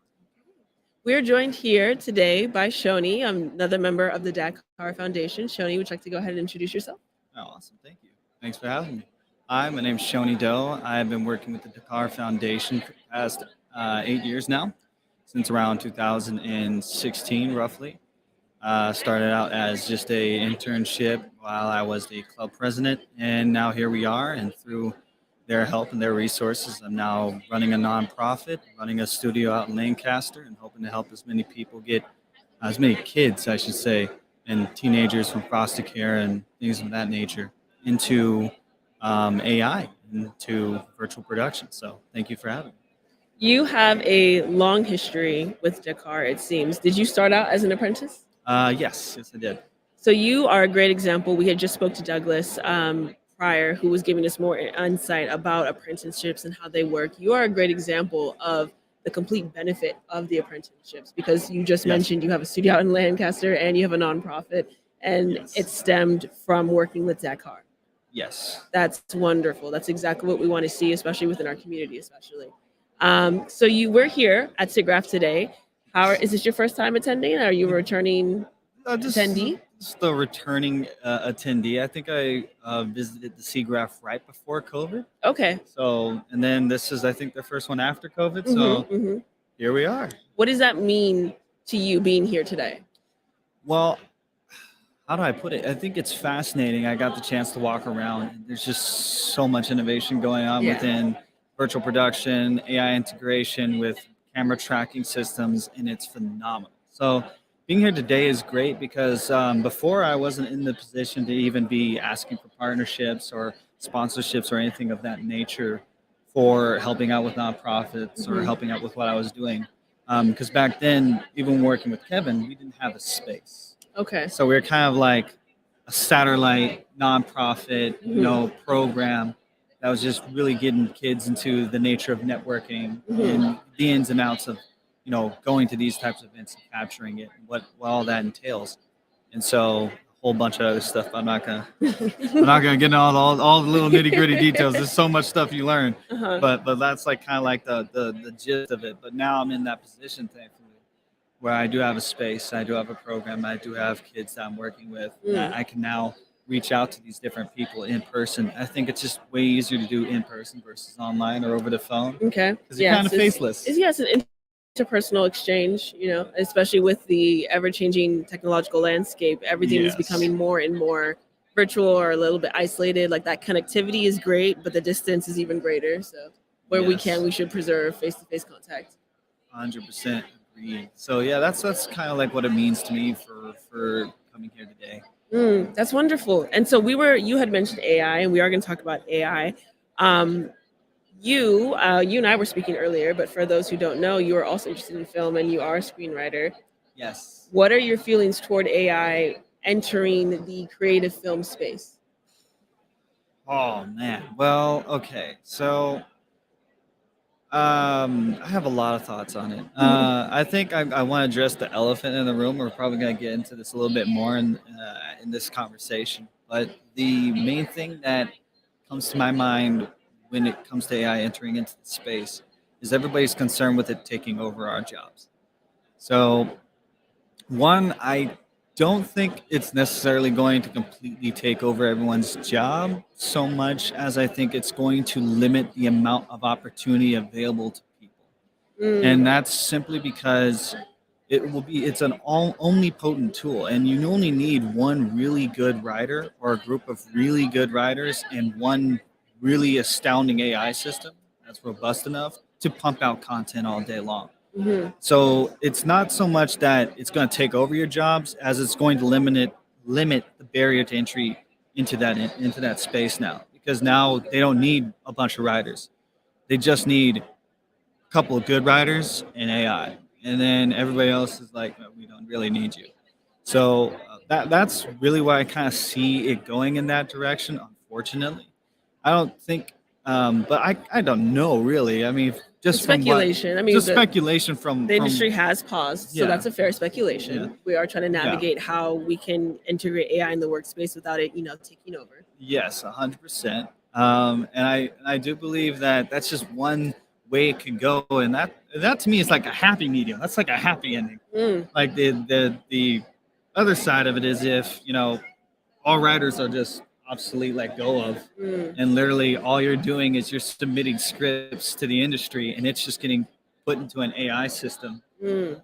We're joined here today by Shoni. I'm another member of the Dakar Foundation. Shoni, would you like to go ahead and introduce yourself? Oh, awesome. Thank you. Thanks for having me. Hi, my name's Shoni Doe. I've been working with the Dakar Foundation for the past 8 years now, since around 2016, roughly. Started out as just a internship while I was the club president, and now here we are. And through their help and their resources, I'm now running a nonprofit, running a studio out in Lancaster, and hoping to help as many people get, as many kids, I should say, and teenagers from foster care and things of that nature into AI, into virtual production. So thank you for having me. You have a long history with Dakar, it seems. Did you start out as an apprentice? Yes, I did. So you are a great example. We had just spoke to Douglas prior, who was giving us more insight about apprenticeships and how they work. You are a great example of the complete benefit of the apprenticeships because you just Yes. mentioned you have a studio out in Lancaster and you have a nonprofit, and it stemmed from working with Dakar. Yes. That's wonderful. That's exactly what we want to see, especially within our community, especially. So you were here at SIGGRAPH today. Is this your first time attending? Are you a returning attendee? Just the returning attendee. I think I visited the SIGGRAPH right before COVID. Okay. So, and then this is, I think, the first one after COVID. Mhm, So mhm. here we are. What does that mean to you being here today? Well, how do I put it? I think it's fascinating. I got the chance to walk around. There's just so much innovation going on Yeah. within virtual production, AI integration with camera tracking systems, and it's phenomenal. So being here today is great because before I wasn't in the position to even be asking for partnerships or sponsorships or anything of that nature for helping out with nonprofits or Mhm. helping out with what I was doing. Because back then, even working with Kevin, we didn't have a space. Okay. So we were kind of like a satellite nonprofit, program that was just really getting kids into the nature of networking Mhm. and the ins and outs of, going to these types of events and capturing it, what all that entails. And so a whole bunch of other stuff. I'm not gonna get into all the little nitty gritty details. There's so much stuff you learn, Uh-huh. but that's like kind of like the gist of it. But now I'm in that position, thankfully, where I do have a space, I do have a program, I do have kids that I'm working with. That I can now reach out to these different people in person. I think it's just way easier to do in person versus online or over the phone. Okay. Because you're kind of faceless. Yes, an interpersonal exchange, especially with the ever-changing technological landscape. Everything is Yes. becoming more and more virtual or a little bit isolated. Like that connectivity is great, but the distance is even greater. So where we Yes. can, we should preserve face-to-face contact. 100% agreed. So yeah, that's kind of like what it means to me for coming here today. That's wonderful. And so you had mentioned AI, and we are going to talk about AI. You and I were speaking earlier, but for those who don't know, you are also interested in film and you are a screenwriter. Yes. What are your feelings toward AI entering the creative film space? Oh man. Well, okay. So I have a lot of thoughts on it. I think I want to address the elephant in the room. We're probably going to get into this a little bit more in this conversation. But the main thing that comes to my mind when it comes to AI entering into the space is everybody's concerned with it taking over our jobs. So, one, I don't think it's necessarily going to completely take over everyone's job so much as I think it's going to limit the amount of opportunity available to people. And that's simply because it's an omnipotent tool, and you only need one really good writer or a group of really good writers and one really astounding AI system that's robust enough to pump out content all day long. Mhm. So it's not so much that it's going to take over your jobs as it's going to limit the barrier to entry into that space now, because now they don't need a bunch of writers. They just need a couple of good writers and AI, and then everybody else is like, "No, we don't really need you." So that's really why I kind of see it going in that direction. Unfortunately, I don't think, but I don't know really. I mean, just from Speculation. I mean, just the speculation from the industry has paused, so Yeah. that's a fair speculation. Yeah. We are trying to Yeah. navigate how we can integrate AI in the workspace without it, taking over. Yes, 100%. And I do believe that that's just one way it can go, and that to me is like a happy medium. That's like a happy ending. Like the other side of it is if all writers are just obsolete, let go of. Mm. And literally all you're doing is you're submitting scripts to the industry, and it's just getting put into an AI system Mm.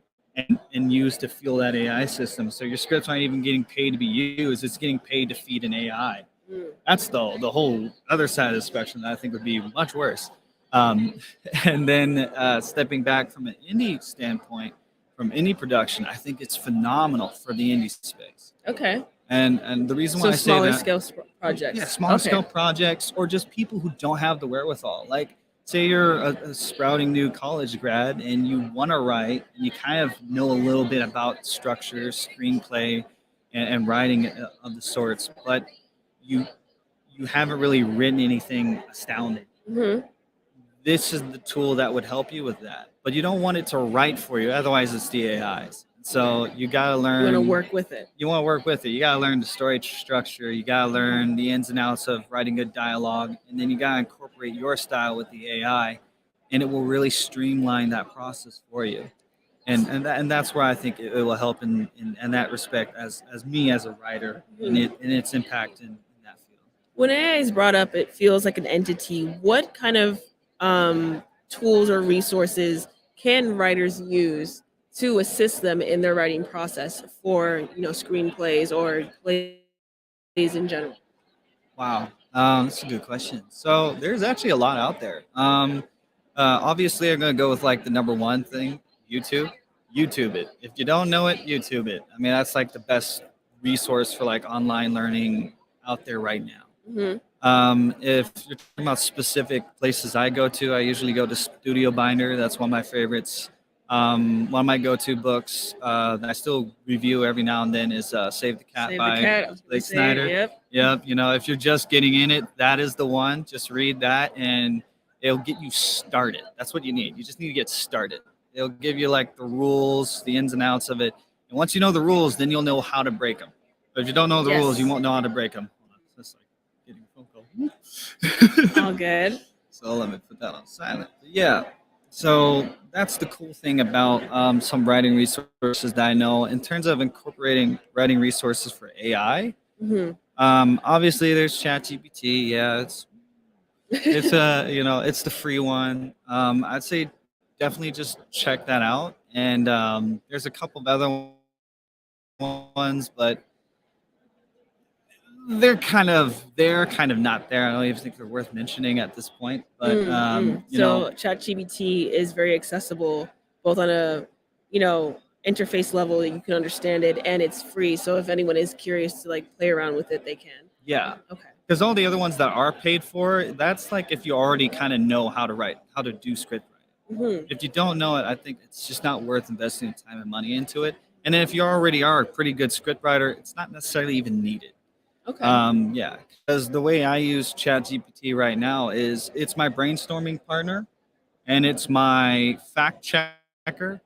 and used to fuel that AI system. So your scripts aren't even getting paid to be used; it's getting paid to feed an AI. Mm. That's the whole other side of the spectrum that I think would be much worse. Um, and then stepping back from an indie standpoint, from indie production, I think it's phenomenal for the indie space. Okay. And the reason why So I say smaller that, scale projects. yeah, smaller Okay. scale projects, or just people who don't have the wherewithal. Like, say you're a sprouting new college grad and you want to write, and you kind of know a little bit about structure, screenplay, and writing of the sorts, but you you haven't really written anything astounding. Mm-hmm. This is the tool that would help you with that. But you don't want it to write for you, otherwise it's the AIs. So you gotta You learn. want to work with it. You want to work with it. You gotta learn the story structure. You gotta learn the ins and outs of writing good dialogue, and then you gotta incorporate your style with the AI, and it will really streamline that process for you. And that's where I think it will help in that respect as me as a writer and its impact in that field. When AI is brought up, it feels like an entity. What kind of tools or resources can writers use to assist them in their writing process for screenplays or plays in general? Wow, that's a good question. So there's actually a lot out there. Obviously, I'm gonna go with like the number one thing, YouTube. YouTube it. If you don't know it, YouTube it. I mean, that's like the best resource for like online learning out there right now. Hmm. If you're talking about specific places I go to, I usually go to Studio Binder. That's one of my favorites. One of my go-to books that I still review every now and then is Save the Cat Save the by Cat. I was gonna Blake say, Snyder. yep. Yep. You know, if you're just getting in it, that is the one. Just read that and it'll get you started. That's what you need. You just need to get started. It'll give you like the rules, the ins and outs of it. And once you know the rules, then you'll know how to break them. But if you don't know the rules, you Yes. won't know how to break them. That's like getting a phone call. All good. So let me put that on silent. Yeah. So that's the cool thing about some writing resources that I know. In terms of incorporating writing resources for AI, Hmm. obviously there's ChatGPT. Yeah, it's it's the free one. I'd say definitely just check that out. And there's a couple of other ones, but they're kind of not there. I don't even think they're worth mentioning at this point. But So ChatGPT is very accessible, both on a interface level that you can understand it, and it's free. So if anyone is curious to like play around with it, they can. yeah, Okay. because all the other ones that are paid for, that's like if you already kind of know how to write, how to do script writing. Hmm. If you don't know it, I think it's just not worth investing the time and money into it. And then if you already are a pretty good script writer, it's not necessarily even needed. Okay. Yeah, because the way I use ChatGPT right now is it's my brainstorming partner, and it's my fact checker.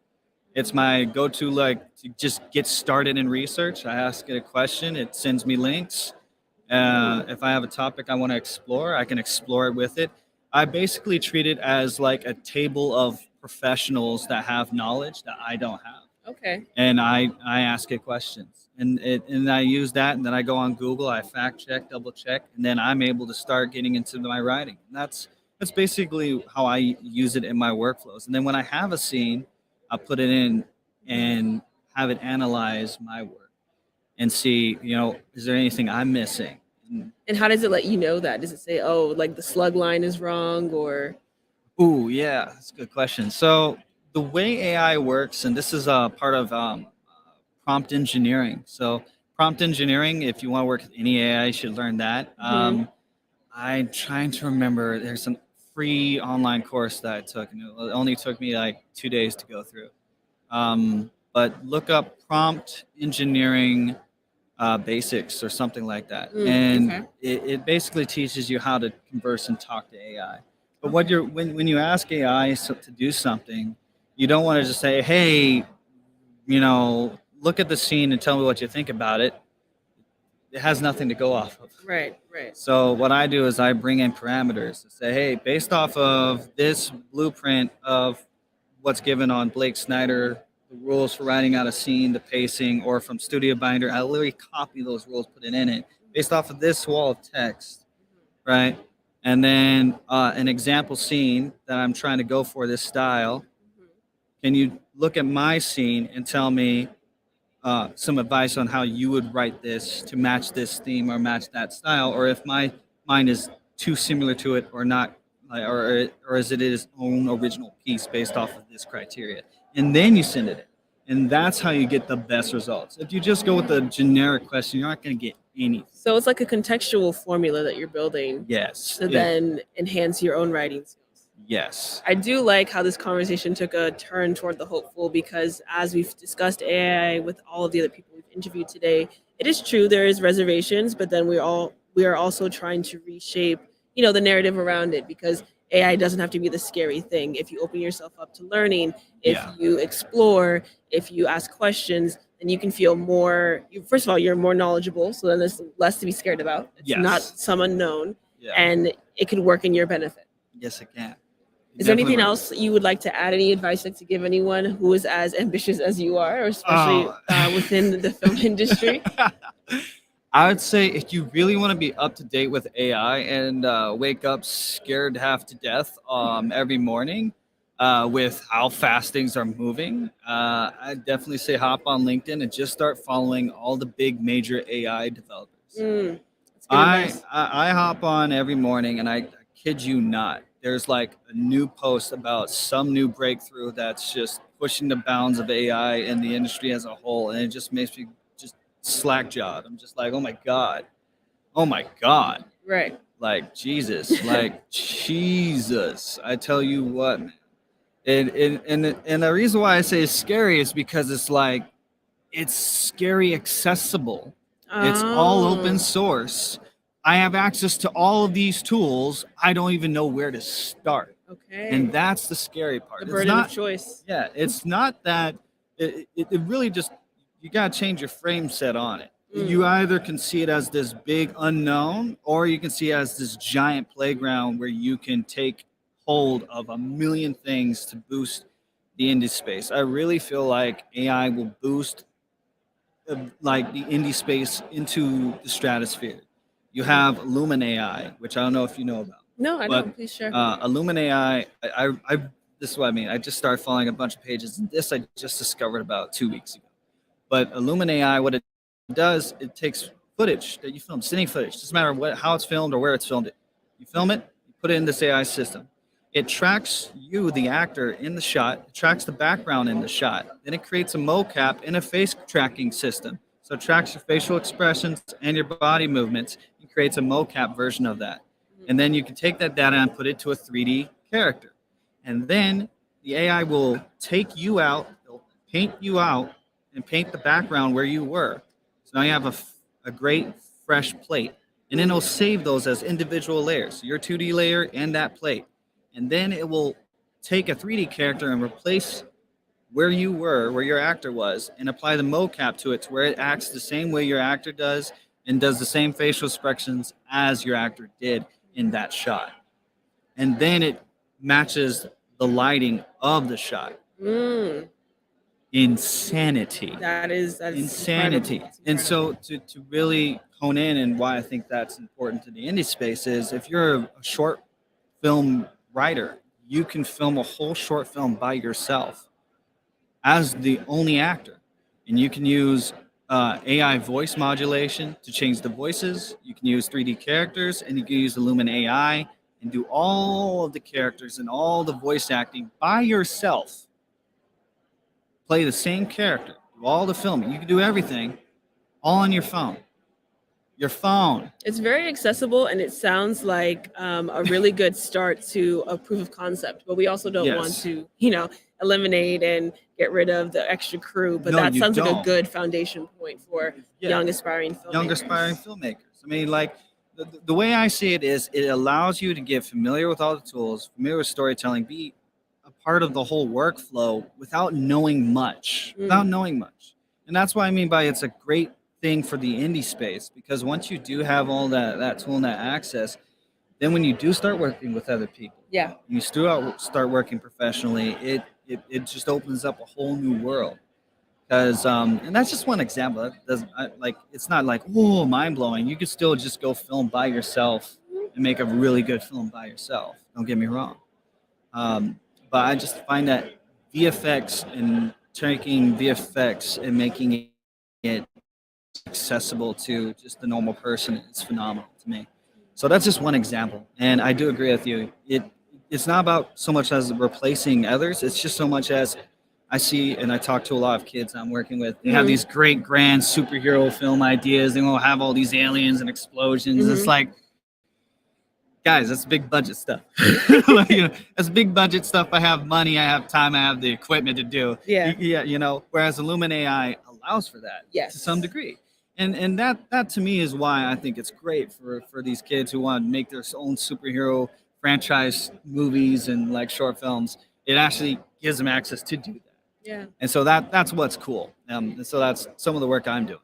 It's my go-to like to just get started in research. I ask it a question, it sends me links. If I have a topic I want to explore, I can explore it with it. I basically treat it as like a table of professionals that have knowledge that I don't have, Okay. and I ask it questions, and I use that, and then I go on Google, I fact check, double check, and then I'm able to start getting into my writing. And that's basically how I use it in my workflows. And then when I have a scene, I put it in and have it analyze my work and see, is there anything I'm missing? And how does it let you know that? Does it say, oh, like the slug line is wrong, or? Ooh, yeah, that's a good question. So the way AI works, and this is a part of prompt engineering. So prompt engineering, if you want to work with any AI, you should learn that. Mhm. I'm trying to remember. There's a free online course that I took, and it only took me like 2 days to go through. But look up prompt engineering basics or something like that, and Okay. it basically teaches you how to converse and talk to AI. But what you're when you ask AI to do something, you don't want to just say, "Hey, look at the scene and tell me what you think about it." It has nothing to go off of. Right. Right. So what I do is I bring in parameters to say, hey, based off of this blueprint of what's given on Blake Snyder, the rules for writing out a scene, the pacing, or from Studio Binder, I literally copy those rules, put it in it, based off of this wall of text, right? And then an example scene that I'm trying to go for this style. Can you look at my scene and tell me some advice on how you would write this to match this theme or match that style, or if mine is too similar to it or not, or is it its own original piece based off of this criteria, and then you send it in, and that's how you get the best results. If you just go with a generic question, you're not going to get anything. So it's like a contextual formula that you're building Yes. to then enhance your own writing skills. Yes. I do like how this conversation took a turn toward the hopeful because as we've discussed AI with all of the other people we've interviewed today, it is true there is reservations, but then we are also trying to reshape, the narrative around it because AI doesn't have to be the scary thing. If you open yourself up to learning, if you explore, if you ask questions, then you can feel more. First of all, you're more knowledgeable, so then there's less to be scared about. It's not some unknown, and it can work in your benefit. Yes, it can. Is there anything else you would like to add? Any advice like to give anyone who is as ambitious as you are, or especially within the film industry? I would say if you really want to be up to date with AI and wake up scared half to death every morning with how fast things are moving, I'd definitely say hop on LinkedIn and just start following all the big major AI developers. I hop on every morning and I kid you not, there's like a new post about some new breakthrough that's just pushing the bounds of AI and the industry as a whole, and it just makes me just slack jawed. I'm just like, oh my god, Right. like Jesus, like Jesus. I tell you what, man. And the reason why I say it's scary is because it's like it's scary accessible. It's all open source. I have access to all of these tools. I don't even know where to start. Okay. And that's the scary part. The burden of choice. Yeah, it's not that. It really just, you got to change your frame set on it. You either can see it as this big unknown, or you can see it as this giant playground where you can take hold of a million things to boost the indie space. I really feel like AI will boost like the indie space into the stratosphere. You have Lumen AI, which I don't know if you know about. No, I But, don't. Please share. Lumen AI, this is what I mean. I just started following a bunch of pages. This I just discovered about 2 weeks ago. But Lumen AI, what it does, it takes footage that you film, cine footage. Doesn't matter how it's filmed or where it's filmed. You film it, you put it in this AI system. It tracks you, the actor, in the shot. It tracks the background in the shot. Then it creates a mocap in a face tracking system. So it tracks your facial expressions and your body movements and creates a mocap version of that. And then you can take that data and put it to a 3D character. And then the AI will take you out, it'll paint you out, and paint the background where you were. So now you have a great fresh plate. And then it'll save those as individual layers, your 2D layer and that plate. And then it will take a 3D character and replace where you were, where your actor was, and apply the mocap to it to where it acts the same way your actor does and does the same facial expressions as your actor did in that shot. And then it matches the lighting of the shot. Insanity. That is insanity. And so to really hone in, and why I think that's important to the indie space is if you're a short film writer, you can film a whole short film by yourself as the only actor. And you can use AI voice modulation to change the voices. You can use 3D characters, and you can use the Lumen AI and do all of the characters and all the voice acting by yourself. Play the same character, do all the filming. You can do everything all on your phone. Your phone. It's very accessible, and it sounds like a really good start to a proof of concept. But we also don't want to, eliminate and get rid of the extra crew. But No, that you sounds like a don't. good foundation point for young aspiring filmmakers. Young aspiring filmmakers. I mean, like the way I see it is, it allows you to get familiar with all the tools, familiar with storytelling, be a part of the whole workflow without knowing much. And that's what I mean by it's a great thing for the indie space, because once you do have all that tool and that access, then when you do start working with other people, you start working professionally, it just opens up a whole new world. because and that's just one example. That doesn't it's not like, oh, mind blowing. You could still just go film by yourself and make a really good film by yourself. Don't get me wrong. But I just find that VFX and taking VFX and making it accessible to just the normal person is phenomenal to me. So that's just one example, and I do agree with you. It's not about so much as replacing others. It's just so much as I see, and I talk to a lot of kids I'm working with. They have Mhm. these great grand superhero film ideas. They will have all these aliens and explosions. It's Mhm. like, guys, that's big budget stuff. Like, that's big budget stuff. I have money, I have time, I have the equipment to do. Yeah. Yeah. Whereas Illumin AI allows for that to some degree, and that to me is why I think it's great for these kids who want to make their own superhero franchise movies and like short films. It actually gives them access to do that, Yeah. and so that's what's cool. And so that's some of the work I'm doing.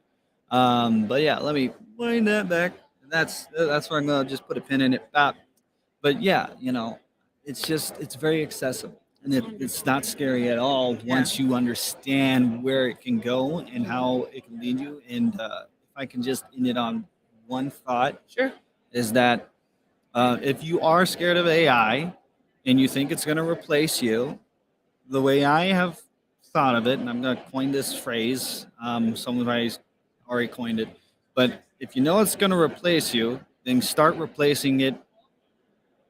But yeah, let me wind that back. That's where I'm gonna just put a pin in it. But yeah, it's very accessible, and it's not scary at all once you understand where it can go and how it can lead you. And if I can just end it on one thought, Sure. is that if you are scared of AI and you think it's going to replace you, the way I have thought of it, and I'm going to coin this phrase, somebody's already coined it, but if you know it's going to replace you, then start replacing it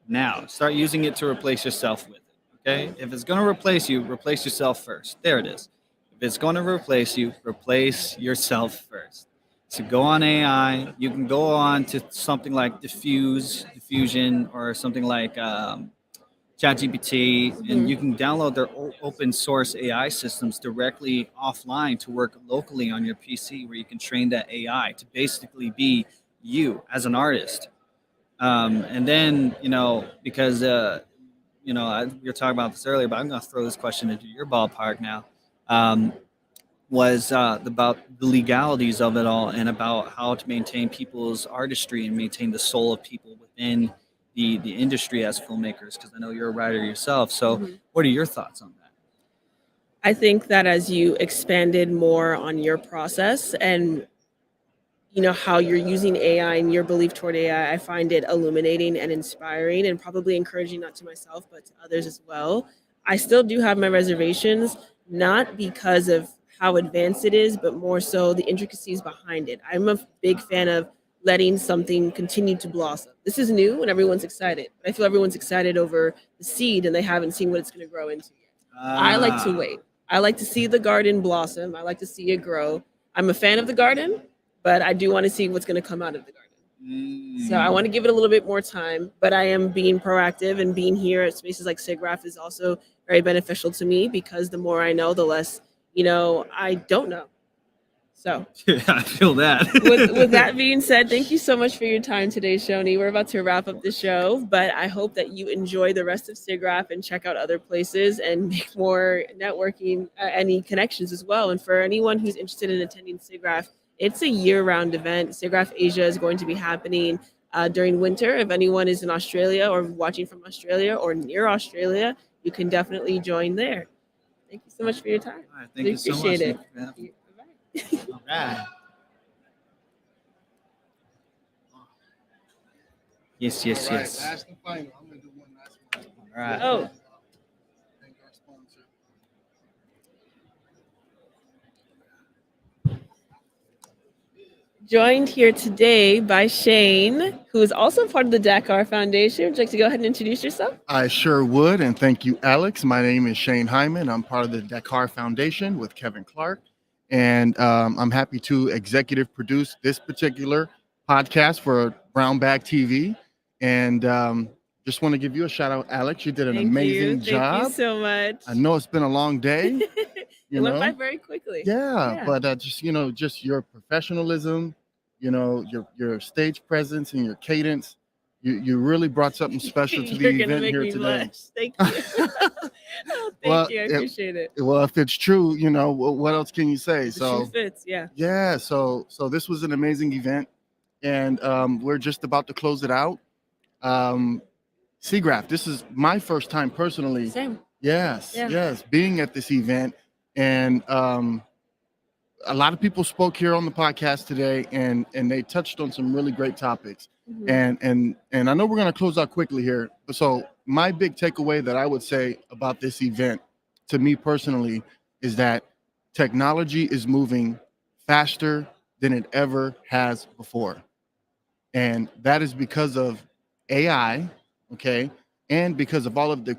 now. Start using it to replace yourself with it. Okay? If it's going to replace you, replace yourself first. There it is. If it's going to replace you, replace yourself first. So go on AI. You can go on to something like Diffusion, or something like ChatGPT, and you can download their open source AI systems directly offline to work locally on your PC, where you can train that AI to basically be you as an artist. And then, because, we were talking about this earlier, but I'm going to throw this question into your ballpark now. Was about the legalities of it all, and about how to maintain people's artistry and maintain the soul of people within the industry as filmmakers, because I know you're a writer yourself. So Mhm. what are your thoughts on that? I think that as you expanded more on your process and how you're using AI and your belief toward AI, I find it illuminating and inspiring, and probably encouraging, not to myself but to others as well. I still do have my reservations, not because of how advanced it is, but more so the intricacies behind it. I'm a big fan of letting something continue to blossom. This is new and everyone's excited. I feel everyone's excited over the seed and they haven't seen what it's going to grow into yet. I like to wait. I like to see the garden blossom. I like to see it grow. I'm a fan of the garden, but I do want to see what's going to come out of the garden. So I want to give it a little bit more time, but I am being proactive, and being here at spaces like SIGGRAPH is also very beneficial to me, because the more I know, the less, I don't know. So Yeah, I feel that. with that being said, thank you so much for your time today, Shoni. We're about to wrap up the show, but I hope that you enjoy the rest of SIGGRAPH and check out other places and make more networking, any connections as well. And for anyone who's interested in attending SIGGRAPH, it's a year-round event. SIGGRAPH Asia is going to be happening during winter. If anyone is in Australia or watching from Australia or near Australia, you can definitely join there. Thank you so much for your time. All right, thank We you so much. appreciate it. Thank you for having me. All right. Yes. All right, last and final. I'm gonna do one last one. All right. Oh. Thank our sponsor. Joined here today by Shane, who is also part of the Dakar Foundation. Would you like to go ahead and introduce yourself? I sure would, and thank you, Alex. My name is Shane Hyman. I'm part of the Dakar Foundation with Kevin Clark, and I'm happy to executive produce this particular podcast for Brown Bag TV. And just want to give you a shout out, Alex. You did an amazing job. Thank you so much. I know it's been a long day. It went by very quickly. Yeah, but just just your professionalism, your stage presence and your cadence, you really brought something special to the You're gonna event make here me today. blush. Thank you. Oh, thank you. I appreciate it. Well, if it's true, what else can you say? The So shoe fits, yeah. yeah, so this was an amazing event, and we're just about to close it out. SIGGRAPH, this is my first time personally. Same. Yes, Yeah. yes, being at this event, and a lot of people spoke here on the podcast today, and they touched on some really great topics. Mhm. And I know we're going to close out quickly here. So my big takeaway that I would say about this event, to me personally, is that technology is moving faster than it ever has before, and that is because of AI, okay, and because of all of the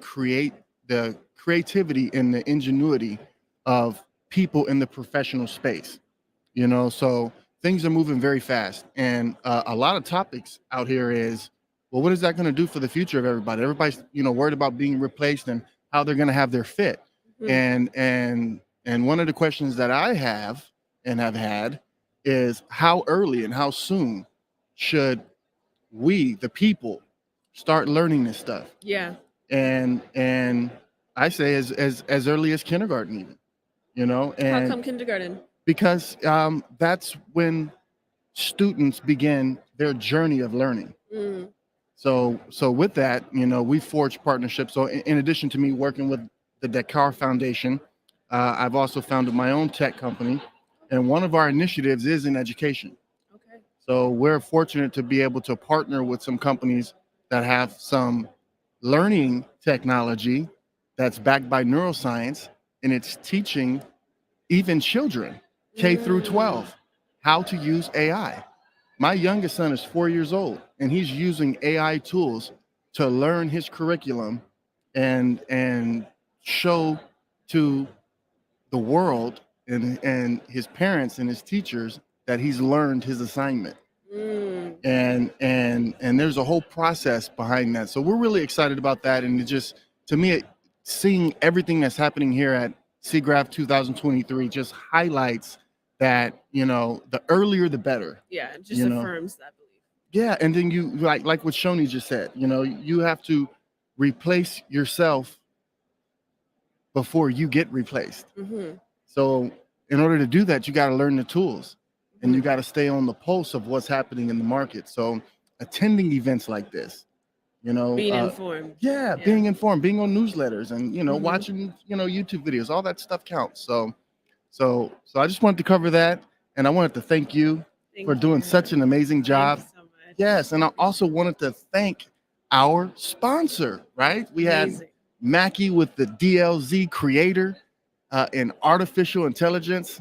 creativity and the ingenuity of people in the professional space. So things are moving very fast, and a lot of topics out here is, well, what is that going to do for the future of everybody? Everybody's worried about being replaced and how they're going to have their fit. Mhm. And one of the questions that I have and have had is, how early and how soon should we, the people, start learning this stuff? Yeah. And I say as early as kindergarten, even. How And come kindergarten? because that's when students begin their journey of learning. Mm. So with that, we forged partnerships. So in addition to me working with the Dakar Foundation, I've also founded my own tech company, and one of our initiatives is in education. Okay. So we're fortunate to be able to partner with some companies that have some learning technology that's backed by neuroscience, and it's teaching even children K through 12 how to use AI. My youngest son is 4 years old, and he's using AI tools to learn his curriculum and show to the world and his parents and his teachers that he's learned his assignment. Mm. And there's a whole process behind that. So we're really excited about that. And it just, to me, seeing everything that's happening here at SIGGRAPH 2023 just highlights that, the earlier the better. Yeah, it just You know? affirms that belief. Yeah, and then you like what Shoni just said, you have to replace yourself before you get replaced. Mhm. So in order to do that, you got to learn the tools, and you got to stay on the pulse of what's happening in the market. So attending events like this, Being informed. yeah, Yeah. being informed, being on newsletters, and Mhm. watching YouTube videos, all that stuff counts. So I just wanted to cover that, and I wanted to thank you Thank for doing you. such an amazing job. Thank you so much. Yes, and I also wanted to thank our sponsor, right? We had Amazing. Mackie with the DLZ creator, an artificial intelligence,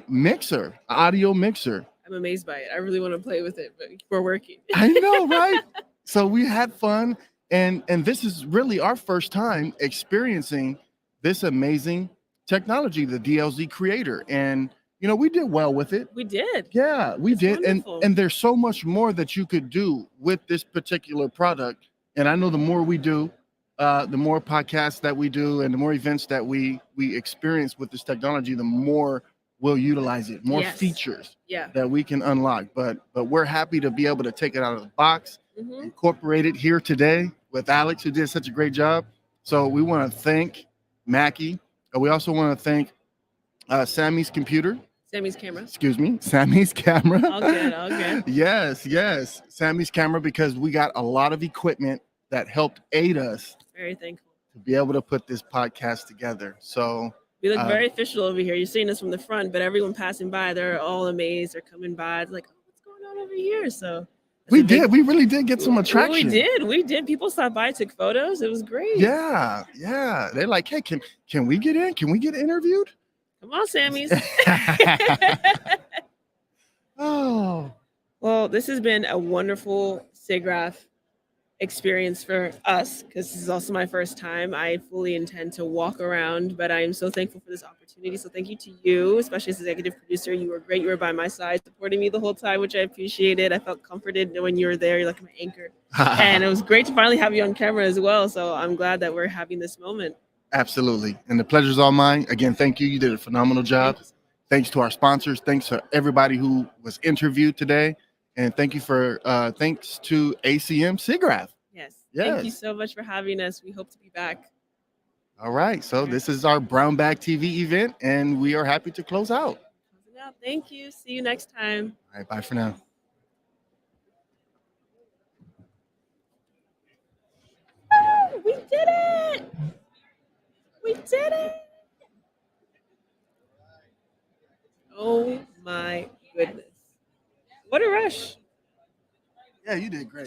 mixer, audio mixer. I'm amazed by it. I really want to play with it, but we're working. I know, right? So we had fun, and this is really our first time experiencing this amazing technology, the DLZ creator, and we did well with it. We did. Yeah, we It's did. wonderful. And there's so much more that you could do with this particular product. And I know the more we do, the more podcasts that we do and the more events that we experience with this technology, the more we'll utilize it, more Yes. features Yeah. that we can unlock. But we're happy to be able to take it out of the box, Mhm. incorporate it here today with Alex, who did such a great job. So we want to thank Mackie. We also want to thank Sammy's computer. Sammy's camera. Excuse me, Sammy's camera. All good, all good. Yes, Sammy's camera, because we got a lot of equipment that helped aid us Very thankful. to be able to put this podcast together. So We look uh, very official over here. You're seeing us from the front, but everyone passing by, they're all amazed. They're coming by. It's like, oh, what's going on over here? So we really did get some attraction. We did. People stopped by, took photos. It was great. Yeah. They're like, hey, can we get in? Can we get interviewed? Come on, Sammy's. Oh. Well, this has been a wonderful SIGGRAPH experience for us, because this is also my first time. I fully intend to walk around, but I am so thankful for this opportunity. So thank you to you, especially as executive producer. You were great. You were by my side, supporting me the whole time, which I appreciated. I felt comforted knowing you were there. You're like my anchor. And it was great to finally have you on camera as well. So I'm glad that we're having this moment. Absolutely. And the pleasure's all mine. Again, thank you. You did a phenomenal job. Thanks to our sponsors. Thanks to everybody who was interviewed today. And thanks to ACM SIGGRAPH. Yes. Yes. Thank you so much for having us. We hope to be back. All right. So this is our Brown Bag TV event, and we are happy to close out. Thank you. See you next time. All right. Bye for now. We did it. We did it. Oh my goodness. What a rush. Yeah, you did great.